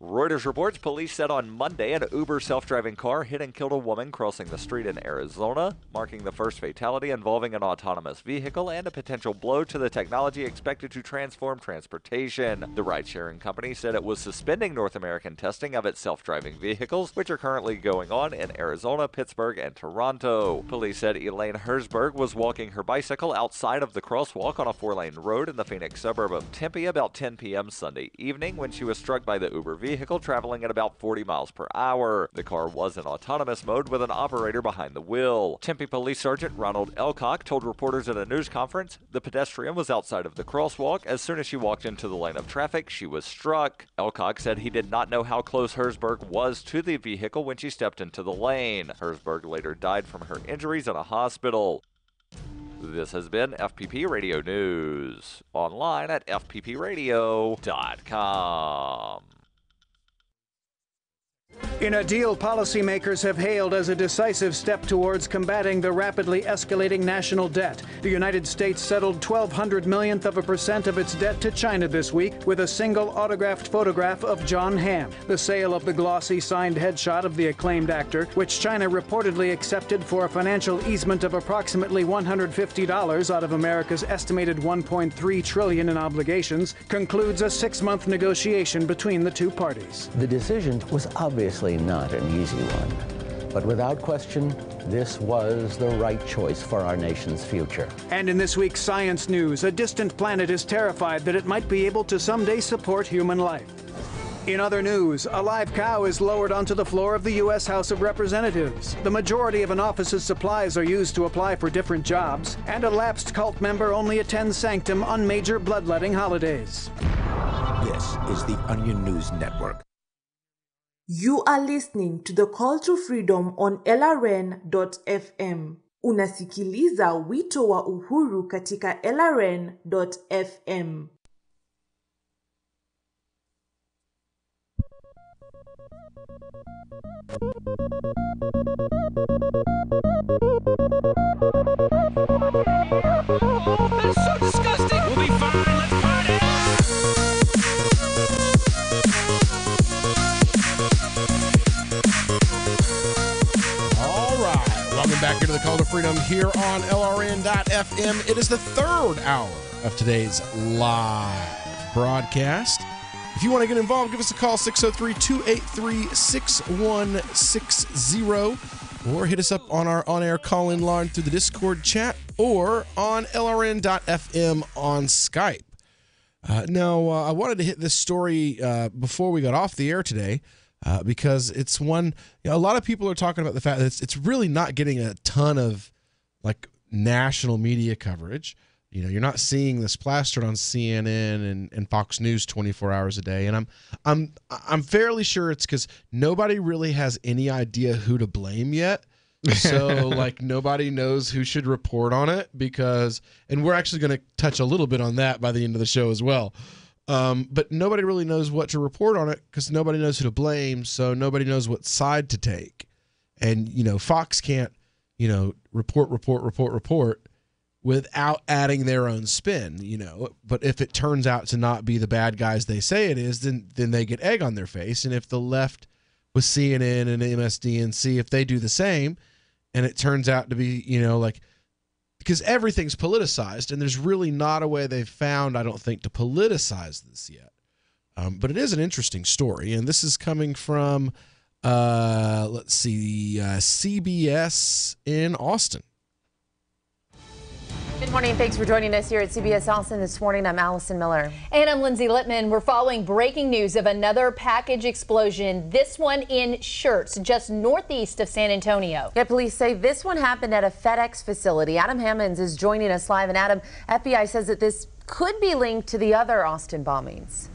Reuters reports police said on Monday an Uber self-driving car hit and killed a woman crossing the street in Arizona, marking the first fatality involving an autonomous vehicle and a potential blow to the technology expected to transform transportation. The ride-sharing company said it was suspending North American testing of its self-driving vehicles, which are currently going on in Arizona, Pittsburgh, and Toronto. Police said Elaine Herzberg was walking her bicycle outside of the crosswalk on a 4-lane road in the Phoenix suburb of Tempe about 10 p.m. Sunday evening when she was struck by the Uber vehicle traveling at about 40 miles per hour. The car was in autonomous mode with an operator behind the wheel. Tempe Police Sergeant Ronald Elcock told reporters at a news conference the pedestrian was outside of the crosswalk. As soon as she walked into the lane of traffic, she was struck. Elcock said he did not know how close Herzberg was to the vehicle when she stepped into the lane. Herzberg later died from her injuries in a hospital. This has been FPP Radio News. Online at fppradio.com. In a deal policymakers have hailed as a decisive step towards combating the rapidly escalating national debt, the United States settled 0.02 millionth of a percent of its debt to China this week with a single autographed photograph of John Hamm. The sale of the glossy signed headshot of the acclaimed actor, which China reportedly accepted for a financial easement of approximately $150 out of America's estimated $1.3 trillion in obligations, concludes a 6-month negotiation between the two parties. The decision was obviously not an easy one, but without question, this was the right choice for our nation's future. And in this week's science news, a distant planet is terrified that it might be able to someday support human life. In other news, a live cow is lowered onto the floor of the U.S. House of Representatives. The majority of an office's supplies are used to apply for different jobs, and a lapsed cult member only attends sanctum on major bloodletting holidays. This is the Onion News Network. You are listening to the Call to Freedom on LRN.FM. Unasikiliza wito wa uhuru katika LRN.FM. That's so disgusting! We'll be fine, let's party! All right. Welcome back into the Call to Freedom here on LRN.FM. It is the third hour of today's live broadcast. If you want to get involved, give us a call, 603-283-6160, or hit us up on our on-air call-in line through the Discord chat or on LRN.FM on Skype. Now, I wanted to hit this story before we got off the air today because it's one, a lot of people are talking about the fact that it's really not getting a ton of like national media coverage. You know, you're not seeing this plastered on CNN and Fox News 24 hours a day, and I'm fairly sure it's because nobody really has any idea who to blame yet. So like nobody knows who should report on it and we're actually going to touch a little bit on that by the end of the show as well. But nobody really knows what to report on it because nobody knows who to blame. So nobody knows what side to take. And, Fox can't, report without adding their own spin, But if it turns out to not be the bad guys they say it is, then they get egg on their face. And if the left with CNN and MSDNC, if they do the same, and it turns out to be, because everything's politicized, and there's really not a way they've found, I don't think, to politicize this yet. But it is an interesting story, and this is coming from, CBS in Austin. Good morning. Thanks for joining us here at CBS Austin this morning. I'm Allison Miller. And I'm Lindsay Littman. We're following breaking news of another package explosion, this one in Schertz, just northeast of San Antonio. Yeah, police say this one happened at a FedEx facility. Adam Hammonds is joining us live. And Adam, FBI says that this could be linked to the other Austin bombings.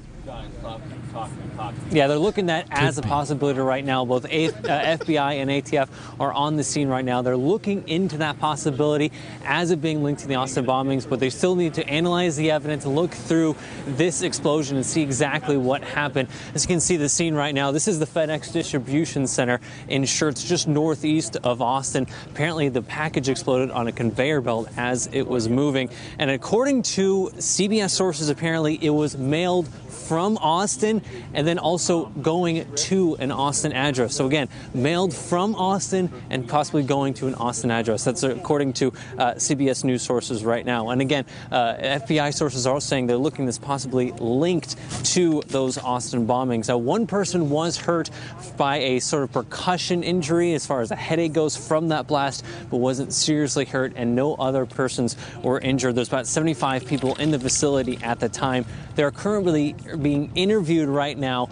Yeah, they're looking at as a possibility right now. Both FBI and ATF are on the scene right now. They're looking into that possibility as it being linked to the Austin bombings, but they still need to analyze the evidence and look through this explosion and see exactly what happened. As you can see the scene right now, this is the FedEx distribution center in Schertz, just northeast of Austin. Apparently, the package exploded on a conveyor belt as it was moving. And according to CBS sources, apparently it was mailed from Austin and then also going to an Austin address. So again, mailed from Austin and possibly going to an Austin address. That's according to CBS News sources right now. And again, FBI sources are saying they're looking this possibly linked to those Austin bombings. Now, one person was hurt by a sort of percussion injury as far as a headache goes from that blast, but wasn't seriously hurt, and no other persons were injured. There's about 75 people in the facility at the time. They're currently being interviewed right now.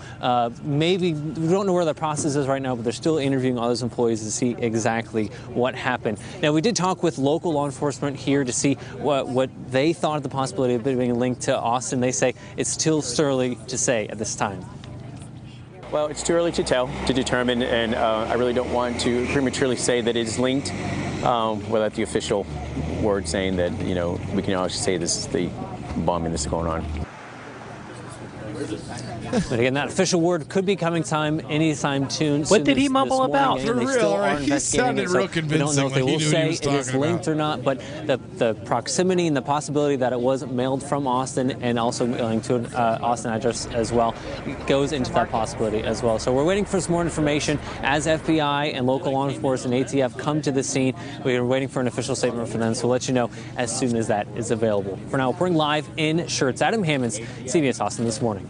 Maybe we don't know where the process is right now, but they're still interviewing all those employees to see exactly what happened. Now, we did talk with local law enforcement here to see what they thought of the possibility of it being linked to Austin. They say it's still early to say at this time. Well, it's too early to tell, to determine, and I really don't want to prematurely say that it is linked without the official word saying that, we can actually say this is the bombing that's going on. But again, that official word could be coming anytime soon. What did he mumble about? For real, right? He sounded real convincing. We don't know if they will say it is linked or not, but the proximity and the possibility that it was mailed from Austin and also linked to an Austin address as well goes into that possibility as well. So we're waiting for some more information as FBI and local law enforcement and ATF come to the scene. We are waiting for an official statement from them, so we'll let you know as soon as that is available. For now, we're bringing live in Schertz. Adam Hammonds, CBS Austin this morning.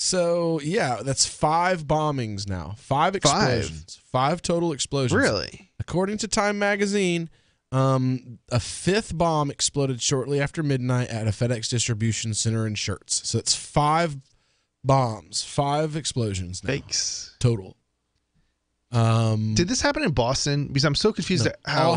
So, yeah, that's 5 bombings now. 5 explosions. 5 total explosions. Really? According to Time Magazine, a 5th bomb exploded shortly after midnight at a FedEx distribution center in Schertz. So it's 5 bombs, 5 explosions now. Fakes. Total. Did this happen in Boston? Because I'm so confused at how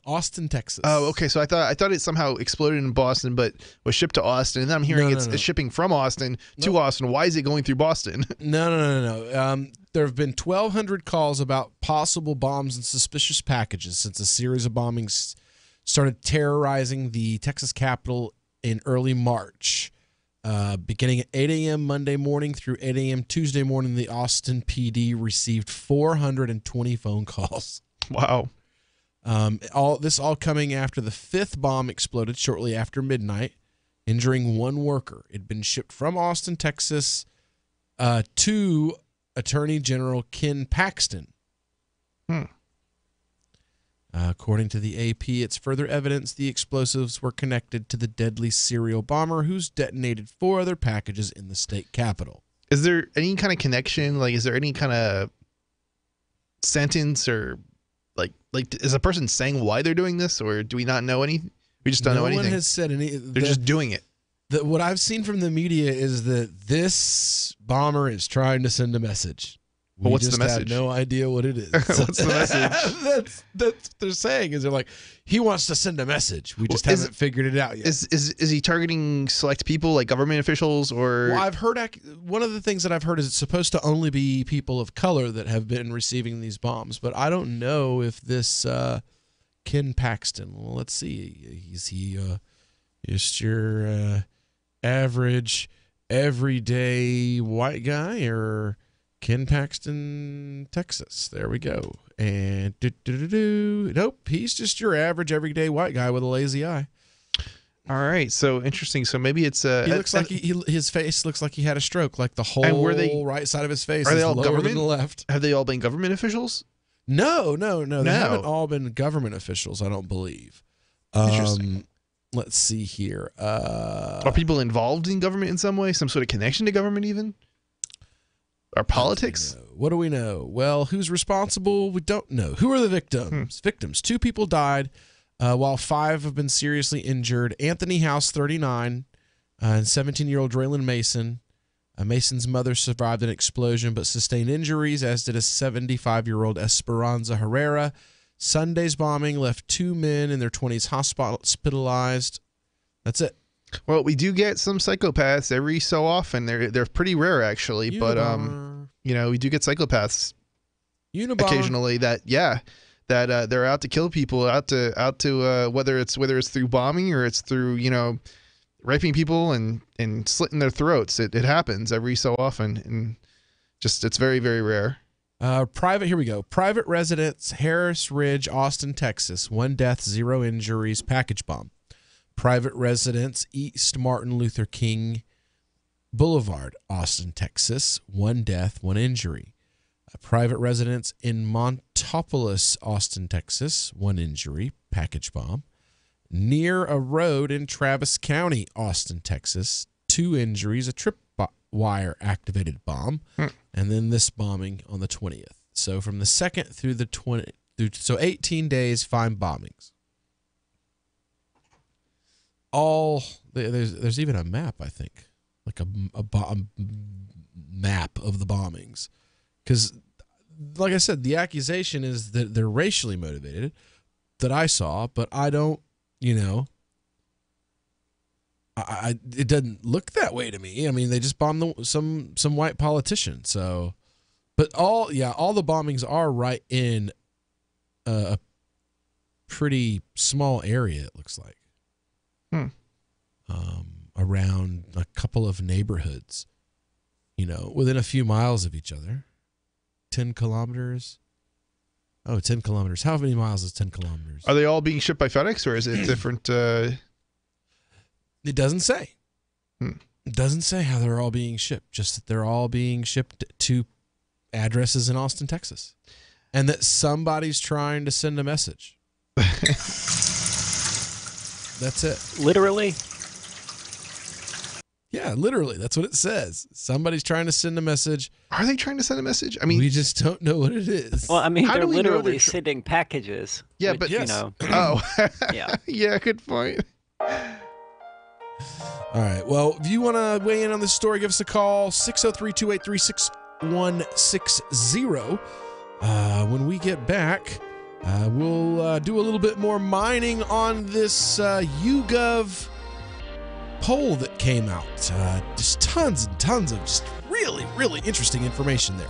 Austin, Texas. Oh, okay. So I thought it somehow exploded in Boston, but was shipped to Austin. And then I'm hearing it's shipping from Austin to Austin. Why is it going through Boston? No. There have been 1,200 calls about possible bombs and suspicious packages since a series of bombings started terrorizing the Texas Capitol in early March. Beginning at 8 a.m. Monday morning through 8 a.m. Tuesday morning, the Austin PD received 420 phone calls. Wow. All coming after the 5th bomb exploded shortly after midnight, injuring 1 worker. It had been shipped from Austin, Texas, to Attorney General Ken Paxton. According to the AP, it's further evidence the explosives were connected to the deadly serial bomber who's detonated 4 other packages in the state capitol. Is there any kind of connection? Like, is there any kind of sentence or like is a person saying why they're doing this, or do we not know any? We just don't know anything. No one has said any. They're just doing it. What I've seen from the media is that this bomber is trying to send a message. But what's the just message? Had no idea what it is. What's the message? That's what they're saying. Is they're like, he wants to send a message. We just haven't figured it out yet. Is he targeting select people like government officials or? Well, I've heard one of the things that I've heard is it's supposed to only be people of color that have been receiving these bombs, but I don't know if this Ken Paxton. Well, let's see. Is he just your average, everyday white guy, or Ken Paxton, Texas? There we go. And nope, he's just your average, everyday white guy with a lazy eye. All right, so interesting. So maybe it's he looks like his face looks like he had a stroke. Like the whole right side of his face are is they all lower government? than the left. Have they all been government officials? No. They haven't all been government officials, I don't believe. Interesting. Let's see here. Are people involved in government in some way? Some sort of connection to government even? Or politics? What do we know? Well, who's responsible? We don't know. Who are the victims? Victims. 2 people died, while 5 have been seriously injured. Anthony House, 39, and 17-year-old Draylon Mason. Mason's mother survived an explosion but sustained injuries, as did a 75-year-old Esperanza Herrera. Sunday's bombing left 2 men in their 20s hospitalized. That's it. Well, we do get some psychopaths every so often. They're pretty rare actually, but we do get psychopaths occasionally that they're out to kill people, out to whether it's through bombing or it's through raping people and slitting their throats. It happens every so often, and just it's very, very rare. Here we go. Private residence, Harris Ridge, Austin, Texas. 1 death, 0 injuries. Package bomb. Private residence, East Martin Luther King Boulevard, Austin, Texas. 1 death, 1 injury. Private residence in Montopolis, Austin, Texas. 1 injury. Package bomb. Near a road in Travis County, Austin, Texas. 2 injuries. A tripwire activated bomb. And then this bombing on the 20th. So from the 2nd through the 20th, so 18 days, 5 bombings. There's even a map, I think, like a map of the bombings, because like I said, the accusation is that they're racially motivated, that I saw, but I don't, it doesn't look that way to me. I mean, they just bombed some white politician. So, but all the bombings are right in a pretty small area, it looks like. Around a couple of neighborhoods, within a few miles of each other. 10 kilometers. Oh, 10 kilometers. How many miles is 10 kilometers? Are they all being shipped by FedEx, or is it different? It doesn't say. It doesn't say how they're all being shipped, just that they're all being shipped to addresses in Austin, Texas. And that somebody's trying to send a message. That's it. Literally? Yeah, literally. That's what it says. Somebody's trying to send a message. Are they trying to send a message? I mean, we just don't know what it is. Well, I mean, they're literally sending packages. Yeah, which, but Oh, yeah. Yeah, good point. All right. Well, if you want to weigh in on this story, give us a call, 603-283-6160. When we get back, we'll do a little bit more mining on this YouGov poll that came out. Just tons and tons of just really, really interesting information there.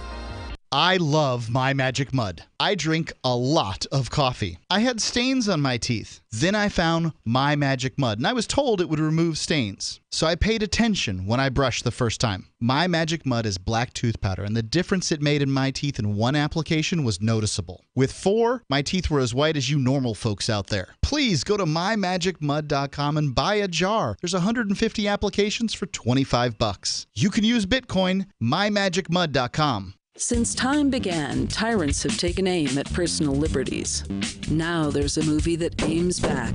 I love My Magic Mud. I drink a lot of coffee. I had stains on my teeth. Then I found My Magic Mud, and I was told it would remove stains. So I paid attention when I brushed the first time. My Magic Mud is black tooth powder, and the difference it made in my teeth in 1 application was noticeable. With 4, my teeth were as white as you normal folks out there. Please go to mymagicmud.com and buy a jar. There's 150 applications for $25. You can use Bitcoin, mymagicmud.com. Since time began, tyrants have taken aim at personal liberties. Now there's a movie that aims back.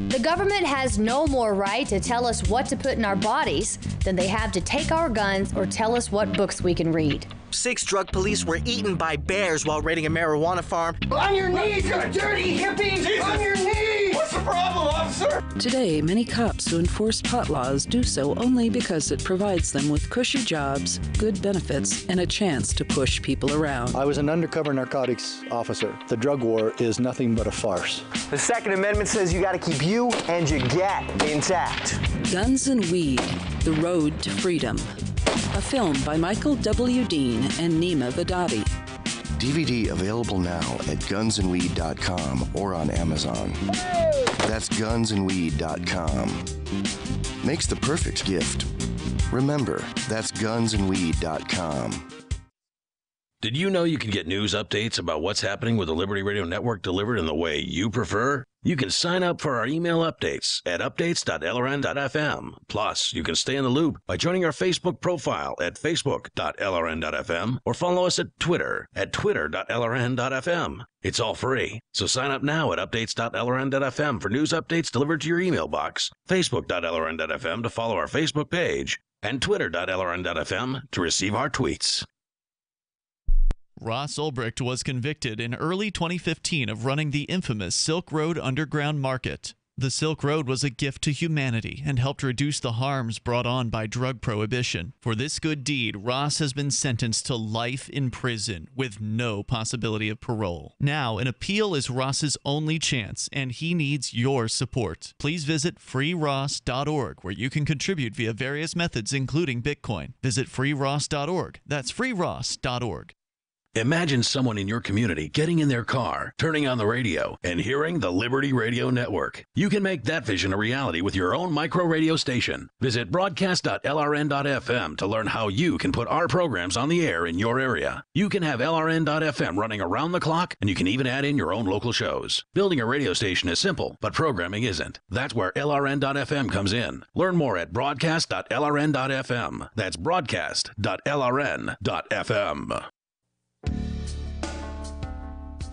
The government has no more right to tell us what to put in our bodies than they have to take our guns or tell us what books we can read. 6 drug police were eaten by bears while raiding a marijuana farm. On your knees, you dirty hippies! Jesus. On your knees! What's the problem, officer? Today, many cops who enforce pot laws do so only because it provides them with cushy jobs, good benefits, and a chance to push people around. I was an undercover narcotics officer. The drug war is nothing but a farce. The Second Amendment says you got to keep you and your gat intact. Guns and Weed, The Road to Freedom. A film by Michael W. Dean and Nima Vadadi. DVD available now at gunsandweed.com or on Amazon. That's gunsandweed.com. Makes the perfect gift. Remember, that's gunsandweed.com. Did you know you can get news updates about what's happening with the Liberty Radio Network delivered in the way you prefer? You can sign up for our email updates at updates.lrn.fm. Plus, you can stay in the loop by joining our Facebook profile at facebook.lrn.fm or follow us at Twitter at twitter.lrn.fm. It's all free, so sign up now at updates.lrn.fm for news updates delivered to your email box, facebook.lrn.fm to follow our Facebook page, and twitter.lrn.fm to receive our tweets. Ross Ulbricht was convicted in early 2015 of running the infamous Silk Road Underground Market. The Silk Road was a gift to humanity and helped reduce the harms brought on by drug prohibition. For this good deed, Ross has been sentenced to life in prison with no possibility of parole. Now, an appeal is Ross's only chance, and he needs your support. Please visit freeross.org, where you can contribute via various methods, including Bitcoin. Visit freeross.org. That's freeross.org. Imagine someone in your community getting in their car, turning on the radio, and hearing the Liberty Radio Network. You can make that vision a reality with your own micro radio station. Visit broadcast.lrn.fm to learn how you can put our programs on the air in your area. You can have LRN.FM running around the clock, and you can even add in your own local shows. Building a radio station is simple, but programming isn't. That's where LRN.FM comes in. Learn more at broadcast.lrn.fm. That's broadcast.lrn.fm.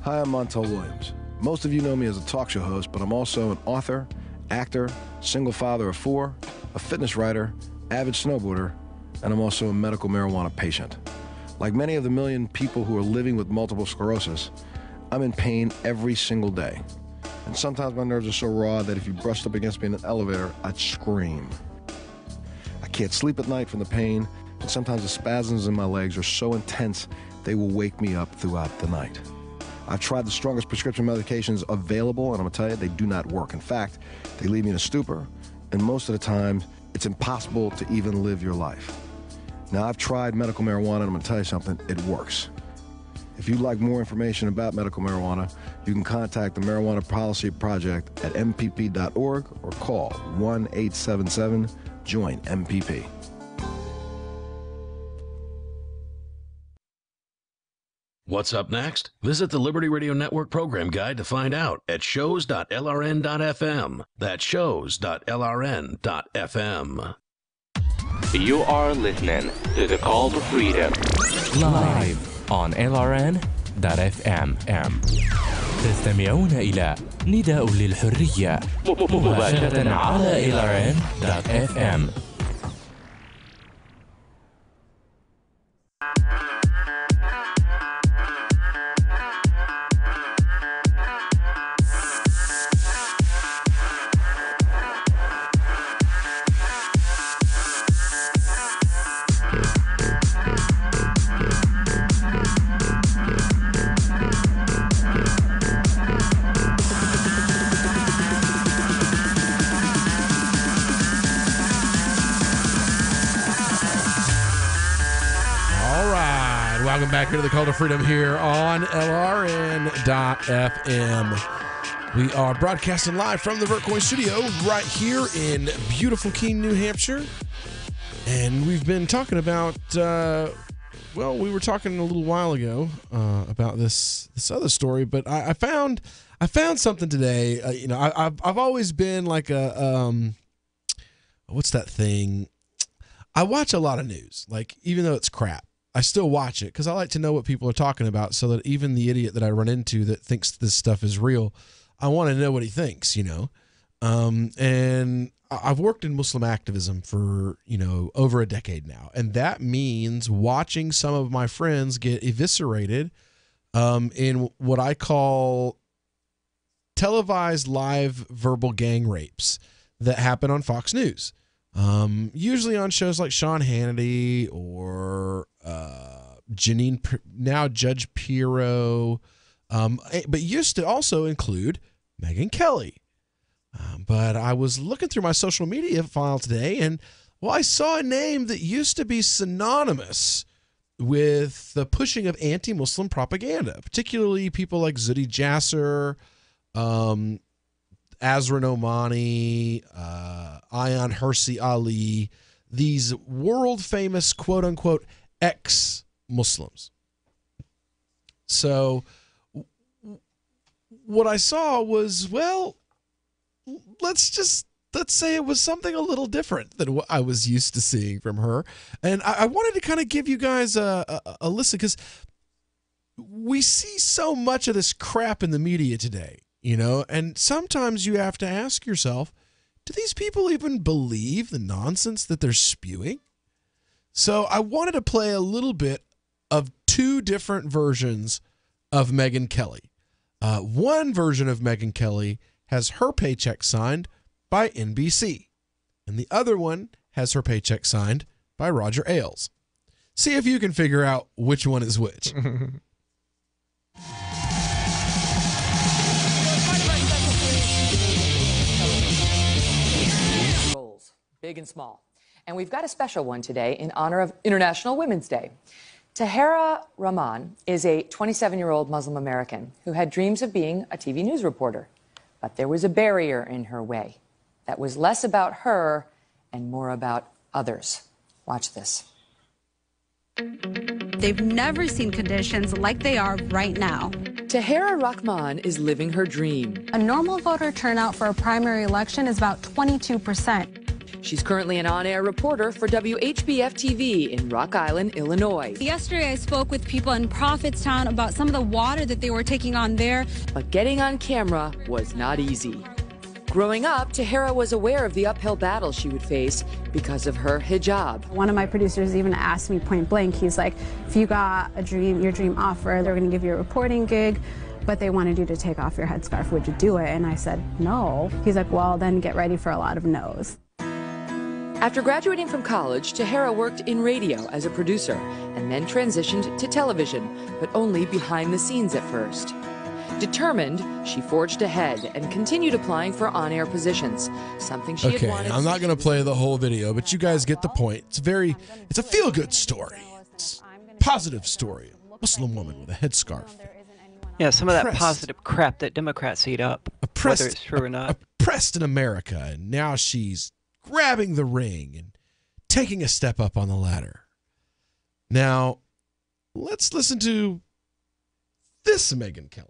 Hi, I'm Montel Williams. Most of you know me as a talk show host, but I'm also an author, actor, single father of 4, a fitness writer, avid snowboarder, and I'm also a medical marijuana patient. Like many of the million people who are living with multiple sclerosis, I'm in pain every single day. And sometimes my nerves are so raw that if you brushed up against me in an elevator, I'd scream. I can't sleep at night from the pain, and sometimes the spasms in my legs are so intense they will wake me up throughout the night. I've tried the strongest prescription medications available, and I'm gonna tell you, they do not work. In fact, they leave me in a stupor, and most of the time, it's impossible to even live your life. Now, I've tried medical marijuana, and I'm gonna tell you something, it works. If you'd like more information about medical marijuana, you can contact the Marijuana Policy Project at mpp.org or call 1-877-JOIN-MPP. What's up next? Visit the Liberty Radio Network program guide to find out at shows.lrn.fm. That's shows.lrn.fm. You are listening to The Call to Freedom live on LRN.FM. تستمعون إلى نداء للحرية مباشرة على LRN.FM. Welcome back here to the Call to Freedom here on LRN.FM. We are broadcasting live from the Vertcoin studio right here in beautiful Keene, New Hampshire. And we've been talking about, we were talking a little while ago about this other story, but I found something today. I've always been like what's that thing? I watch a lot of news, like even though it's crap. I still watch it because I like to know what people are talking about so that even the idiot that I run into that thinks this stuff is real, I want to know what he thinks, And I've worked in Muslim activism for, over a decade now. And that means watching some of my friends get eviscerated in what I call televised live verbal gang rapes that happen on Fox News. Usually on shows like Sean Hannity or now Judge Pirro, but used to also include Megyn Kelly. But I was looking through my social media file today, and I saw a name that used to be synonymous with the pushing of anti-Muslim propaganda, particularly people like Zuhdi Jasser, Azrin Omani, Ayaan Hirsi Ali, these world-famous quote-unquote ex-Muslims. So what I saw was, let's say it was something a little different than what I was used to seeing from her. And I wanted to kind of give you guys a listen, because we see so much of this crap in the media today, and sometimes you have to ask yourself, do these people even believe the nonsense that they're spewing? So I wanted to play a little bit of two different versions of Megyn Kelly. One version of Megyn Kelly has her paycheck signed by NBC, and the other one has her paycheck signed by Roger Ailes. See if you can figure out which one is which. Roles, big and small. And we've got a special one today in honor of International Women's Day. Tahera Rahman is a 27-year-old Muslim American who had dreams of being a TV news reporter. But there was a barrier in her way that was less about her and more about others. Watch this. They've never seen conditions like they are right now. Tahera Rahman is living her dream. A normal voter turnout for a primary election is about 22%. She's currently an on-air reporter for WHBF-TV in Rock Island, Illinois. Yesterday, I spoke with people in Prophetstown about some of the water that they were taking on there. But getting on camera was not easy. Growing up, Tahera was aware of the uphill battle she would face because of her hijab. One of my producers even asked me point blank, he's like, if you got your dream offer, they're going to give you a reporting gig, but they wanted you to take off your headscarf, would you do it? And I said, no. He's like, well, then get ready for a lot of no's. After graduating from college, Tahera worked in radio as a producer and then transitioned to television, but only behind the scenes at first. Determined, she forged ahead and continued applying for on-air positions, something she had wanted. I'm not going to play the whole video, but you guys get the point. It's a feel-good story. It's a positive story. A Muslim woman with a headscarf. Yeah, some of that positive crap that Democrats eat up, whether it's true or not. Oppressed in America, and now she's grabbing the ring and taking a step up on the ladder. Now, let's listen to this Megyn Kelly.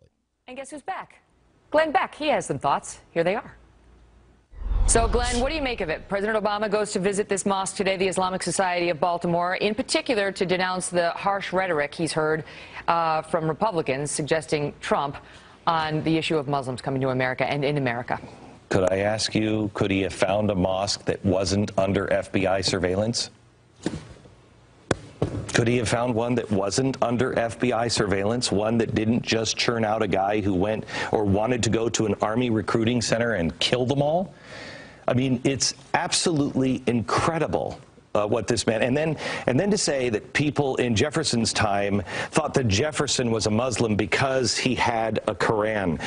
And guess who's back? Glenn Beck. He has some thoughts. Here they are. So, Glenn, what do you make of it? President Obama goes to visit this mosque today, the Islamic Society of Baltimore, in particular to denounce the harsh rhetoric he's heard from Republicans suggesting Trump on the issue of Muslims coming to America and in America. Could I ask you, could he have found a mosque that wasn't under FBI surveillance? Could he have found one that wasn't under FBI surveillance, one that didn't just churn out a guy who went or wanted to go to an Army recruiting center and kill them all? I mean, it's absolutely incredible what this man, and then to say that people in Jefferson's time thought that Jefferson was a Muslim because he had a Quran.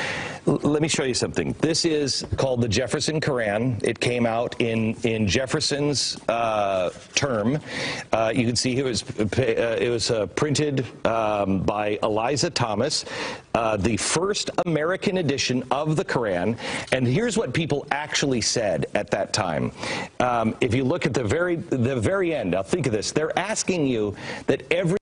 Let me show you something. This is called the Jefferson Quran. It came out in Jefferson's term. You can see it was printed by Eliza Thomas, the first American edition of the Quran. And here's what people actually said at that time. If you look at the very end, now think of this. They're asking you that every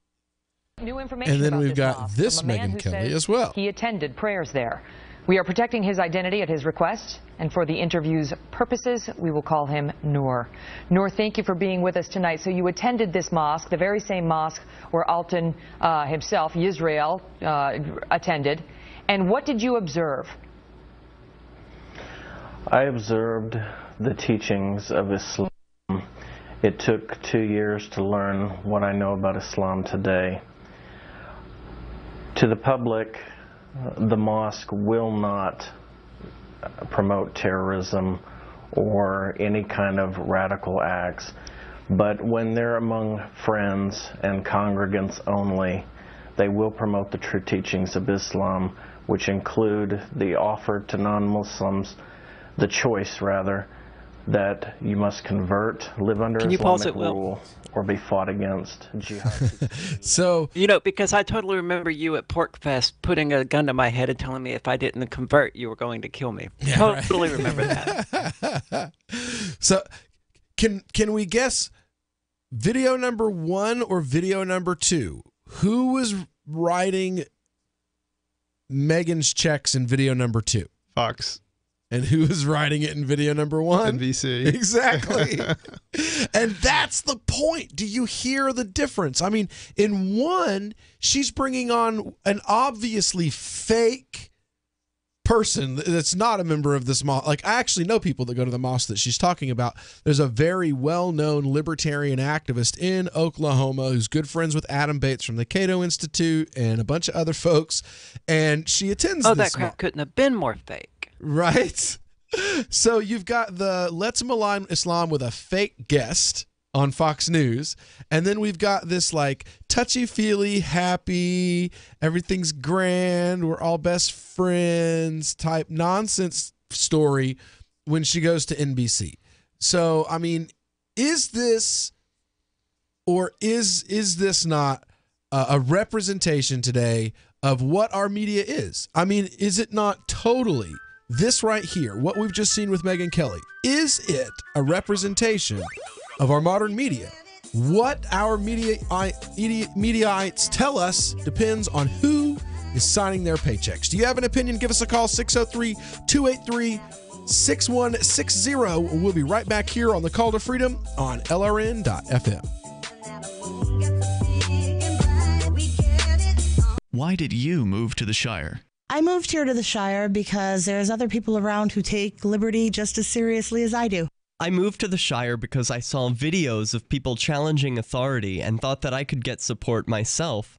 new information. And then we've got this Megyn Kelly as well. He attended prayers there. We are protecting his identity at his request, and for the interview's purposes, we will call him Noor. Noor, thank you for being with us tonight. So you attended this mosque, the very same mosque where Alton himself, Yisrael, attended. And what did you observe? I observed the teachings of Islam. It took 2 years to learn what I know about Islam today. To the public, the mosque will not promote terrorism or any kind of radical acts. But when they're among friends and congregants only, they will promote the true teachings of Islam, which include the offer to non-Muslims, the choice rather, that you must convert, live under Islamic rule, or be fought against. Jihad. So, because I totally remember you at PorcFest putting a gun to my head and telling me if I didn't convert, you were going to kill me. Yeah, totally remember that. So, can we guess video number 1 or video number 2? Who was writing Meghan's checks in video number 2? Fox. And who is writing it in video number 1? NBC. Exactly. And that's the point. Do you hear the difference? I mean, in one, she's bringing on an obviously fake person that's not a member of this mosque. Like, I actually know people that go to the mosque that she's talking about. There's a very well-known libertarian activist in Oklahoma who's good friends with Adam Bates from the Cato Institute and a bunch of other folks. And she attends this that crap couldn't have been more fake. Right? So you've got the Let's Malign Islam with a fake guest on Fox News, and then we've got this like touchy-feely, happy, everything's grand, we're all best friends type nonsense story when she goes to NBC. So, I mean, is this or is this not a representation today of what our media is? I mean, is it not totally this right here, what we've just seen with Megyn Kelly? Is it a representation of our modern media? What our mediaites tell us depends on who is signing their paychecks. Do you have an opinion? Give us a call, 603-283-6160. We'll be right back here on The Call to Freedom on LRN.FM. Why did you move to the Shire? I moved here to the Shire because there's other people around who take liberty just as seriously as I do. I moved to the Shire because I saw videos of people challenging authority and thought that I could get support myself.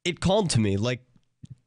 It called to me, like,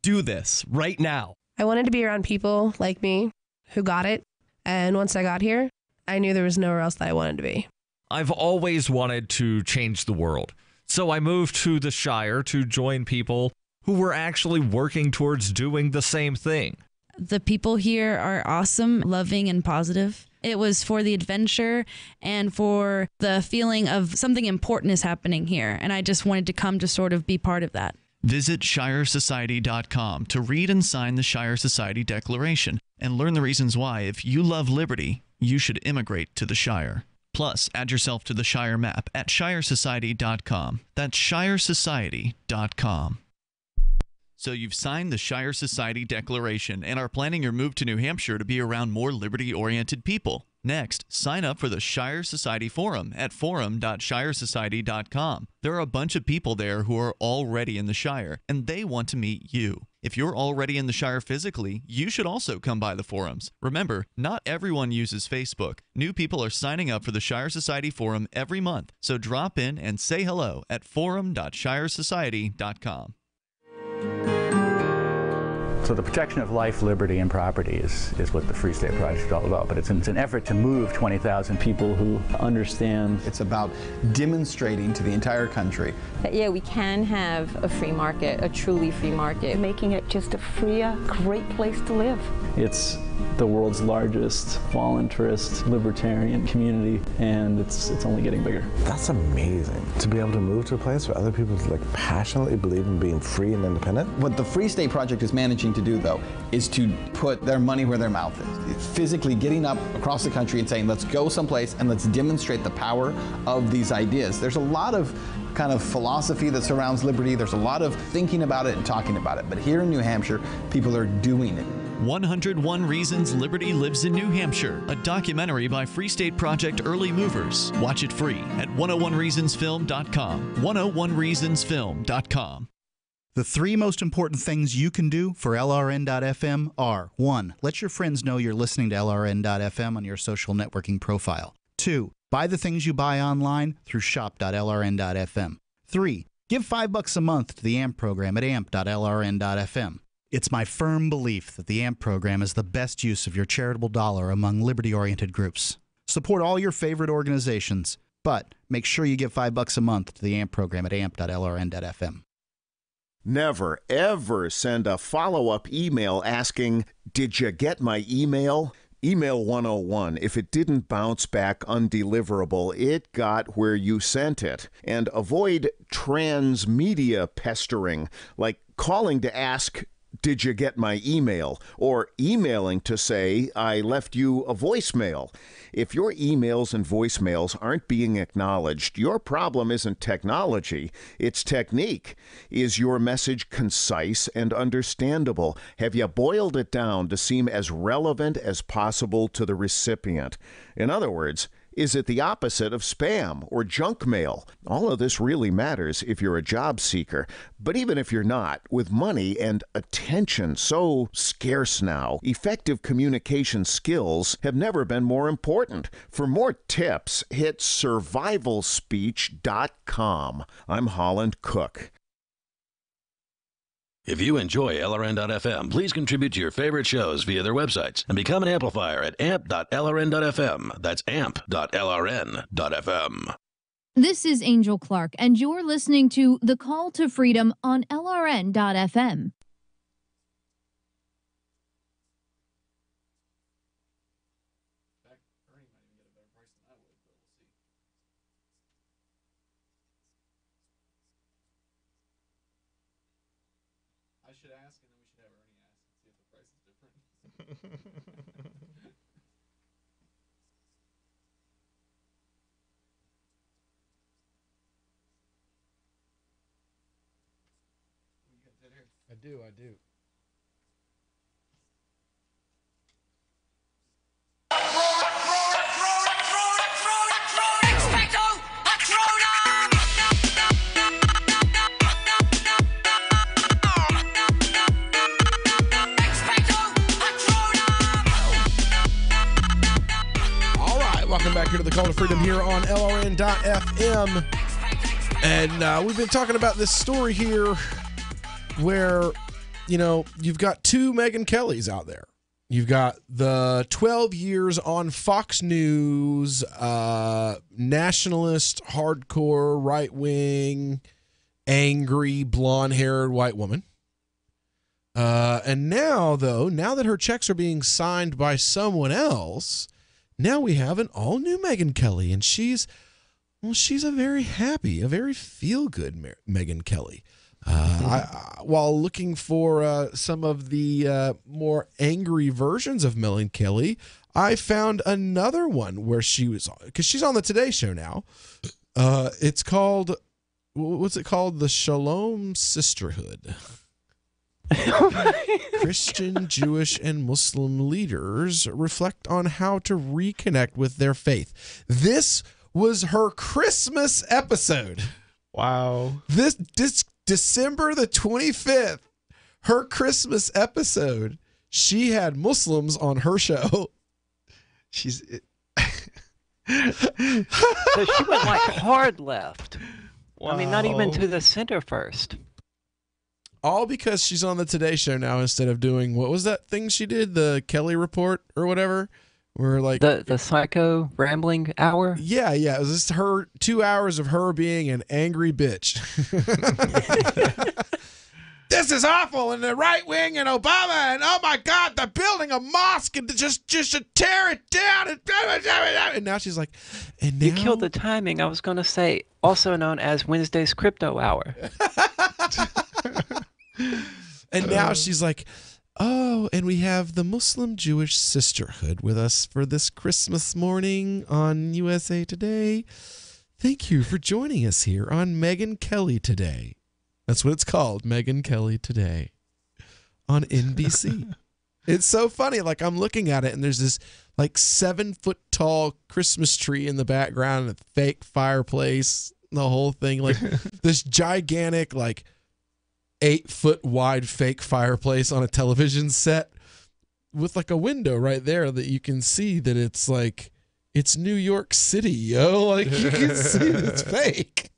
do this right now. I wanted to be around people like me who got it. And once I got here, I knew there was nowhere else that I wanted to be. I've always wanted to change the world. So I moved to the Shire to join people who were actually working towards doing the same thing. The people here are awesome, loving, and positive. It was for the adventure and for the feeling of something important is happening here. And I just wanted to come to sort of be part of that. Visit ShireSociety.com to read and sign the Shire Society Declaration and learn the reasons why, if you love liberty, you should immigrate to the Shire. Plus, add yourself to the Shire map at ShireSociety.com. That's ShireSociety.com. So you've signed the Shire Society Declaration and are planning your move to New Hampshire to be around more liberty-oriented people. Next, sign up for the Shire Society Forum at forum.shiresociety.com. There are a bunch of people there who are already in the Shire, and they want to meet you. If you're already in the Shire physically, you should also come by the forums. Remember, not everyone uses Facebook. New people are signing up for the Shire Society Forum every month, so drop in and say hello at forum.shiresociety.com. So the protection of life, liberty, and property is what the Free State Project is all about. But it's an effort to move 20,000 people who understand. It's about demonstrating to the entire country that, yeah, we can have a free market, a truly free market. Making it just a freer, great place to live. It's the world's largest voluntarist libertarian community, and it's only getting bigger. That's amazing, to be able to move to a place where other people passionately believe in being free and independent. What the Free State Project is managing to do, though, is to put their money where their mouth is. It's physically getting up across the country and saying, let's go someplace and let's demonstrate the power of these ideas. There's a lot of kind of philosophy that surrounds liberty. There's a lot of thinking about it and talking about it. But here in New Hampshire, people are doing it. 101 Reasons Liberty Lives in New Hampshire, a documentary by Free State Project Early Movers. Watch it free at 101reasonsfilm.com. 101reasonsfilm.com. The three most important things you can do for LRN.FM are: 1. Let your friends know you're listening to LRN.FM on your social networking profile. 2. Buy the things you buy online through shop.lrn.fm. 3. Give $5 a month to the AMP program at amp.lrn.fm. It's my firm belief that the AMP program is the best use of your charitable dollar among liberty-oriented groups. Support all your favorite organizations, but make sure you give $5 a month to the AMP program at amp.lrn.fm. Never, ever send a follow-up email asking, "Did you get my email?" Email 101. If it didn't bounce back undeliverable, it got where you sent it. And avoid transmedia pestering, like calling to ask, "Did you get my email?" or emailing to say, "I left you a voicemail." If your emails and voicemails aren't being acknowledged, your problem isn't technology, it's technique. Is your message concise and understandable? Have you boiled it down to seem as relevant as possible to the recipient? In other words, is it the opposite of spam or junk mail? All of this really matters if you're a job seeker. But even if you're not, with money and attention so scarce now, effective communication skills have never been more important. For more tips, hit survivalspeech.com. I'm Holland Cook. If you enjoy LRN.FM, please contribute to your favorite shows via their websites and become an amplifier at amp.lrn.fm. That's amp.lrn.fm. This is Angel Clark, and you're listening to The Call to Freedom on LRN.fm. I should ask, and then we should have Ernie ask and see if the price is different. I do. Welcome back here to the Call to Freedom here on LRN.FM. And we've been talking about this story here where, you know, you've got two Megyn Kellys out there. You've got the 12 years on Fox News, nationalist, hardcore, right-wing, angry, blonde-haired white woman. And now, though, now that her checks are being signed by someone else, now we have an all-new Megyn Kelly, and she's a very happy, a very feel-good Megyn Kelly. While looking for some of the more angry versions of Megyn Kelly, I found another one where she was, because she's on the Today Show now. It's called, what's it called? The Shalom Sisterhood. Christian, Jewish, and Muslim leaders reflect on how to reconnect with their faith. This was her Christmas episode. Wow. This December the 25th, her Christmas episode, she had Muslims on her show. So she went like hard left. Wow. I mean, not even to the center first. All because she's on the Today Show now instead of doing, what was that thing she did? The Kelly Report or whatever? Where like the psycho rambling hour? Yeah. It was just her 2 hours of her being an angry bitch. This is awful, and the right wing and Obama, and oh my God, they're building a mosque and just to tear it down. And now she's like, and now you killed the timing. I was going to say, also known as Wednesday's Crypto Hour. And now she's like, oh, and we have the Muslim Jewish Sisterhood with us for this Christmas morning on USA Today. Thank you for joining us here on Megyn Kelly Today. That's what it's called, Megyn Kelly Today on NBC. It's so funny. Like, I'm looking at it, and there's this like 7-foot tall Christmas tree in the background, and a fake fireplace, the whole thing. Like this gigantic, like 8-foot wide fake fireplace on a television set with like a window right there that you can see that it's like, it's New York City, yo. Like, you can see that it's fake.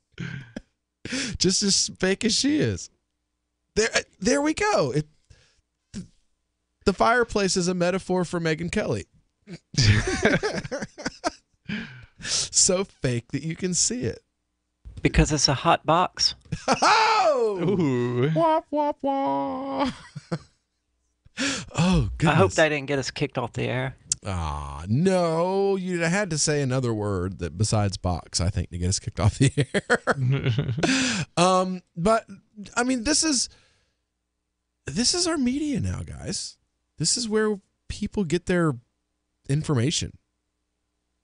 Just as fake as she is. There we go. The fireplace is a metaphor for Megyn Kelly. So fake that you can see it. Because it's a hot box. Oh! Ooh. Wah, wah, wah. Oh, goodness. I hope that didn't get us kicked off the air. Ah, no. You had to say another word that besides box, I think, to get us kicked off the air. But I mean, this is our media now, guys. This is where people get their information.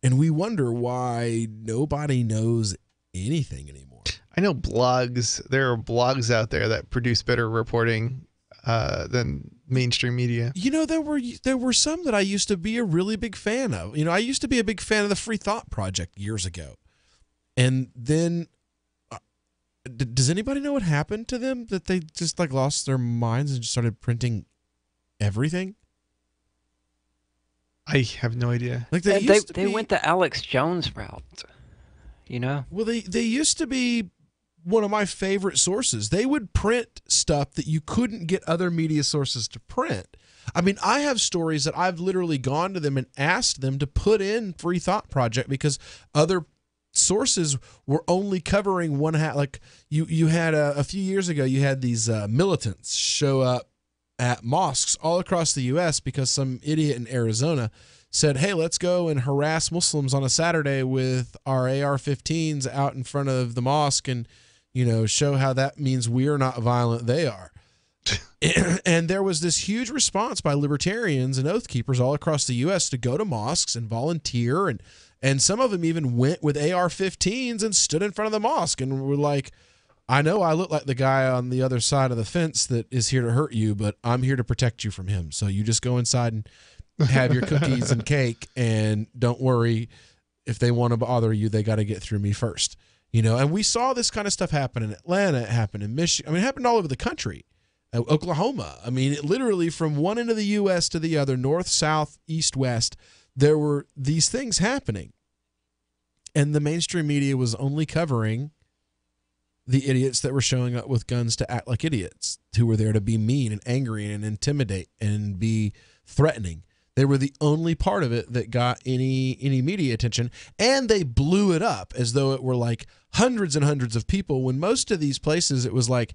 And we wonder why nobody knows anything anymore. I know blogs. There are blogs out there that produce better reporting than mainstream media. You know, there were some that I used to be a really big fan of. You know, I used to be a big fan of the Free Thought Project years ago. And then does anybody know what happened to them? That they just like lost their minds and just started printing everything? I have no idea. Like they went the Alex Jones route, you know? Well, they used to be one of my favorite sources. They would print stuff that you couldn't get other media sources to print. I mean, I have stories that I've literally gone to them and asked them to put in Free Thought Project because other sources were only covering one half. Like you had a few years ago, you had these militants show up at mosques all across the U.S. because some idiot in Arizona said, hey, let's go and harass Muslims on a Saturday with our AR-15s out in front of the mosque and, you know, show how that means we're not violent, they are. And there was this huge response by libertarians and oath keepers all across the U.S. to go to mosques and volunteer. And some of them even went with AR-15s and stood in front of the mosque and were like, I know I look like the guy on the other side of the fence that is here to hurt you, but I'm here to protect you from him. So you just go inside and have your cookies and cake, and don't worry, if they want to bother you, they got to get through me first. You know, and we saw this kind of stuff happen in Atlanta, it happened in Michigan. I mean, it happened all over the country. Oklahoma. I mean, literally from one end of the U.S. to the other, north, south, east, west, there were these things happening. And the mainstream media was only covering the idiots that were showing up with guns to act like idiots, who were there to be mean and angry and intimidate and be threatening. They were the only part of it that got any media attention, and they blew it up as though it were like hundreds and hundreds of people, when most of these places it was like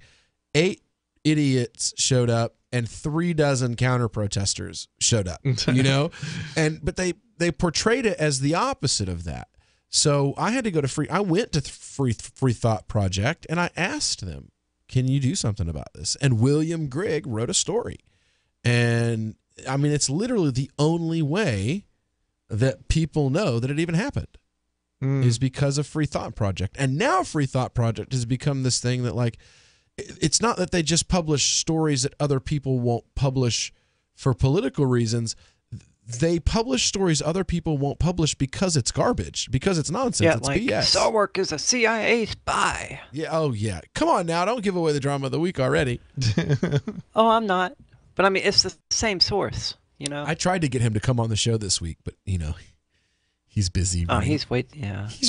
8 idiots showed up and 36 counter protesters showed up, you know? But they portrayed it as the opposite of that. So I had to go to I went to Free Thought Project and I asked them, can you do something about this? And William Grigg wrote a story. And I mean, it's literally the only way that people know that it even happened is because of Free Thought Project. And now Free Thought Project has become this thing that, like, it's not that they just publish stories that other people won't publish for political reasons. They publish stories other people won't publish because it's garbage, because it's nonsense. Yeah, it's like BS. Sarwark is a CIA spy. Yeah. Oh, yeah. Come on now. Don't give away the drama of the week already. Oh, I'm not. But I mean, it's the same source, you know? I tried to get him to come on the show this week, but, you know, he's busy. Oh, he's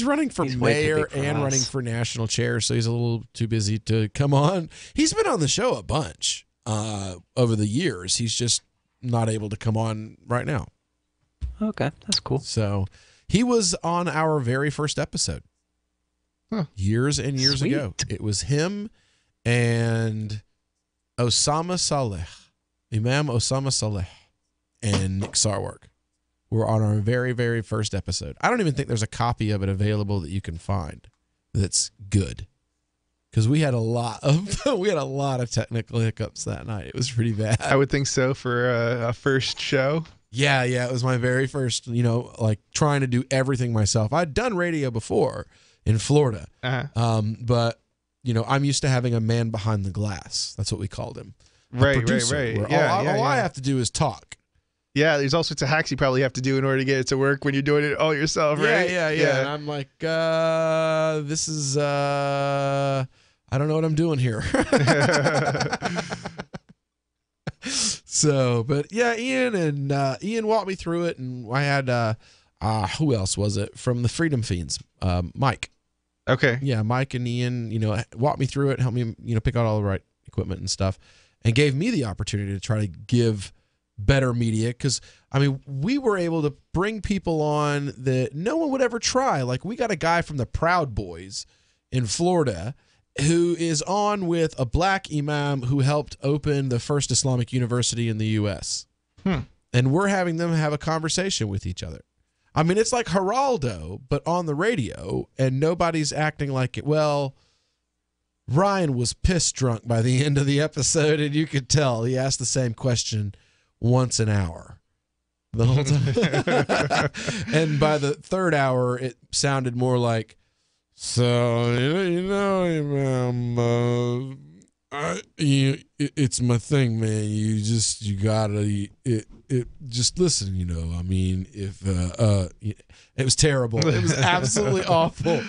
running for mayor and running for national chair, so he's a little too busy to come on. He's been on the show a bunch over the years. He's just not able to come on right now. Okay, that's cool. So he was on our very first episode years and years ago. It was him and Osama Saleh, Imam Osama Saleh, and Nick Sarwark were on our very, very first episode. I don't even think there's a copy of it available that you can find that's good, because we had a lot of technical hiccups that night. It was pretty bad. I would think so for a first show. Yeah, it was my very first, you know, like trying to do everything myself. I'd done radio before in Florida, but, you know, I'm used to having a man behind the glass. That's what we called him. Right. All I have to do is talk. Yeah, there's all sorts of hacks you probably have to do in order to get it to work when you're doing it all yourself, right? Yeah. And I'm like, this is, I don't know what I'm doing here. So, but yeah, Ian walked me through it, and I had, who else was it from the Freedom Fiends? Mike. Okay. Yeah, Mike and Ian, you know, walked me through it, helped me, you know, pick out all the right equipment and stuff, and gave me the opportunity to try to give better media, because I mean, we were able to bring people on that no one would ever try. Like, we got a guy from the Proud Boys in Florida who is on with a black imam who helped open the first Islamic university in the U.S. And we're having them have a conversation with each other. I mean, it's like Geraldo, but on the radio, and nobody's acting like it. Well, Ryan was piss drunk by the end of the episode, and you could tell he asked the same question once an hour the whole time. And by the third hour, it sounded more like, so, it's my thing, man. You gotta, just listen, I mean, if, it was terrible. It was absolutely awful.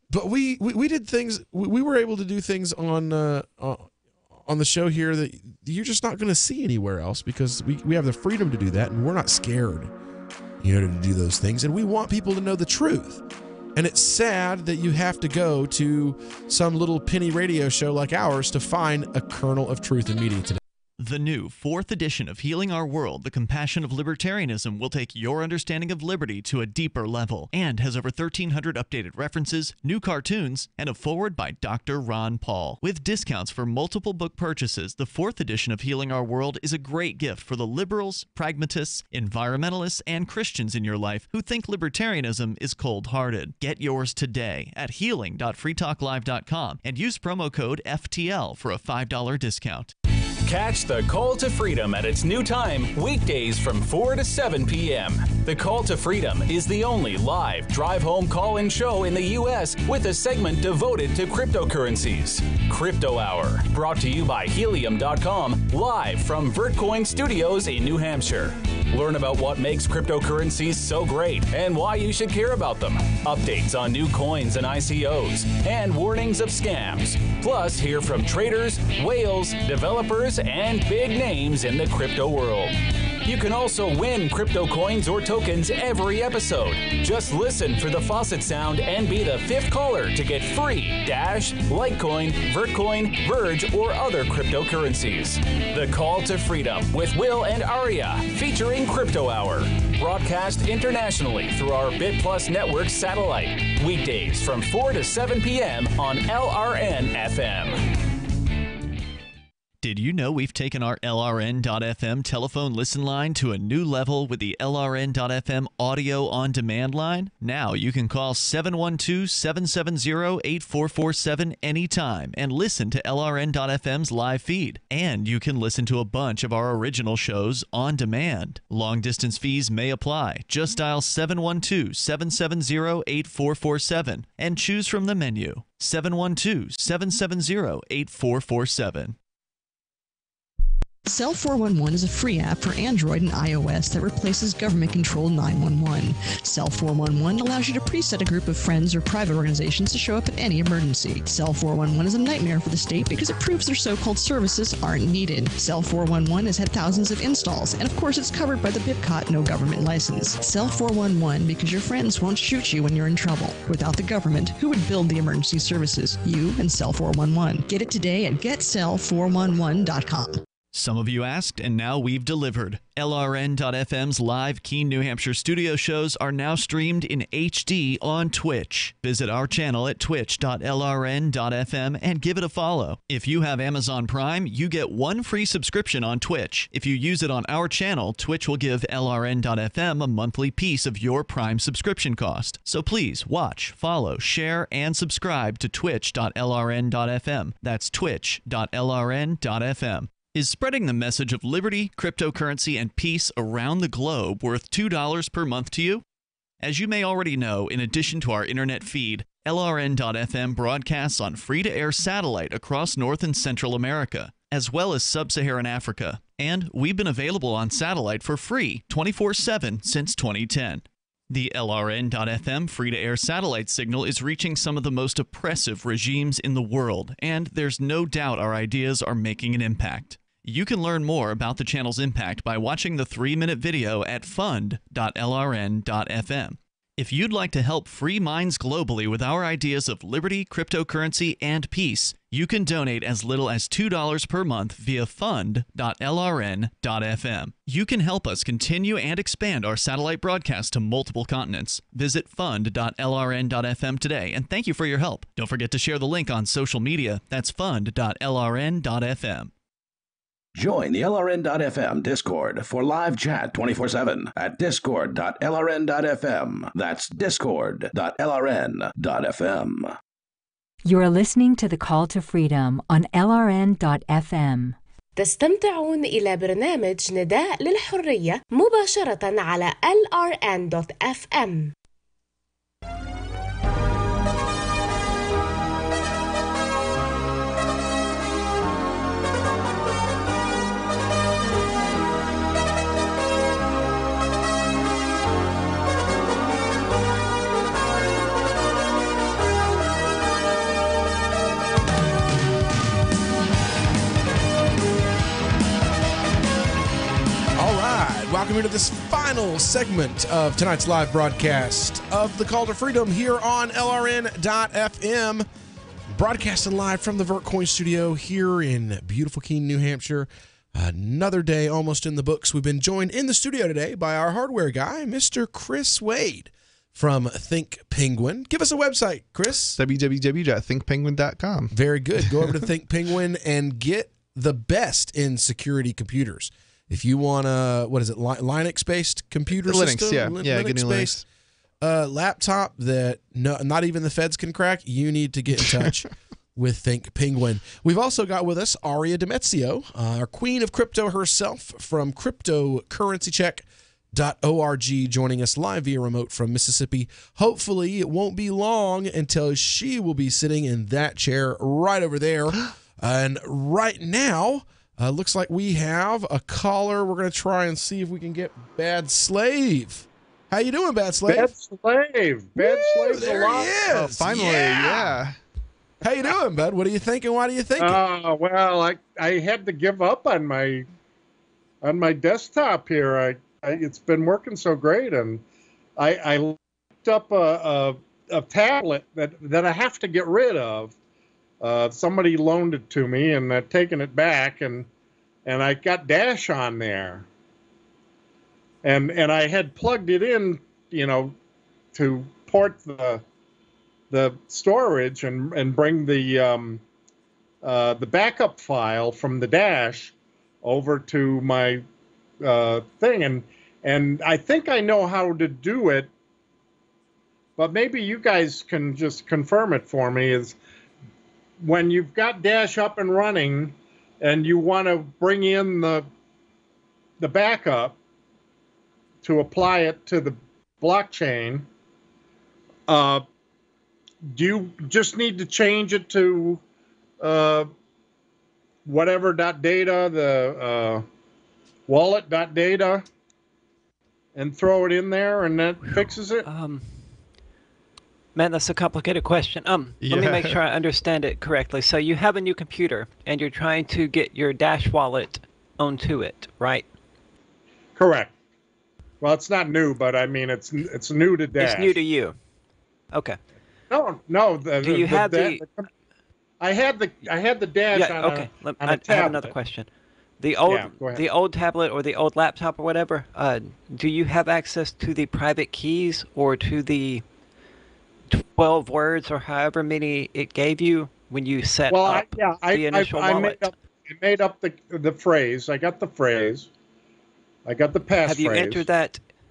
But we did things, we were able to do things on the show here that you're just not going to see anywhere else, because we have the freedom to do that, and we're not scared, to do those things. And we want people to know the truth. And it's sad that you have to go to some little penny radio show like ours to find a kernel of truth in media today. The new 4th edition of Healing Our World, The Compassion of Libertarianism, will take your understanding of liberty to a deeper level and has over 1,300 updated references, new cartoons, and a foreword by Dr. Ron Paul. With discounts for multiple book purchases, the 4th edition of Healing Our World is a great gift for the liberals, pragmatists, environmentalists, and Christians in your life who think libertarianism is cold-hearted. Get yours today at healing.freetalklive.com and use promo code FTL for a $5 discount. Catch The Call to Freedom at its new time, weekdays from 4 to 7 p.m. The Call to Freedom is the only live drive-home call-in show in the U.S. with a segment devoted to cryptocurrencies. Crypto Hour, brought to you by Helium.com, live from Vertcoin Studios in New Hampshire. Learn about what makes cryptocurrencies so great and why you should care about them. Updates on new coins and ICOs, and warnings of scams. Plus, hear from traders, whales, developers, and big names in the crypto world. You can also win crypto coins or tokens every episode. Just listen for the faucet sound and be the 5th caller to get free Dash, Litecoin, Vertcoin, Verge, or other cryptocurrencies. The Call to Freedom with Will and Aria, featuring Crypto Hour. Broadcast internationally through our BitPlus network satellite. Weekdays from 4 to 7 p.m. on LRN FM. Did you know we've taken our LRN.FM telephone listen line to a new level with the LRN.FM audio on demand line? Now you can call 712-770-8447 anytime and listen to LRN.FM's live feed. And you can listen to a bunch of our original shows on demand. Long distance fees may apply. Just dial 712-770-8447 and choose from the menu. 712-770-8447. Cell 411 is a free app for Android and iOS that replaces government-controlled 911. Cell 411 allows you to preset a group of friends or private organizations to show up at any emergency. Cell 411 is a nightmare for the state because it proves their so-called services aren't needed. Cell 411 has had thousands of installs, and of course it's covered by the BIPCOT no government license. Cell 411 because your friends won't shoot you when you're in trouble. Without the government, who would build the emergency services? You and Cell 411. Get it today at getcell411.com. Some of you asked, and now we've delivered. LRN.FM's live Keene, New Hampshire studio shows are now streamed in HD on Twitch. Visit our channel at twitch.lrn.fm and give it a follow. If you have Amazon Prime, you get 1 free subscription on Twitch. If you use it on our channel, Twitch will give LRN.FM a monthly piece of your Prime subscription cost. So please watch, follow, share, and subscribe to twitch.lrn.fm. That's twitch.lrn.fm. Is spreading the message of liberty, cryptocurrency, and peace around the globe worth $2 per month to you? As you may already know, in addition to our internet feed, LRN.FM broadcasts on free-to-air satellite across North and Central America, as well as Sub-Saharan Africa. And we've been available on satellite for free 24/7 since 2010. The LRN.FM free-to-air satellite signal is reaching some of the most oppressive regimes in the world, and there's no doubt our ideas are making an impact. You can learn more about the channel's impact by watching the 3-minute video at fund.lrn.fm. If you'd like to help free minds globally with our ideas of liberty, cryptocurrency, and peace, you can donate as little as $2 per month via fund.lrn.fm. You can help us continue and expand our satellite broadcast to multiple continents. Visit fund.lrn.fm today, and thank you for your help. Don't forget to share the link on social media. That's fund.lrn.fm. Join the LRN.FM Discord for live chat 24/7 at discord.lrn.fm. That's discord.lrn.fm. You're listening to The Call to Freedom on LRN.FM. تستمتعون إلى برنامج نداء للحرية مباشرة على LRN.FM. Welcome to this final segment of tonight's live broadcast of the Call to Freedom here on LRN.FM. Broadcasting live from the Vertcoin studio here in beautiful Keene, New Hampshire. Another day almost in the books. We've been joined in the studio today by our hardware guy, Mr. Chris Wade from Think Penguin. Give us a website, Chris. www.thinkpenguin.com. Very good. Go over to Think Penguin and get the best in security computers. If you want a, Linux-based computer system? Linux-based laptop that not even the feds can crack, you need to get in touch with Think Penguin. We've also got with us Aria Demezio, our queen of crypto herself from cryptocurrencycheck.org, joining us live via remote from Mississippi. Hopefully, it won't be long until she will be sitting in that chair right over there. And right now, looks like we have a caller. We're going to try and see if we can get Bad Slave. How you doing, Bad Slave? Bad Slave. Bad Slave's there alive. he is. Oh, finally, yeah. How you doing, bud? What are you thinking? Why do you think? Well, I had to give up on my desktop here. It's been working so great, and I looked up a tablet that I have to get rid of. Somebody loaned it to me, and I've taken it back, and I got Dash on there, and I had plugged it in, to port the storage and bring the backup file from the Dash over to my thing, and I think I know how to do it, but maybe you guys can just confirm it for me. Is when you've got Dash up and running and you want to bring in the backup to apply it to the blockchain, do you just need to change it to whatever .data, the wallet.data, and throw it in there and that fixes it? Man, that's a complicated question. Let me make sure I understand it correctly. So you have a new computer, and you're trying to get your Dash wallet onto it, right? Correct. Well, it's not new, but I mean, it's new to Dash. It's new to you. Okay. No. Do you have the? I had the Dash on okay. on a I have another question. The old tablet or the old laptop or whatever. Do you have access to the private keys or to the 12 words or however many it gave you when you set up the initial wallet? I made up the phrase. I got the phrase. I got the passphrase.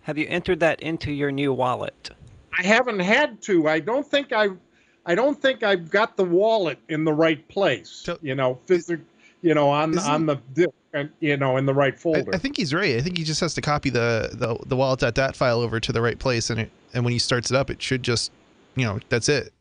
Have you entered that into your new wallet? I haven't had to. I don't think I've got the wallet in the right place. On the disk, and in the right folder. I think he's right. I think he just has to copy the wallet.dat file over to the right place, and when he starts it up, it should just, that's it.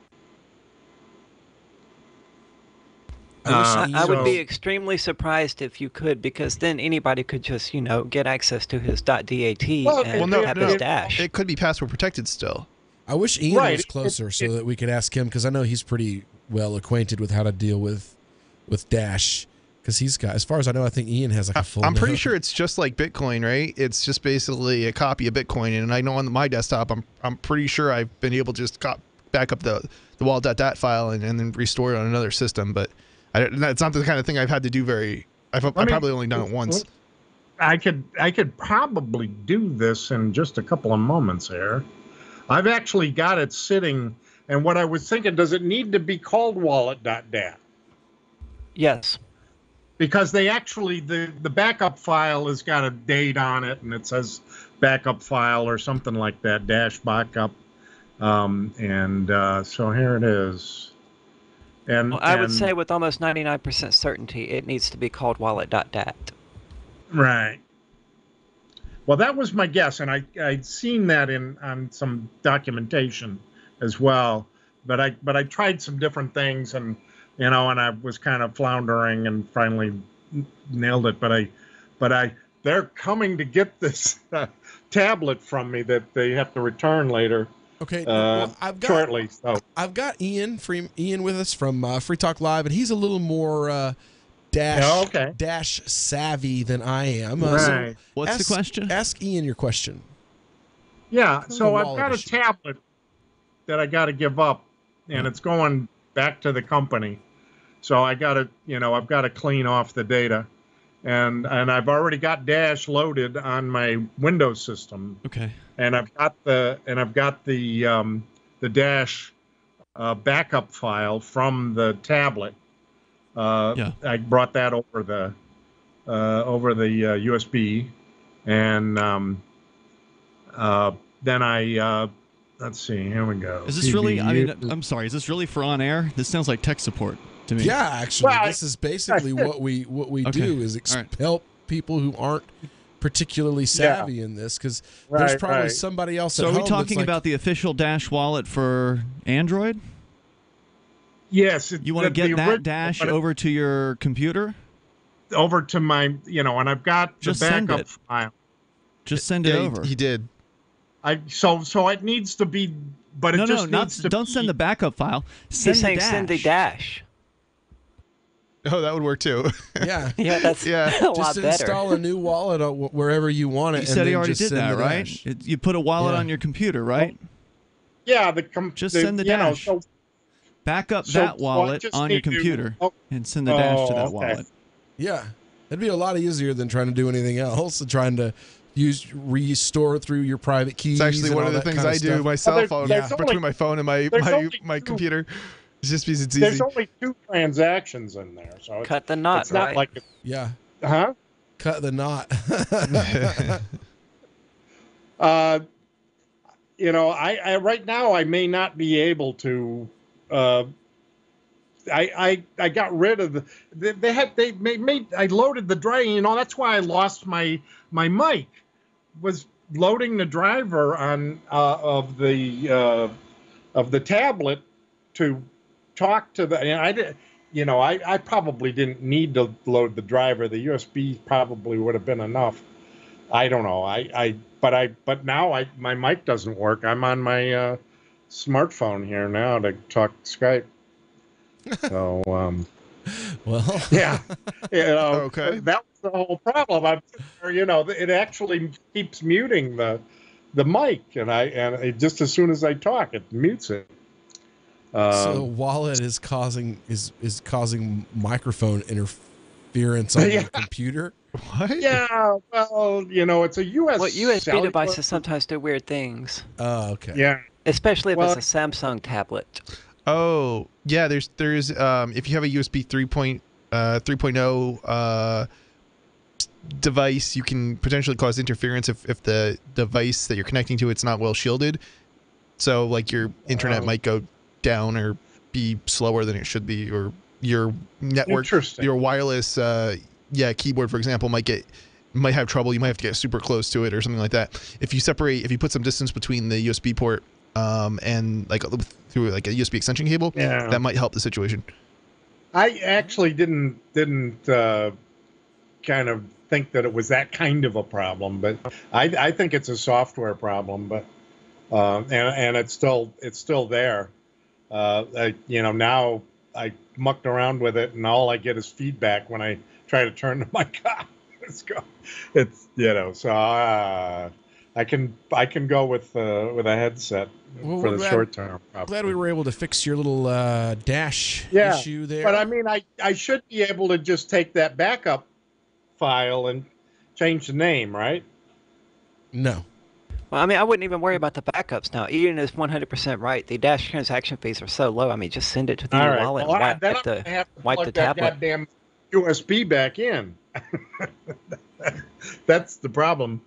I would be extremely surprised if you could, because then anybody could just, get access to his .dat and have his Dash. It could be password protected still. I wish Ian was closer so that we could ask him, because I know he's pretty well acquainted with how to deal with Dash. Because he's got, as far as I know, I think Ian has like a full. I'm pretty node. sure it's just like Bitcoin, right? It's just basically a copy of Bitcoin, and I know on my desktop, I'm pretty sure I've been able to just back up the wallet.dat file and then restore it on another system. But it's not the kind of thing I've had to do I've probably only done it once. I could probably do this in just a couple of moments here. I've actually got it sitting, and what I was thinking, does it need to be called wallet.dat? Yes. Because they actually, the backup file has got a date on it, and it says backup file or something like that, dash backup. So here it is. And well, I would say with almost 99% certainty, it needs to be called wallet.dat. Right. Well, that was my guess, and I'd seen that on some documentation as well. But I tried some different things, and and I was kind of floundering, and finally nailed it. But they're coming to get this tablet from me that they have to return later. Okay, well, shortly. So I've got Ian with us from Free Talk Live, and he's a little more dash savvy than I am. Right. What's the question? Ask Ian your question. Yeah, so I've got a tablet that I got to give up, and it's going back to the company. So I got to, I've got to clean off the data, and I've already got Dash loaded on my Windows system. Okay. And I've got the Dash backup file from the tablet. I brought that over the USB, and then I let's see. Here we go. Is this really? I mean, I'm sorry. Is this really for on air? This sounds like tech support to me. Yeah, actually, this is basically what we do is help people who aren't particularly savvy in this, because there's probably somebody else. So are we talking about the official Dash wallet for Android? Yes. You want to get that Dash over to your computer? Over to my, and I've got the backup file. Just send it over. He did. So it needs to be, but it don't send the backup file. He's saying send the Dash. Oh, that would work too. Yeah. Yeah, that's a lot just better. install a new wallet wherever you want it. You said he already did that, right? You put a wallet on your computer, right? Yeah. Just send the Dash. Back up that wallet on your computer and send the Dash to that wallet. Yeah. It'd be a lot easier than trying to do anything else and trying to restore through your private keys. It's actually one of the things I do. My cell phone, between my phone and my computer. It's just because it's easy. There's only 2 transactions in there, so cut the knot. It's not like cut the knot. I right now I may not be able to. I got rid of I loaded the drive. That's why I lost my mic. Was loading the driver on of the tablet to talk to the, and I did, I probably didn't need to load the driver. The USB probably would have been enough. I don't know. But now my mic doesn't work. I'm on my smartphone here now to talk Skype. So, well, yeah, okay. That was the whole problem. It actually keeps muting the mic, and it, just as soon as I talk, it mutes it. So the wallet is causing microphone interference on your computer. What? Yeah, well, it's a USB devices sometimes do weird things. Oh, okay. Yeah, especially if it's a Samsung tablet. Oh, yeah. There's if you have a USB 3.0 device, you can potentially cause interference if the device that you're connecting to it's not well shielded. So like your internet might go down or be slower than it should be, or your network, your wireless keyboard, for example, might have trouble. You might have to get super close to it or something like that. If you put some distance between the USB port and through like a USB extension cable, that might help the situation. I actually didn't kind of think that it was that kind of a problem, but I think it's a software problem. But and it's still there. Now I mucked around with it, and all I get is feedback when I try to turn the mic on. It's so I can go with a headset for the short term. I'm glad we were able to fix your little dash issue there. But I mean, I should be able to just take that backup file and change the name, right? No. Well, I mean, I wouldn't even worry about the backups now. Ian is 100% right. The Dash transaction fees are so low. I mean, just send it to the wallet and then wipe the tablet. Goddamn USB back in. That's the problem.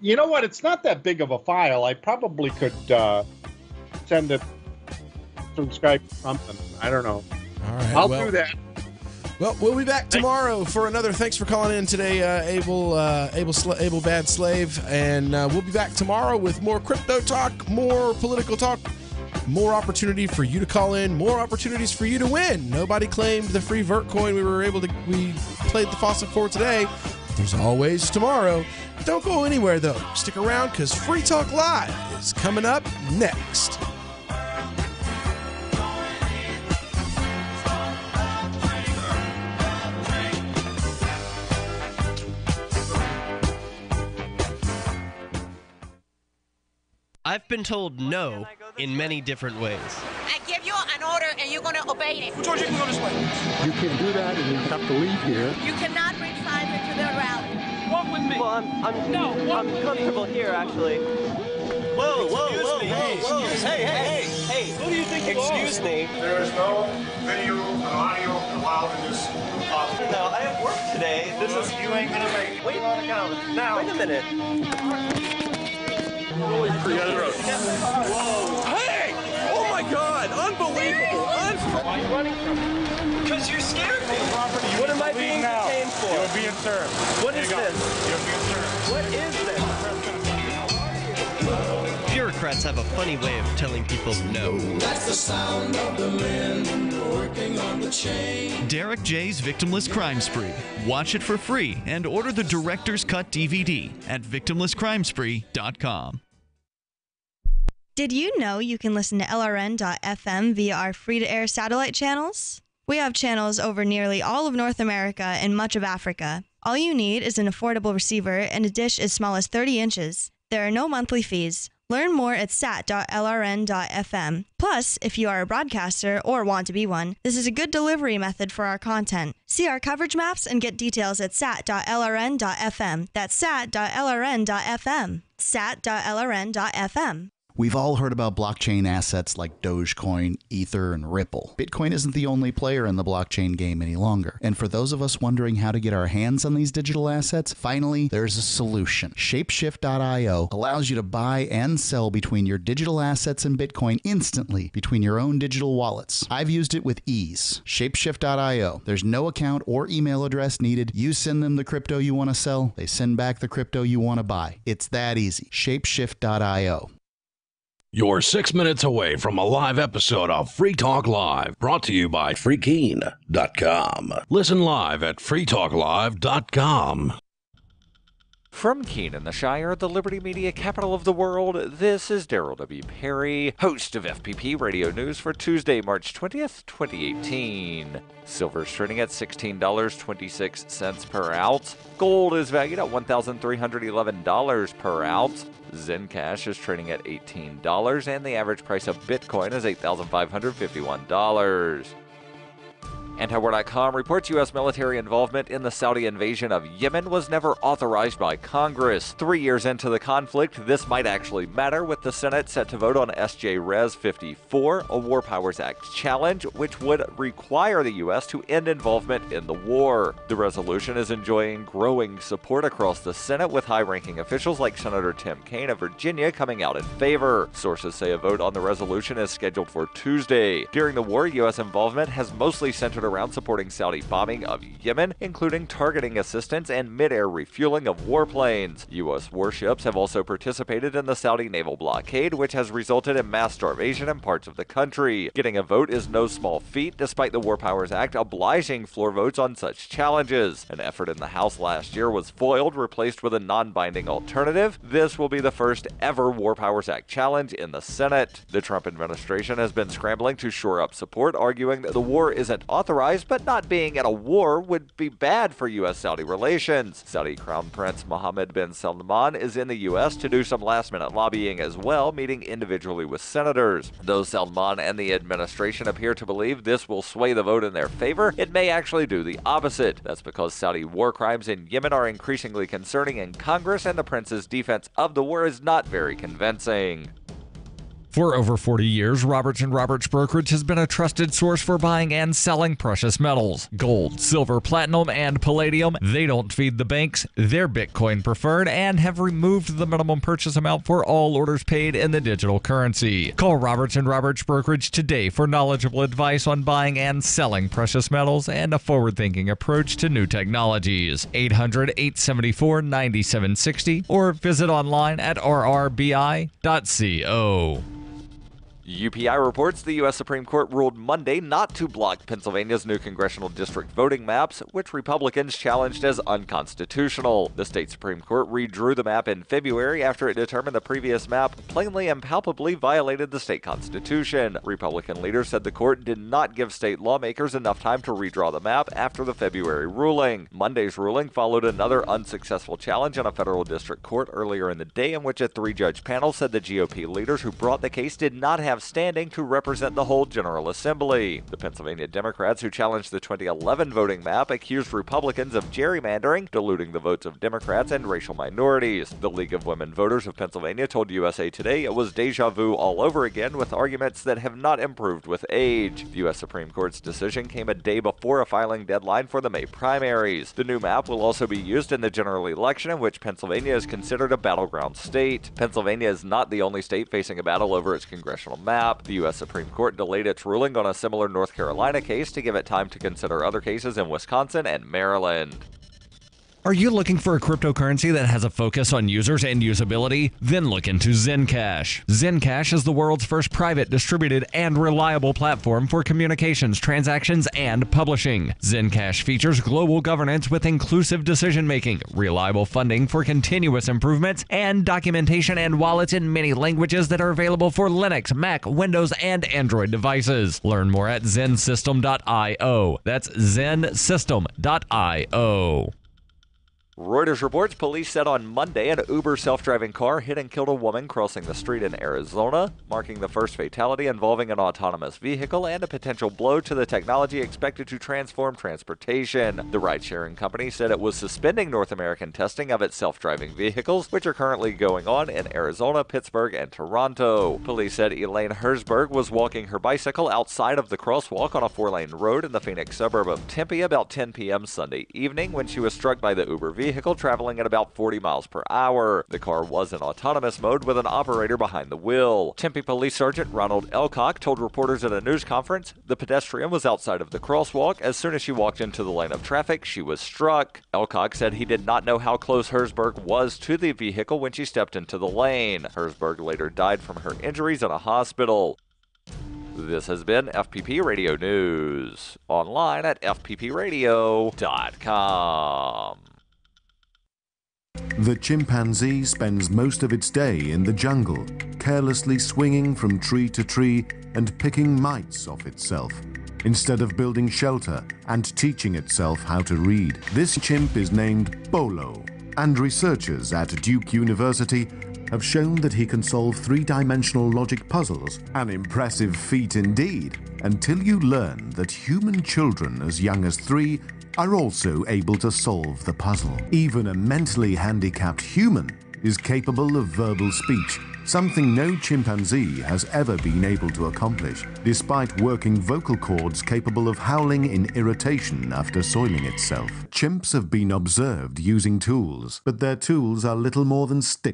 You know what? It's not that big of a file. I probably could send it through Skype or something. I don't know. All right, I'll do that. Well, we'll be back tomorrow for another. Thanks for calling in today, Able Bad Slave, and we'll be back tomorrow with more crypto talk, more political talk, more opportunity for you to call in, more opportunities for you to win. Nobody claimed the free Vertcoin we played the faucet for today. There's always tomorrow. Don't go anywhere though. Stick around because Free Talk Live is coming up next. I've been told no in many different ways. I give you an order and you're going to obey it. Who told you to go this way? You can't do that and you have to leave here. You cannot bring signs into the rally. Walk with me. Well, I'm comfortable here, actually. Whoa. Hey. Who do you think you are? Excuse me. There is no video and audio allowed in this office. No, I have work today. You ain't going to make it. Wait a minute. Whoa. Hey! Oh my God! Unbelievable! Why are you running from me? Because you scared me. What am I being detained for? You're being served. What is this? You're being served. What is this? Bureaucrats have a funny way of telling people no. That's the sound of the men working on the chain. Derek J's Victimless Crime Spree. Watch it for free and order the Director's Cut DVD at victimlesscrimespree.com. Did you know you can listen to LRN.FM via our free-to-air satellite channels? We have channels over nearly all of North America and much of Africa. All you need is an affordable receiver and a dish as small as 30 inches. There are no monthly fees. Learn more at sat.lrn.fm. Plus, if you are a broadcaster or want to be one, this is a good delivery method for our content. See our coverage maps and get details at sat.lrn.fm. That's sat.lrn.fm. sat.lrn.fm. We've all heard about blockchain assets like Dogecoin, Ether, and Ripple. Bitcoin isn't the only player in the blockchain game any longer. And for those of us wondering how to get our hands on these digital assets, finally, there's a solution. Shapeshift.io allows you to buy and sell between your digital assets and Bitcoin instantly between your own digital wallets. I've used it with ease. Shapeshift.io. There's no account or email address needed. You send them the crypto you want to sell. They send back the crypto you want to buy. It's that easy. Shapeshift.io. You're 6 minutes away from a live episode of Free Talk Live, brought to you by freekeen.com. Listen live at freetalklive.com. From Keene in the Shire, the Liberty Media capital of the world, this is Daryl W. Perry, host of FPP Radio News for Tuesday, March 20th, 2018. Silver is trading at $16.26 per ounce. Gold is valued at $1,311 per ounce. Zencash is trading at $18, and the average price of Bitcoin is $8,551. Antiwar.com reports U.S. military involvement in the Saudi invasion of Yemen was never authorized by Congress. 3 years into the conflict, this might actually matter, with the Senate set to vote on S.J. Res. 54, a War Powers Act challenge, which would require the U.S. to end involvement in the war. The resolution is enjoying growing support across the Senate, with high-ranking officials like Senator Tim Kaine of Virginia coming out in favor. Sources say a vote on the resolution is scheduled for Tuesday. During the war, U.S. involvement has mostly centered around supporting Saudi bombing of Yemen, including targeting assistance and mid-air refueling of warplanes. U.S. warships have also participated in the Saudi naval blockade, which has resulted in mass starvation in parts of the country. Getting a vote is no small feat, despite the War Powers Act obliging floor votes on such challenges. An effort in the House last year was foiled, replaced with a non-binding alternative. This will be the first ever War Powers Act challenge in the Senate. The Trump administration has been scrambling to shore up support, arguing that the war isn't authorized authorized, but not being at a war would be bad for U.S.-Saudi relations. Saudi Crown Prince Mohammed bin Salman is in the U.S. to do some last-minute lobbying as well, meeting individually with senators. Though Salman and the administration appear to believe this will sway the vote in their favor, it may actually do the opposite. That's because Saudi war crimes in Yemen are increasingly concerning in Congress, and the prince's defense of the war is not very convincing. For over 40 years, Roberts & Roberts Brokerage has been a trusted source for buying and selling precious metals. Gold, silver, platinum, and palladium. They don't feed the banks. They're Bitcoin preferred and have removed the minimum purchase amount for all orders paid in the digital currency. Call Roberts & Roberts Brokerage today for knowledgeable advice on buying and selling precious metals and a forward-thinking approach to new technologies. 800-874-9760 or visit online at rrbi.co. UPI reports the U.S. Supreme Court ruled Monday not to block Pennsylvania's new congressional district voting maps, which Republicans challenged as unconstitutional. The state Supreme Court redrew the map in February after it determined the previous map plainly and palpably violated the state constitution. Republican leaders said the court did not give state lawmakers enough time to redraw the map after the February ruling. Monday's ruling followed another unsuccessful challenge in a federal district court earlier in the day, in which a three-judge panel said the GOP leaders who brought the case did not have standing to represent the whole General Assembly. The Pennsylvania Democrats who challenged the 2011 voting map accused Republicans of gerrymandering, diluting the votes of Democrats and racial minorities. The League of Women Voters of Pennsylvania told USA Today it was deja vu all over again, with arguments that have not improved with age. The U.S. Supreme Court's decision came a day before a filing deadline for the May primaries. The new map will also be used in the general election, in which Pennsylvania is considered a battleground state. Pennsylvania is not the only state facing a battle over its congressional map. The U.S. Supreme Court delayed its ruling on a similar North Carolina case to give it time to consider other cases in Wisconsin and Maryland. Are you looking for a cryptocurrency that has a focus on users and usability? Then look into Zencash. Zencash is the world's first private, distributed, and reliable platform for communications, transactions, and publishing. Zencash features global governance with inclusive decision-making, reliable funding for continuous improvements, and documentation and wallets in many languages that are available for Linux, Mac, Windows, and Android devices. Learn more at zensystem.io. That's zensystem.io. Reuters reports police said on Monday an Uber self-driving car hit and killed a woman crossing the street in Arizona, marking the first fatality involving an autonomous vehicle and a potential blow to the technology expected to transform transportation. The ride-sharing company said it was suspending North American testing of its self-driving vehicles, which are currently going on in Arizona, Pittsburgh, and Toronto. Police said Elaine Herzberg was walking her bicycle outside of the crosswalk on a four-lane road in the Phoenix suburb of Tempe about 10 p.m. Sunday evening when she was struck by the Uber vehicle traveling at about 40 miles per hour. The car was in autonomous mode with an operator behind the wheel. Tempe Police Sergeant Ronald Elcock told reporters at a news conference the pedestrian was outside of the crosswalk. As soon as she walked into the lane of traffic, she was struck. Elcock said he did not know how close Herzberg was to the vehicle when she stepped into the lane. Herzberg later died from her injuries in a hospital. This has been FPP Radio News. Online at fppradio.com. The chimpanzee spends most of its day in the jungle, carelessly swinging from tree to tree and picking mites off itself, instead of building shelter and teaching itself how to read. This chimp is named Bolo, and researchers at Duke University have shown that he can solve three-dimensional logic puzzles, an impressive feat indeed, until you learn that human children as young as 3 are also able to solve the puzzle. Even a mentally handicapped human is capable of verbal speech, something no chimpanzee has ever been able to accomplish, despite working vocal cords capable of howling in irritation after soiling itself. Chimps have been observed using tools, but their tools are little more than sticks